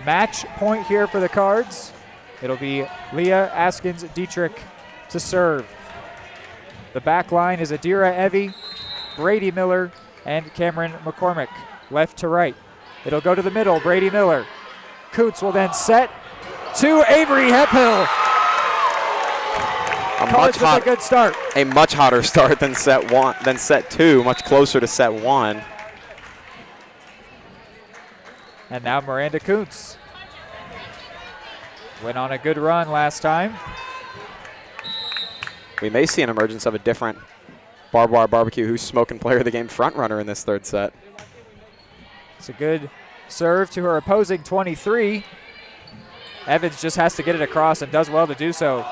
match point here for the cards. It'll be Leah Askins-Dietrich to serve. The back line is Adira Evie, Brady Miller, and Cameron McCormick, left to right. It'll go to the middle, Brady Miller. Coots will then set to Avery Hephill. A good start. A much hotter start than set 2, much closer to set 1. And now Miranda Coots. Went on a good run last time. We may see an emergence of a different Barbed Wire Barbecue Who's Smoking Player of the Game front runner in this third set. It's a good serve to her opposing 23. Evans just has to get it across and does well to do so.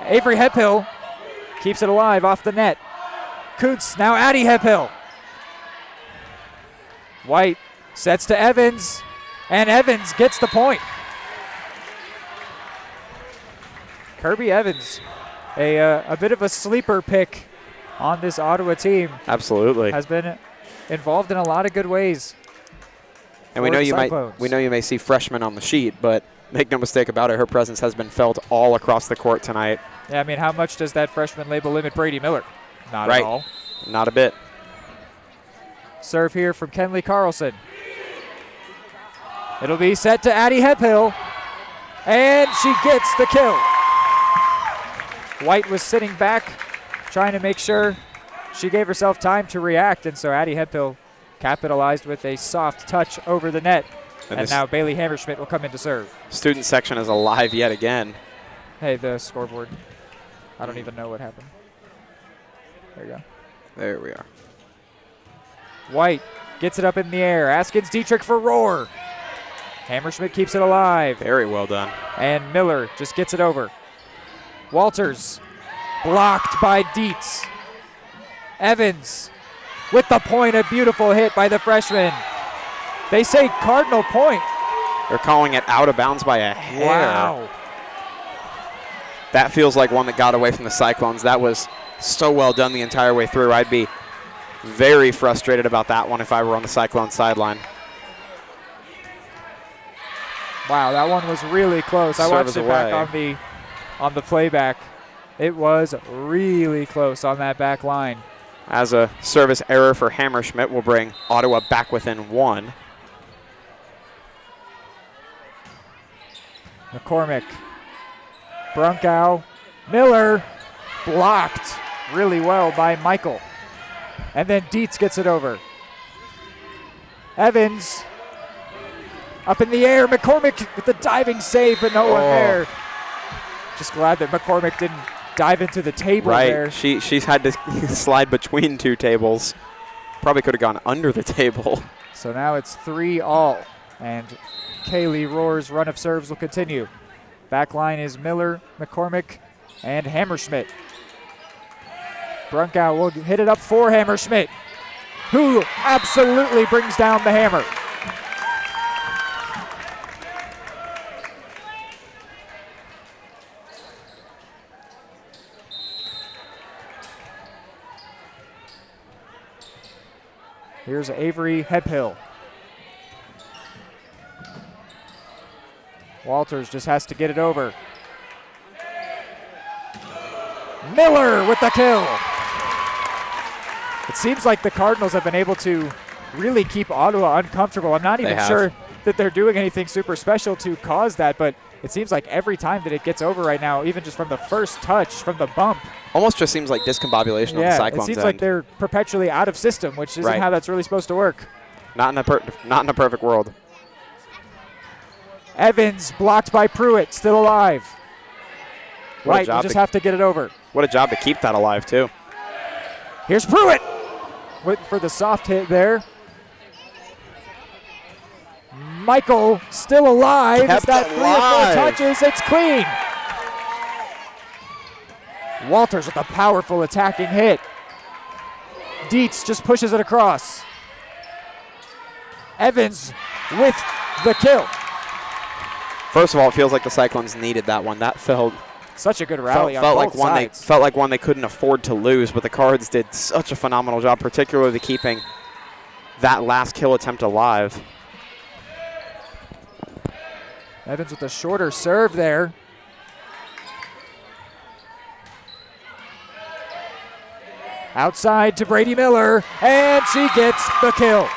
Avery Hephill keeps it alive off the net. Coots, now Addie Hephill. White sets to Evans, and Evans gets the point. Kirby Evans, a bit of a sleeper pick on this Ottawa team. Absolutely. Has been involved in a lot of good ways. And we know you may see freshmen on the sheet, but make no mistake about it, her presence has been felt all across the court tonight. Yeah, I mean, how much does that freshman label limit Brady Miller? Not at all. Not a bit. Serve here from Kenley Carlson. It'll be set to Addie Hephill, and she gets the kill. White was sitting back, trying to make sure she gave herself time to react, and so Addie Hephill capitalized with a soft touch over the net. And now Bailey Hammerschmidt will come in to serve. Student section is alive yet again. Hey, the scoreboard. I don't even know what happened. There you go. There we are. White gets it up in the air. Askins-Dietrich for roar. Hammerschmidt keeps it alive. Very well done. And Miller just gets it over. Walters blocked by Dietz. Evans with the point, a beautiful hit by the freshman. They say Cardinal point. They're calling it out of bounds by a hair. Wow. That feels like one that got away from the Cyclones. That was so well done the entire way through. I'd be very frustrated about that one if I were on the Cyclone sideline. Wow, that one was really close. I watched it back on the playback. It was really close on that back line. As a service error for Hammerschmidt will bring Ottawa back within 1. McCormick, Brunkow, Miller, blocked really well by Michael. And then Dietz gets it over. Evans, up in the air, McCormick with the diving save, but no one there. Just glad that McCormick didn't dive into the table there. Right, she's had to slide between 2 tables. Probably could have gone under the table. So now it's 3-all, and Kaylee Rohr's run of serves will continue. Back line is Miller, McCormick, and Hammerschmidt. Brunkow will hit it up for Hammerschmidt, who absolutely brings down the hammer. Here's Avery Hephill. Walters just has to get it over. Miller with the kill. It seems like the Cardinals have been able to really keep Ottawa uncomfortable. I'm not even sure that they're doing anything super special to cause that, but it seems like every time that it gets over right now, even just from the first touch, from the bump. Almost just seems like discombobulation on the Cyclones' it seems like they're perpetually out of system, which isn't how that's really supposed to work. Not in a perfect world. Evans blocked by Pruitt, still alive. White will just have to get it over. What a job to keep that alive, too. Here's Pruitt for the soft hit there. Michael still alive. Kept Is that 3 or 4 touches? It's clean. Walters with a powerful attacking hit. Dietz just pushes it across. Evans with the kill. First of all, it feels like the Cyclones needed that one. That felt such a good rally on felt both like one sides. felt like one they couldn't afford to lose, but the Cards did such a phenomenal job, particularly keeping that last kill attempt alive. Evans with a shorter serve there. Outside to Brady Miller, and she gets the kill.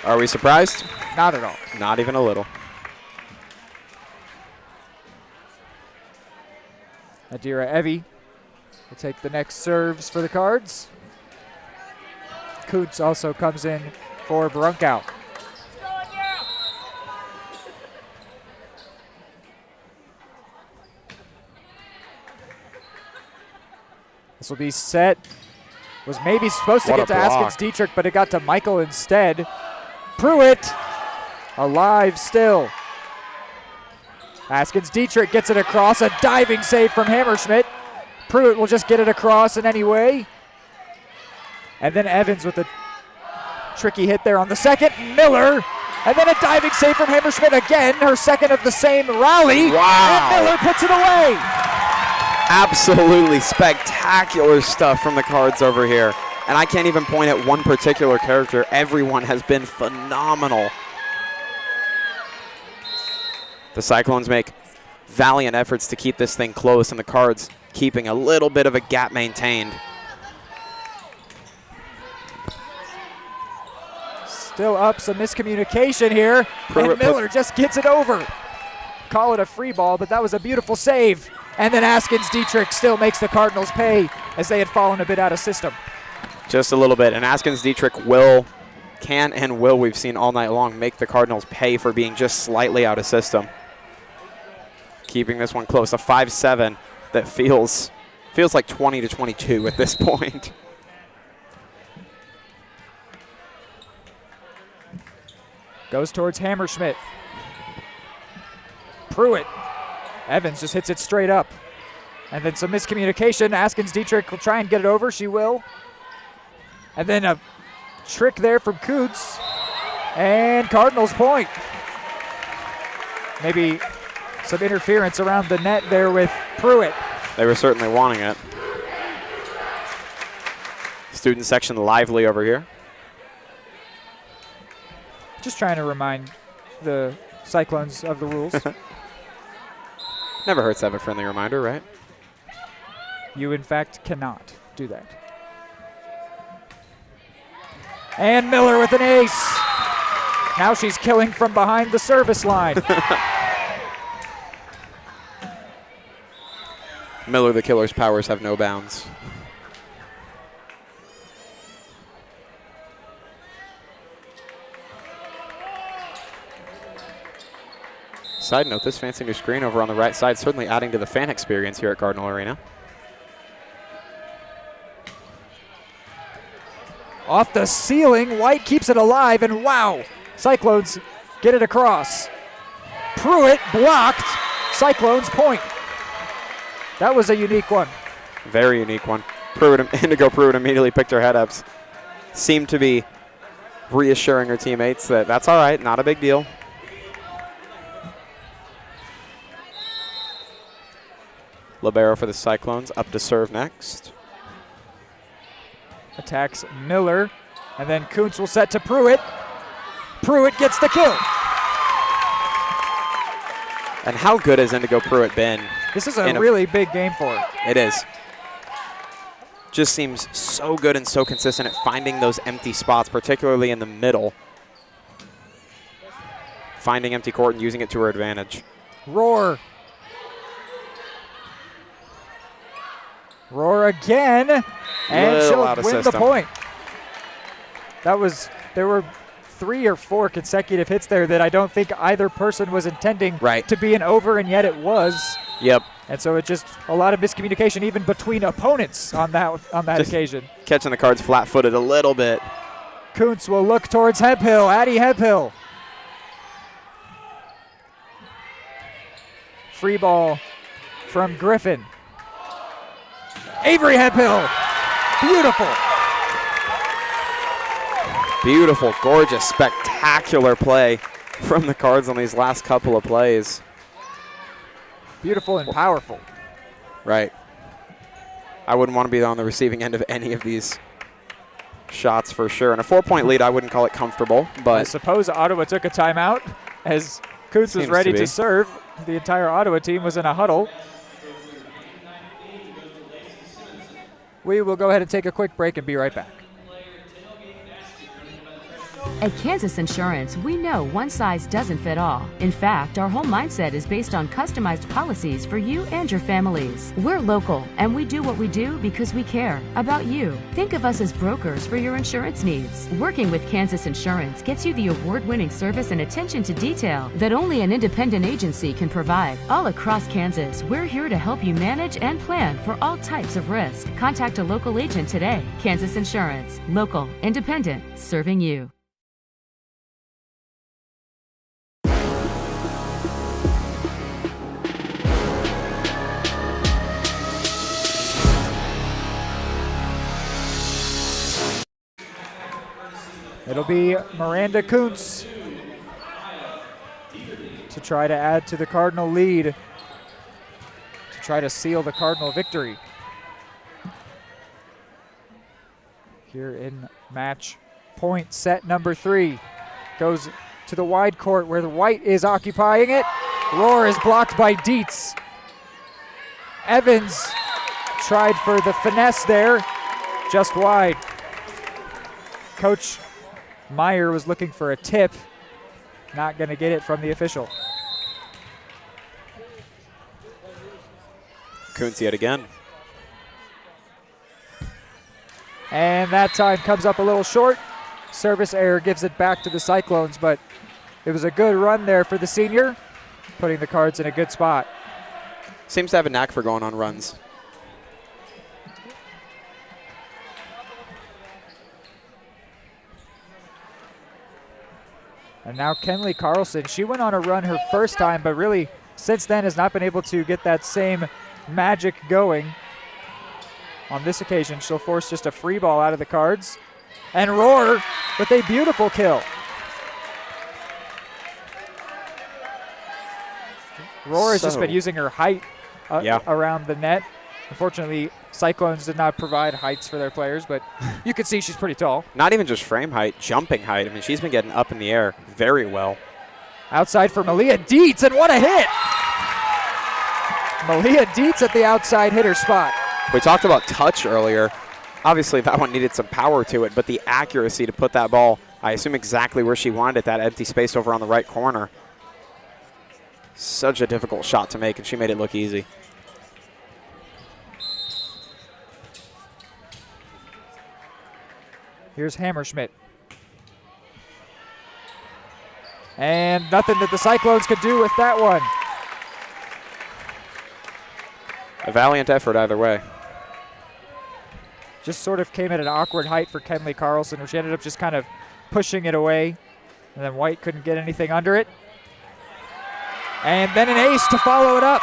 Are we surprised? Not at all. Not even a little. Adira Evie will take the next serves for the Cards. Coots also comes in for Brunkow. This will be set. Was maybe supposed to What get a to block. Askins Dietrich, but it got to Michael instead. Pruitt alive still. Askins Dietrich gets it across. A diving save from Hammerschmidt. Pruitt will just get it across in any way. And then Evans with a tricky hit there on the second. Miller. And then a diving save from Hammerschmidt again. Her second of the same rally. Wow. And Miller puts it away. Absolutely spectacular stuff from the Cards over here. And I can't even point at one particular character. Everyone has been phenomenal. The Cyclones make valiant efforts to keep this thing close, and the Cards keeping a little bit of a gap maintained. Still up, some miscommunication here. Pruitt And Miller just gets it over. Call it a free ball, but that was a beautiful save. And then Askins Dietrich still makes the Cardinals pay as they had fallen a bit out of system. Just a little bit. And Askins Dietrich can and will, we've seen all night long, make the Cardinals pay for being just slightly out of system. Keeping this one close, a 5-7 that feels like 20-22 at this point. Goes towards Hammerschmidt. Pruitt. Evans just hits it straight up. And then some miscommunication. Askins Dietrich will try and get it over. She will. And then a trick there from Coots. And Cardinals point. Maybe some interference around the net there with Pruitt. They were certainly wanting it. Student section lively over here. Just trying to remind the Cyclones of the rules. Never hurts to have a friendly reminder, right? You, in fact, cannot do that. And Miller with an ace. Now she's killing from behind the service line. Miller, the killer's powers have no bounds. Side note, this fancy new screen over on the right side certainly adding to the fan experience here at Cardinal Arena. Off the ceiling, White keeps it alive, and wow, Cyclones get it across. Pruitt blocked, Cyclones point. That was a unique one. Very unique one. Indigo Pruitt immediately picked her head up. Seemed to be reassuring her teammates that that's all right, not a big deal. Libero for the Cyclones, up to serve next. Attacks Miller, and then Kuntz will set to Pruitt. Pruitt gets the kill. And how good has Indigo Pruitt been? This is a really big game for her. It is. Just seems so good and so consistent at finding those empty spots, particularly in the middle. Finding empty court and using it to her advantage. Roar. Roar again, and she'll win the point. There were 3 or 4 consecutive hits there that I don't think either person was intending to be an over, and yet it was. Yep. And so it just a lot of miscommunication even between opponents on that Just occasion. Catching the Cards flat-footed a little bit. Kuntz will look towards Hemphill, Addie Hemphill. free ball from Griffin. Avery Hemphill. Beautiful. Beautiful, gorgeous, spectacular play from the Cards on these last couple of plays. Beautiful and powerful. Right. I wouldn't want to be on the receiving end of any of these shots for sure. And a 4-point lead, I wouldn't call it comfortable, but I suppose Ottawa took a timeout as Kuntz was ready to serve. The entire Ottawa team was in a huddle. We will go ahead and take a quick break and be right back. At Kansas Insurance, we know one size doesn't fit all. In fact, our whole mindset is based on customized policies for you and your families. We're local, and we do what we do because we care about you. Think of us as brokers for your insurance needs. Working with Kansas Insurance gets you the award-winning service and attention to detail that only an independent agency can provide. All across Kansas, we're here to help you manage and plan for all types of risk. Contact a local agent today. Kansas Insurance. Local, independent, serving you. It'll be Miranda Kuntz to try to add to the Cardinal lead, to try to seal the Cardinal victory here in match point. Set number 3 goes to the wide court where the White is occupying it. Roar is blocked by Dietz. Evans tried for the finesse there, just wide. Coach Meyer was looking for a tip, not going to get it from the official. Kuntz yet again. And that time comes up a little short. Service error gives it back to the Cyclones, but it was a good run there for the senior, putting the Cards in a good spot. Seems to have a knack for going on runs. And now Kenley Carlson, she went on a run her first time, but really since then has not been able to get that same magic going. On this occasion, she'll force just a free ball out of the Cards. And Roar with a beautiful kill. Roar has just been using her height around the net. Unfortunately, Cyclones did not provide heights for their players, but you can see she's pretty tall. Not even just frame height, jumping height. I mean, she's been getting up in the air very well. Outside for Malia Dietz, and what a hit! Malia Dietz at the outside hitter spot. We talked about touch earlier. Obviously, that one needed some power to it, but the accuracy to put that ball, I assume exactly where she wanted it, that empty space over on the right corner. Such a difficult shot to make, and she made it look easy. Here's Hammerschmidt. And nothing that the Cyclones could do with that one. A valiant effort either way. Just sort of came at an awkward height for Kenley Carlson, where she ended up just kind of pushing it away. And then White couldn't get anything under it. And then an ace to follow it up.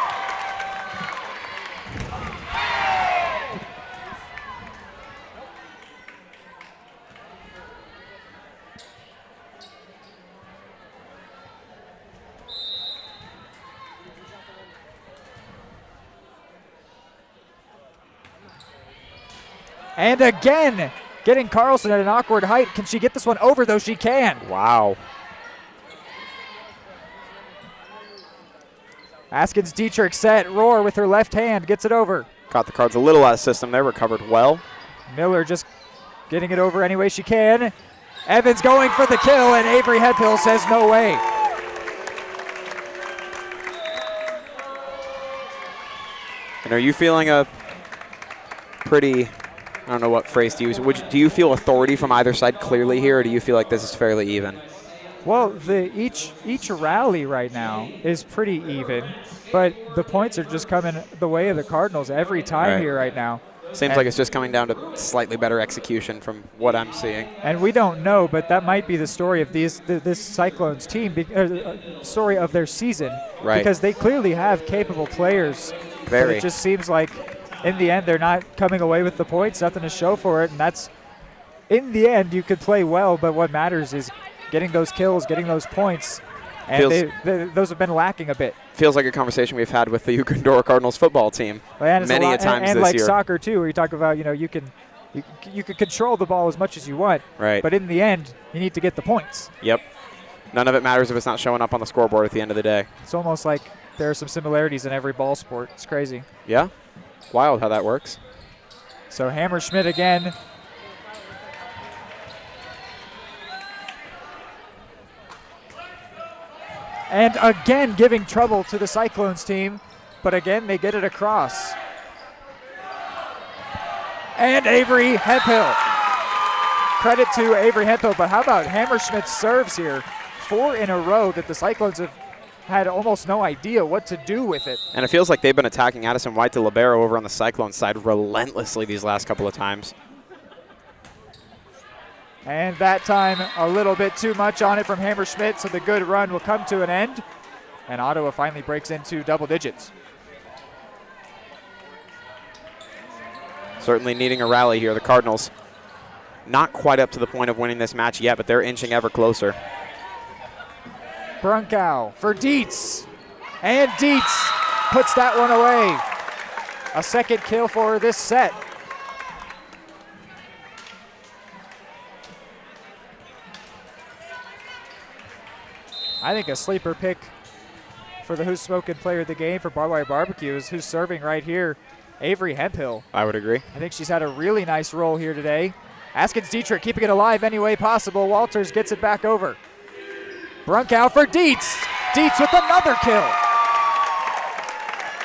And again, getting Carlson at an awkward height. Can she get this one over, though? She can. Wow. Askins Dietrich set. Roar with her left hand gets it over. Got the Cards a little out of system there, recovered well. Miller just getting it over any way she can. Evans going for the kill, and Avery Hemphill says no way. And are you feeling a pretty, I don't know what phrase to use, do you feel authority from either side clearly here, or do you feel like this is fairly even? Well, each rally right now is pretty even, but the points are just coming the way of the Cardinals every time here right now. Seems like it's just coming down to slightly better execution from what I'm seeing. And we don't know, but that might be the story of this Cyclones team, story of their season. Right. Because they clearly have capable players. Very. But it just seems like in the end they're not coming away with the points, nothing to show for it. And that's, in the end, you could play well, but what matters is getting those kills, getting those points. And those have been lacking a bit. Feels like a conversation we've had with the Eudora Cardinals football team many a times and this like year. Soccer too, where you talk about you can control the ball as much as you want, right? But in the end, you need to get the points. Yep. None of it matters if it's not showing up on the scoreboard at the end of the day. It's almost like there are some similarities in every ball sport. It's crazy. Yeah, wild how that works. So Hammerschmidt again. And again giving trouble to the Cyclones team, but again they get it across. And Avery Hemphill. Credit to Avery Hemphill, but how about Hammerschmidt's serves here? 4 in a row that the Cyclones have had almost no idea what to do with it. And it feels like they've been attacking Addison White to libero over on the Cyclone side relentlessly these last couple of times. And that time, a little bit too much on it from Hammerschmidt, so the good run will come to an end. And Ottawa finally breaks into double digits. Certainly needing a rally here. The Cardinals not quite up to the point of winning this match yet, but they're inching ever closer. Brunkow for Dietz. And Dietz puts that one away. A second kill for this set. I think a sleeper pick for the Who's Smoking player of the game for Barbed Wire Barbecue is who's serving right here, Avery Hemphill. I would agree. I think she's had a really nice role here today. Askins Dietrich keeping it alive any way possible. Walters gets it back over. Brunkow for Dietz. Dietz with another kill.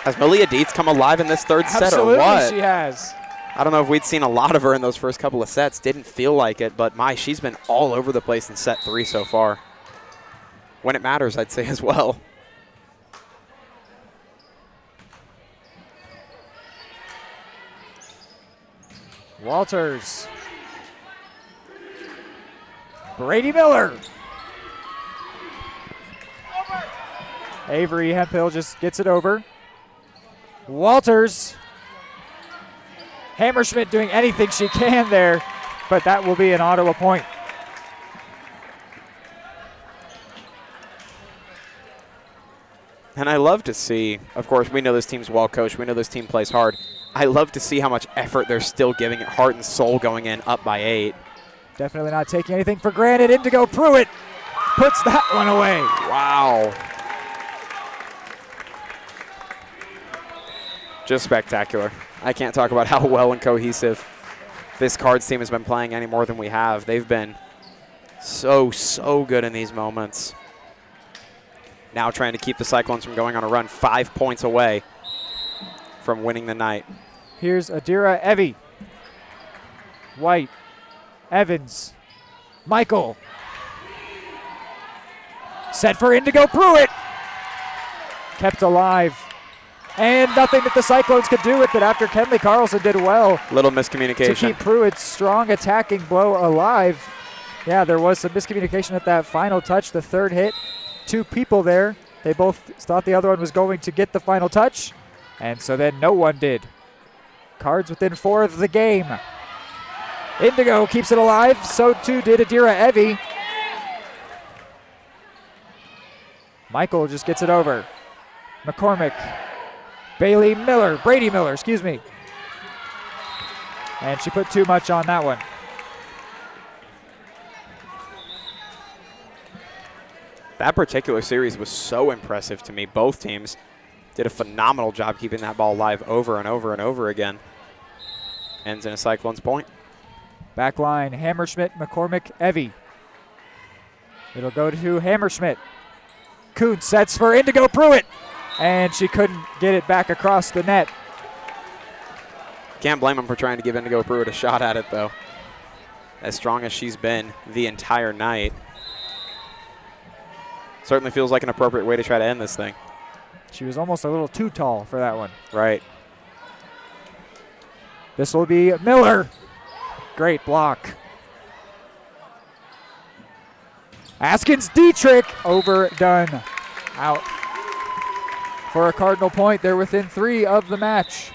Has Malia Dietz come alive in this third set or what? Absolutely she has. I don't know if we'd seen a lot of her in those first couple of sets. Didn't feel like it, but she's been all over the place in set 3 so far. When it matters, I'd say as well. Walters. Brady Miller. Avery Hemphill just gets it over. Walters. Hammerschmidt doing anything she can there, but that will be an Ottawa point. And I love to see, of course, we know this team's well coached. We know this team plays hard. I love to see how much effort they're still giving it, heart and soul going in, up by 8. Definitely not taking anything for granted. Indigo Pruitt puts that one away. Wow. Just spectacular. I can't talk about how well and cohesive this Cards team has been playing any more than we have. They've been so good in these moments. Now trying to keep the Cyclones from going on a run, 5 points away from winning the night. Here's Adira Evie. White. Evans. Michael. Set for Indigo Pruitt. Kept alive. And nothing that the Cyclones could do with it after Kenley Carlson did well. Little miscommunication. To keep Pruitt's strong attacking blow alive. Yeah, there was some miscommunication at that final touch, the third hit. 2 people there. They both thought the other one was going to get the final touch, and so then no one did. Cards within 4 of the game. Indigo keeps it alive. So too did Adira Evie. Michael just gets it over. McCormick. Brady Miller, excuse me. And she put too much on that one. That particular series was so impressive to me. Both teams did a phenomenal job keeping that ball alive over and over and over again. Ends in a Cyclones point. Back line, Hammerschmidt, McCormick, Evie. It'll go to Hammerschmidt. Kuhn sets for Indigo Pruitt. And she couldn't get it back across the net. Can't blame him for trying to give Indigo Pruitt a shot at it, though. As strong as she's been the entire night. Certainly feels like an appropriate way to try to end this thing. She was almost a little too tall for that one. Right. This will be Miller. Great block. Askins Dietrich overdone. Out for a Cardinal point. They're within 3 of the match.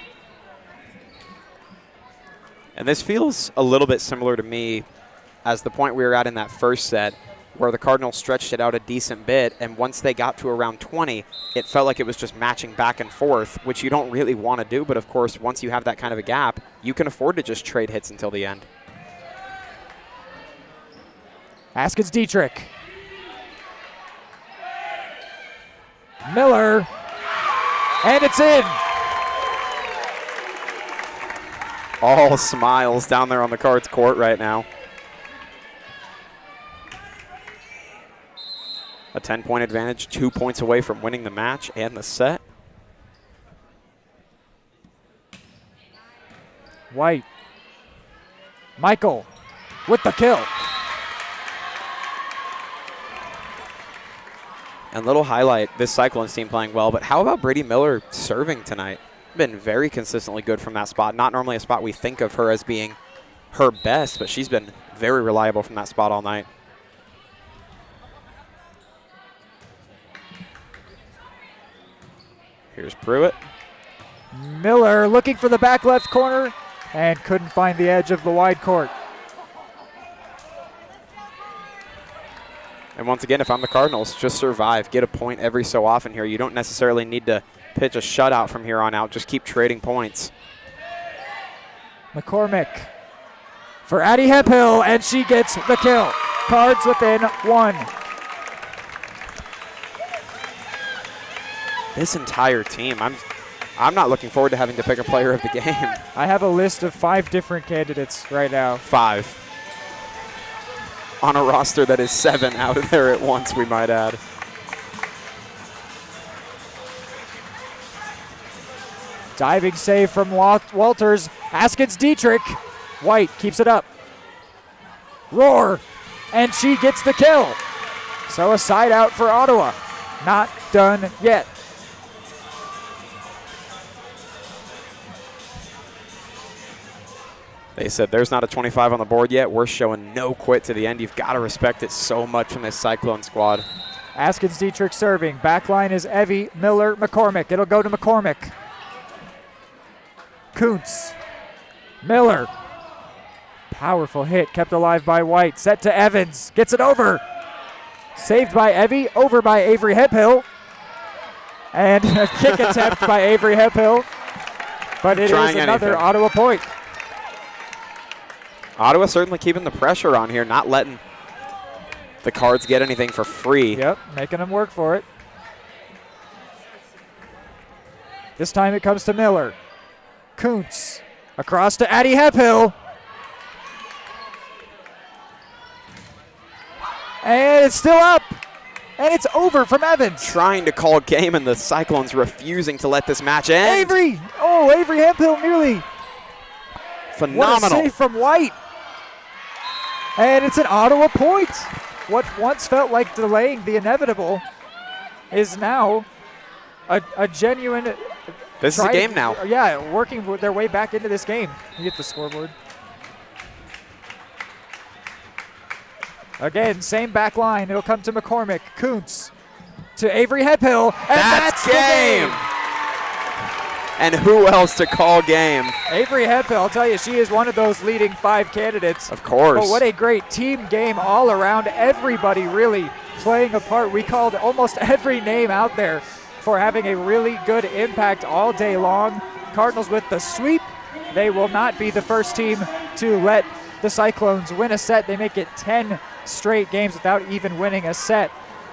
And this feels a little bit similar to me as the point we were at in that first set, where the Cardinals stretched it out a decent bit, and once they got to around 20, it felt like it was just matching back and forth, which you don't really want to do, but of course, once you have that kind of a gap, you can afford to just trade hits until the end. Askins Dietrich. Miller. And it's in. All smiles down there on the Cards court right now. A 10-point advantage, 2 points away from winning the match and the set. White. Michael with the kill. And little highlight, this Cyclones team playing well, but how about Brady Miller serving tonight? Been very consistently good from that spot. Not normally a spot we think of her as being her best, but she's been very reliable from that spot all night. Here's Pruitt. Miller looking for the back left corner and couldn't find the edge of the wide court. And once again, if I'm the Cardinals, just survive. Get a point every so often here. You don't necessarily need to pitch a shutout from here on out. Just keep trading points. McCormick for Addie Hephill, and she gets the kill. Cards within 1. This entire team, I'm not looking forward to having to pick a player of the game. I have a list of 5 different candidates right now. 5. On a roster that is 7 out of there at once, we might add. Diving save from Walters. Askins Dietrich. White keeps it up. Roar. And she gets the kill. So a side out for Ottawa. Not done yet. They said there's not a 25 on the board yet. We're showing no quit to the end. You've got to respect it so much from this Cyclone squad. Askins Dietrich serving. Backline is Evie, Miller, McCormick. It'll go to McCormick. Kuntz. Miller. Powerful hit, kept alive by White. Set to Evans. Gets it over. Saved by Evie, over by Avery Hephill. And a kick attempt by Avery Hephill. But it is another Ottawa point. Ottawa certainly keeping the pressure on here, not letting the Cards get anything for free. Yep, making them work for it. This time it comes to Miller. Kuntz across to Addie Hephill. And it's still up. And it's over from Evans. Trying to call game, and the Cyclones refusing to let this match end. Avery! Oh, Avery Hemphill nearly. Phenomenal. What a save from White. And it's an Ottawa point. What once felt like delaying the inevitable is now a genuine... This is a game now. Yeah, working their way back into this game. You get the scoreboard. Again, same back line. It'll come to McCormick. Kuntz to Avery Hephill. And that's game. And who else to call game? Avery Hephill, I'll tell you, she is one of those leading 5 candidates. Of course. But what a great team game all around. Everybody really playing a part. We called almost every name out there for having a really good impact all day long. Cardinals with the sweep. They will not be the first team to let the Cyclones win a set. They make it 10 straight games without even winning a set.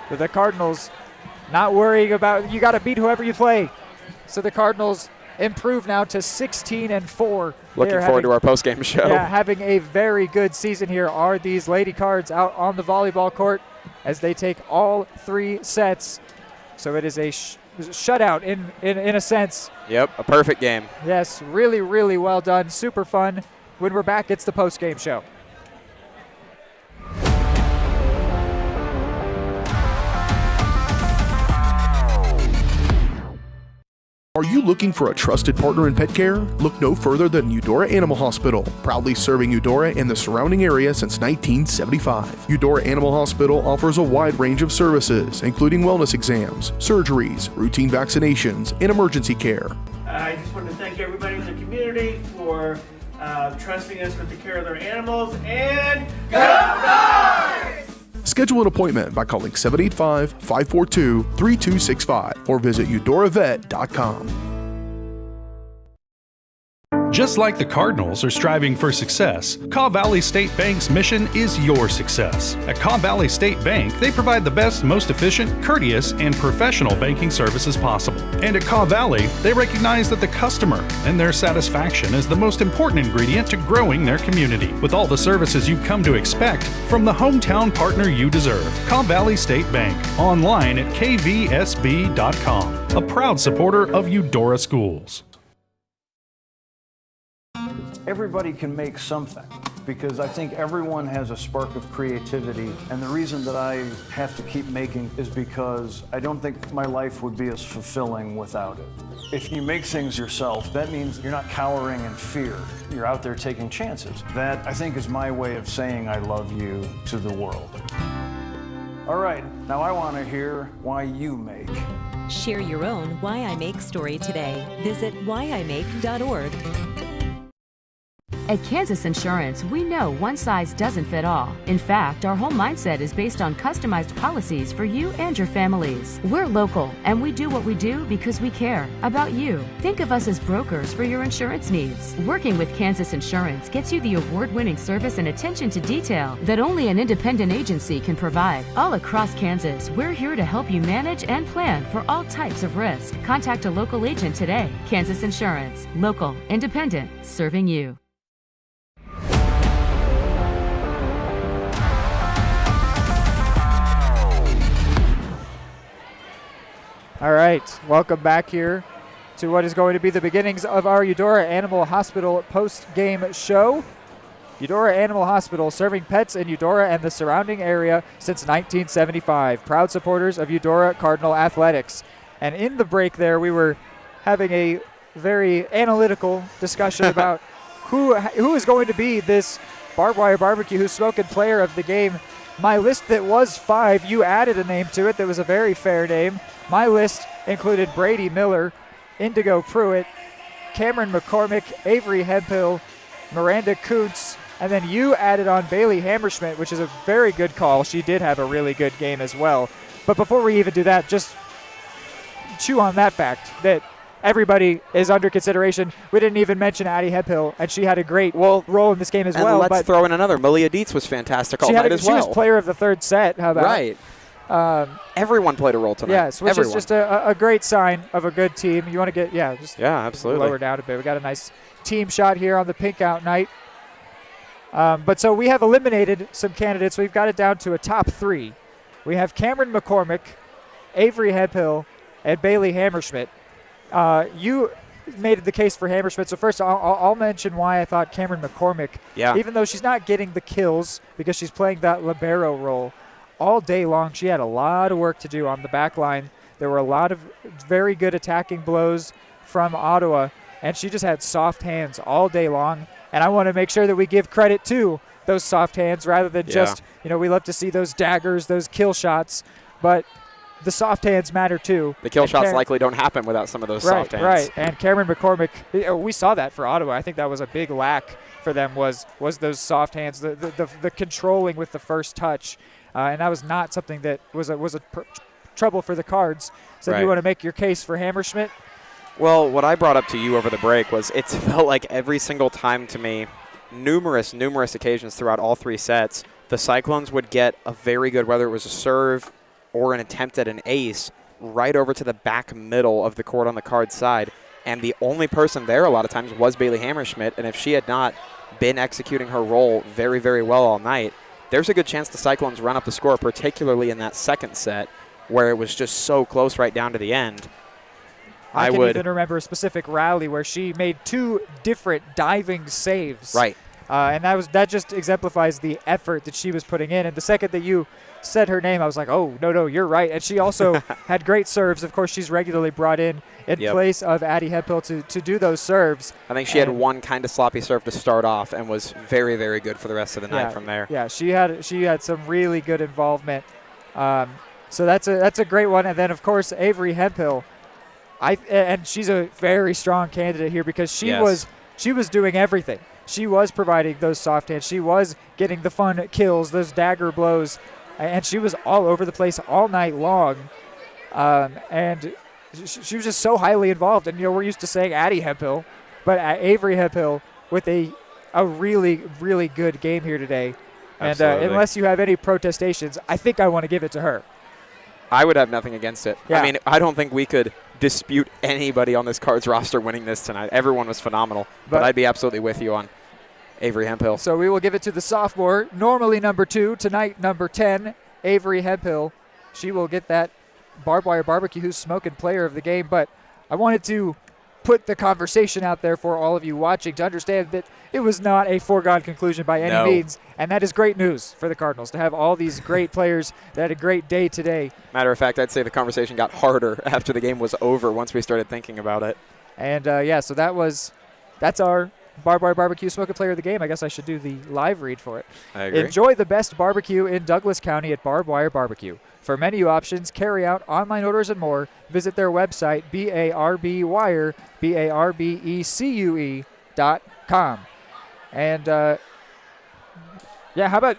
But the Cardinals not worrying about, you got to beat whoever you play. So the Cardinals improve now to 16-4. Looking forward to our post-game show. Yeah, having a very good season here are these Lady Cards out on the volleyball court as they take all 3 sets. So it is a shutout in a sense. Yep, a perfect game. Yes, really, really well done. Super fun. When we're back, it's the post-game show. Are you looking for a trusted partner in pet care? Look no further than Eudora Animal Hospital, proudly serving Eudora and the surrounding area since 1975. Eudora Animal Hospital offers a wide range of services, including wellness exams, surgeries, routine vaccinations, and emergency care. I just want to thank everybody in the community for trusting us with the care of their animals, and go Dogs! Schedule an appointment by calling 785-542-3265 or visit eudoravet.com. Just like the Cardinals are striving for success, Kaw Valley State Bank's mission is your success. At Kaw Valley State Bank, they provide the best, most efficient, courteous, and professional banking services possible. And at Kaw Valley, they recognize that the customer and their satisfaction is the most important ingredient to growing their community. With all the services you've come to expect from the hometown partner you deserve, Kaw Valley State Bank, online at kvsb.com, a proud supporter of Eudora Schools. Everybody can make something, because I think everyone has a spark of creativity, and the reason that I have to keep making is because I don't think my life would be as fulfilling without it. If you make things yourself, that means you're not cowering in fear. You're out there taking chances. That, I think, is my way of saying I love you to the world. All right, now I want to hear why you make. Share your own Why I Make story today. Visit whyimake.org. At Kansas Insurance, we know one size doesn't fit all. In fact, our whole mindset is based on customized policies for you and your families. We're local, and we do what we do because we care about you. Think of us as brokers for your insurance needs. Working with Kansas Insurance gets you the award-winning service and attention to detail that only an independent agency can provide. All across Kansas, we're here to help you manage and plan for all types of risk. Contact a local agent today. Kansas Insurance. Local, independent, serving you. All right, welcome back here to what is going to be the beginnings of our Eudora Animal Hospital post-game show. Eudora Animal Hospital, serving pets in Eudora and the surrounding area since 1975. Proud supporters of Eudora Cardinal Athletics. And in the break there, we were having a very analytical discussion about who is going to be this Barbed Wire Barbecue Who's Smoking Player of the Game. My list that was 5, you added a name to it that was a very fair name. My list included Brady Miller, Indigo Pruitt, Cameron McCormick, Avery Hemphill, Miranda Kuntz, and then you added on Bailey Hammerschmidt, which is a very good call. She did have a really good game as well. But before we even do that, just chew on that fact that everybody is under consideration. We didn't even mention Addie Hemphill, and she had a great role in this game as well. And let's throw in another. Malia Dietz was fantastic all night as well. She was player of the third set. How about? Right. Everyone played a role tonight. Yes, which is just a great sign of a good team. You want to get, absolutely. Lower down a bit. We got a nice team shot here on the pink out night. But so we have eliminated some candidates. We've got it down to a top 3. We have Cameron McCormick, Avery Hemphill, and Bailey Hammerschmidt. You made the case for Hammerschmidt. So first, I'll mention why I thought Cameron McCormick, even though she's not getting the kills because she's playing that libero role, all day long she had a lot of work to do on the back line. There were a lot of very good attacking blows from Ottawa, and she just had soft hands all day long. And I want to make sure that we give credit to those soft hands rather than just, we love to see those daggers, those kill shots, but the soft hands matter too. The kill shots likely don't happen without some of those soft hands. Right, and Cameron McCormick, we saw that for Ottawa. I think that was a big lack for them was those soft hands, the controlling with the first touch. And that was not something that was a trouble for the Cards. So you want to make your case for Hammerschmidt? Well, what I brought up to you over the break was it felt like every single time to me, numerous occasions throughout all 3 sets, the Cyclones would get a very good, whether it was a serve or an attempt at an ace, right over to the back middle of the court on the Cards side. And the only person there a lot of times was Bailey Hammerschmidt. And if she had not been executing her role very, very well all night, there's a good chance the Cyclones run up the score, particularly in that second set where it was just so close right down to the end. I can even remember a specific rally where she made 2 different diving saves. Right. And that just exemplifies the effort that she was putting in. And the second that you said her name, I was like, oh, no, you're right. And she also had great serves. Of course, she's regularly brought in place of Addie Hemphill to do those serves. I think she had one kind of sloppy serve to start off and was very, very good for the rest of the night from there. Yeah, she had some really good involvement. So that's a great one. And then, of course, Avery Hemphill. And she's a very strong candidate here because she was doing everything. She was providing those soft hands. She was getting the fun kills, those dagger blows, and she was all over the place all night long. And she was just so highly involved. And, we're used to saying Addie Hemphill, but Avery Hemphill with a really, really good game here today. And unless you have any protestations, I think I want to give it to her. I would have nothing against it. Yeah. I mean, I don't think we could dispute anybody on this Cards roster winning this tonight. Everyone was phenomenal, but I'd be absolutely with you on Avery Hemphill. So we will give it to the sophomore, normally number 2, tonight number 10, Avery Hemphill. She will get that Barbed Wire Barbecue Who's Smoking Player of the Game, but I wanted to put the conversation out there for all of you watching to understand that it was not a foregone conclusion by any means, and that is great news for the Cardinals to have all these great players that had a great day today. Matter of fact, I'd say the conversation got harder after the game was over once we started thinking about it. And, so that's our Barbed Wire Barbecue Smoking Player of the Game. I guess I should do the live read for it. I agree. Enjoy the best barbecue in Douglas County at Barbed Wire Barbecue. For menu options, carry-out, online orders, and more, visit their website, barbecue.com. And, how about,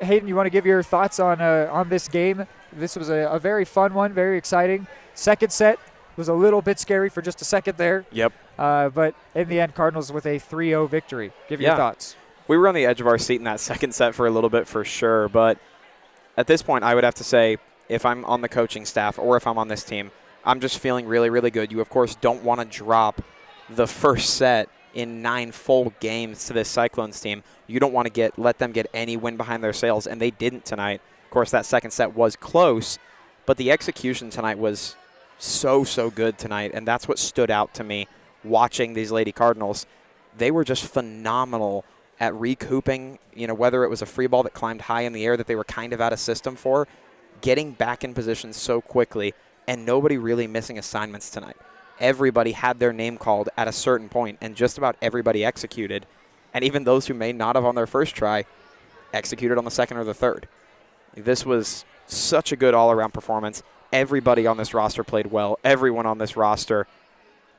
Hayden, you want to give your thoughts on this game? This was a very fun one, very exciting. Second set was a little bit scary for just a second there. Yep. But in the end, Cardinals with a 3-0 victory. Give your thoughts. We were on the edge of our seat in that second set for a little bit for sure, but at this point I would have to say if I'm on the coaching staff or if I'm on this team, I'm just feeling really, really good. You, of course, don't want to drop the first set in 9 full games to this Cyclones team. You don't want to let them get any wind behind their sails, and they didn't tonight. Of course, that second set was close, but the execution tonight was so good tonight, and that's what stood out to me watching these Lady Cardinals. They were just phenomenal at recouping, whether it was a free ball that climbed high in the air that they were kind of out of system for, getting back in position so quickly, and nobody really missing assignments tonight. Everybody had their name called at a certain point, and just about everybody executed. And even those who may not have on their first try executed on the second or the third. This was such a good all-around performance. Everybody on this roster played well. Everyone on this roster,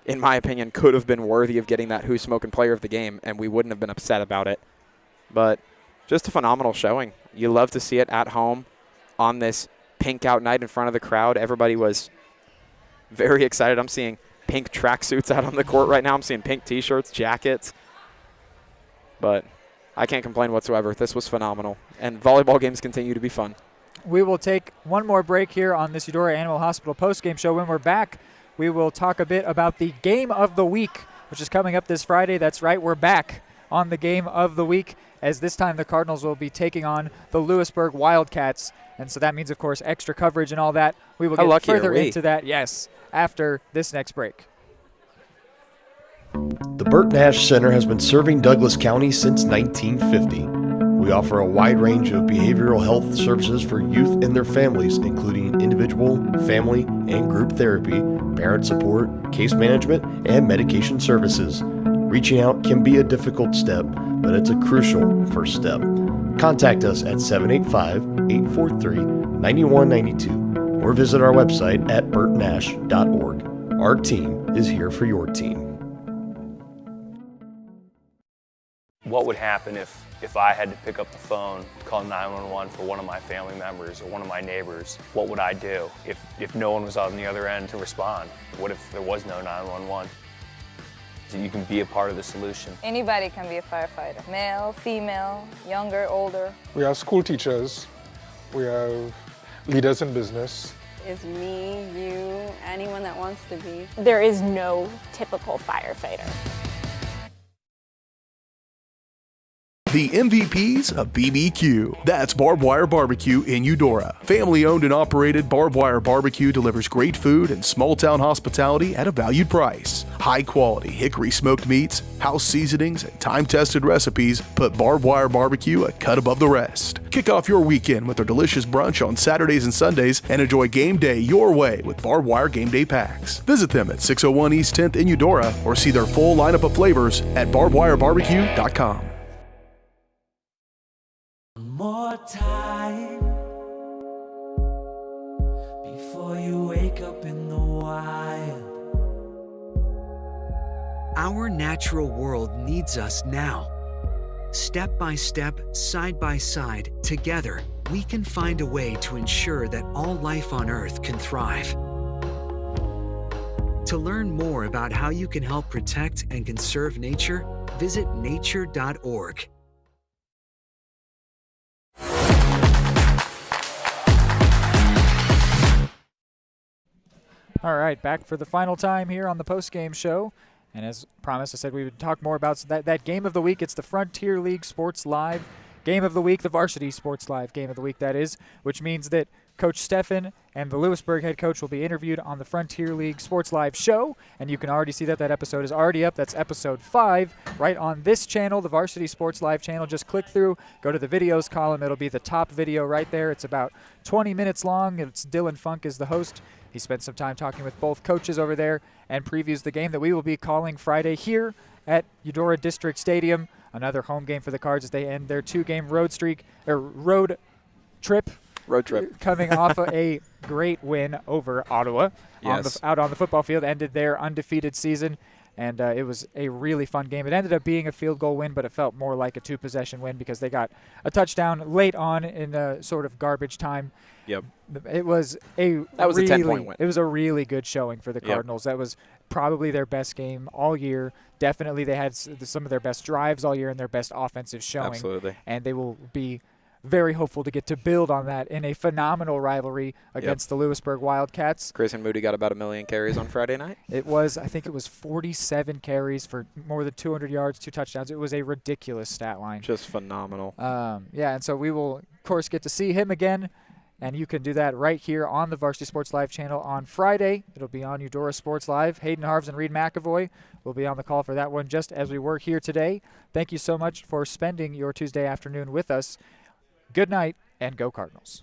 in my opinion, could have been worthy of getting that Who's Smoking Player of the Game, and we wouldn't have been upset about it. But just a phenomenal showing. You love to see it at home on this pink out night in front of the crowd. Everybody was very excited. I'm seeing pink tracksuits out on the court right now. I'm seeing pink T-shirts, jackets. But I can't complain whatsoever. This was phenomenal. And volleyball games continue to be fun. We will take one more break here on this Eudora Animal Hospital postgame show. When we're back, we will talk a bit about the Game of the Week, which is coming up this Friday. That's right, we're back on the Game of the Week, as this time the Cardinals will be taking on the Lewisburg Wildcats. And so that means, of course, extra coverage and all that. We will get further into that, after this next break. The Burt Nash Center has been serving Douglas County since 1950. We offer a wide range of behavioral health services for youth and their families, including individual, family, and group therapy, parent support, case management, and medication services. Reaching out can be a difficult step, but it's a crucial first step. Contact us at 785-843-9192 or visit our website at burtnash.org. Our team is here for your team. What would happen if I had to pick up the phone, call 911 for one of my family members or one of my neighbors? What would I do if no one was on the other end to respond? What if there was no 911? So you can be a part of the solution. Anybody can be a firefighter. Male, female, younger, older. We have school teachers. We have leaders in business. Is me, you, anyone that wants to be. There is no typical firefighter. the MVPs of BBQ. That's Barbed Wire Barbecue in Eudora. Family owned and operated, Barbed Wire Barbecue delivers great food and small town hospitality at a valued price. High quality hickory smoked meats, house seasonings, and time tested recipes put Barbed Wire Barbecue a cut above the rest. Kick off your weekend with their delicious brunch on Saturdays and Sundays and enjoy game day your way with Barbed Wire Game Day Packs. Visit them at 601 East 10th in Eudora or see their full lineup of flavors at barbedwirebarbecue.com. More time before you wake up in the wild. Our natural world needs us now. Step by step, side by side, together, we can find a way to ensure that all life on Earth can thrive. To learn more about how you can help protect and conserve nature, visit nature.org. All right, back for the final time here on the post-game show. And as promised, I said we would talk more about that game of the week. It's the Frontier League Sports Live game of the week, the Varsity Sports Live game of the week, that is, which means that Coach Steffen and the Lewisburg head coach will be interviewed on the Frontier League Sports Live show, and you can already see that episode is already up. That's episode 5 right on this channel, the Varsity Sports Live channel. Just click through, go to the videos column. It'll be the top video right there. It's about 20 minutes long. It's Dylan Funk is the host. He spent some time talking with both coaches over there and previews the game that we will be calling Friday here at Eudora District Stadium. Another home game for the Cards as they end their 2-game road trip. Coming off a great win over Ottawa out on the football field, ended their undefeated season. And it was a really fun game. It ended up being a field goal win, but it felt more like a 2-possession win because they got a touchdown late on in a sort of garbage time. Yep. It was a 10-point win. It was a really good showing for the Cardinals. That was probably their best game all year. Definitely they had some of their best drives all year and their best offensive showing. Absolutely. And they will be very hopeful to get to build on that in a phenomenal rivalry against the Lewisburg Wildcats. Grayson Moody got about 1 million carries on Friday night. I think it was 47 carries for more than 200 yards, 2 touchdowns. It was a ridiculous stat line. Just phenomenal. And so we will, of course, get to see him again. And you can do that right here on the Varsity Sports Live channel on Friday. It'll be on Eudora Sports Live. Hayden Harves and Reed McAvoy will be on the call for that one just as we were here today. Thank you so much for spending your Tuesday afternoon with us. Good night, and go Cardinals.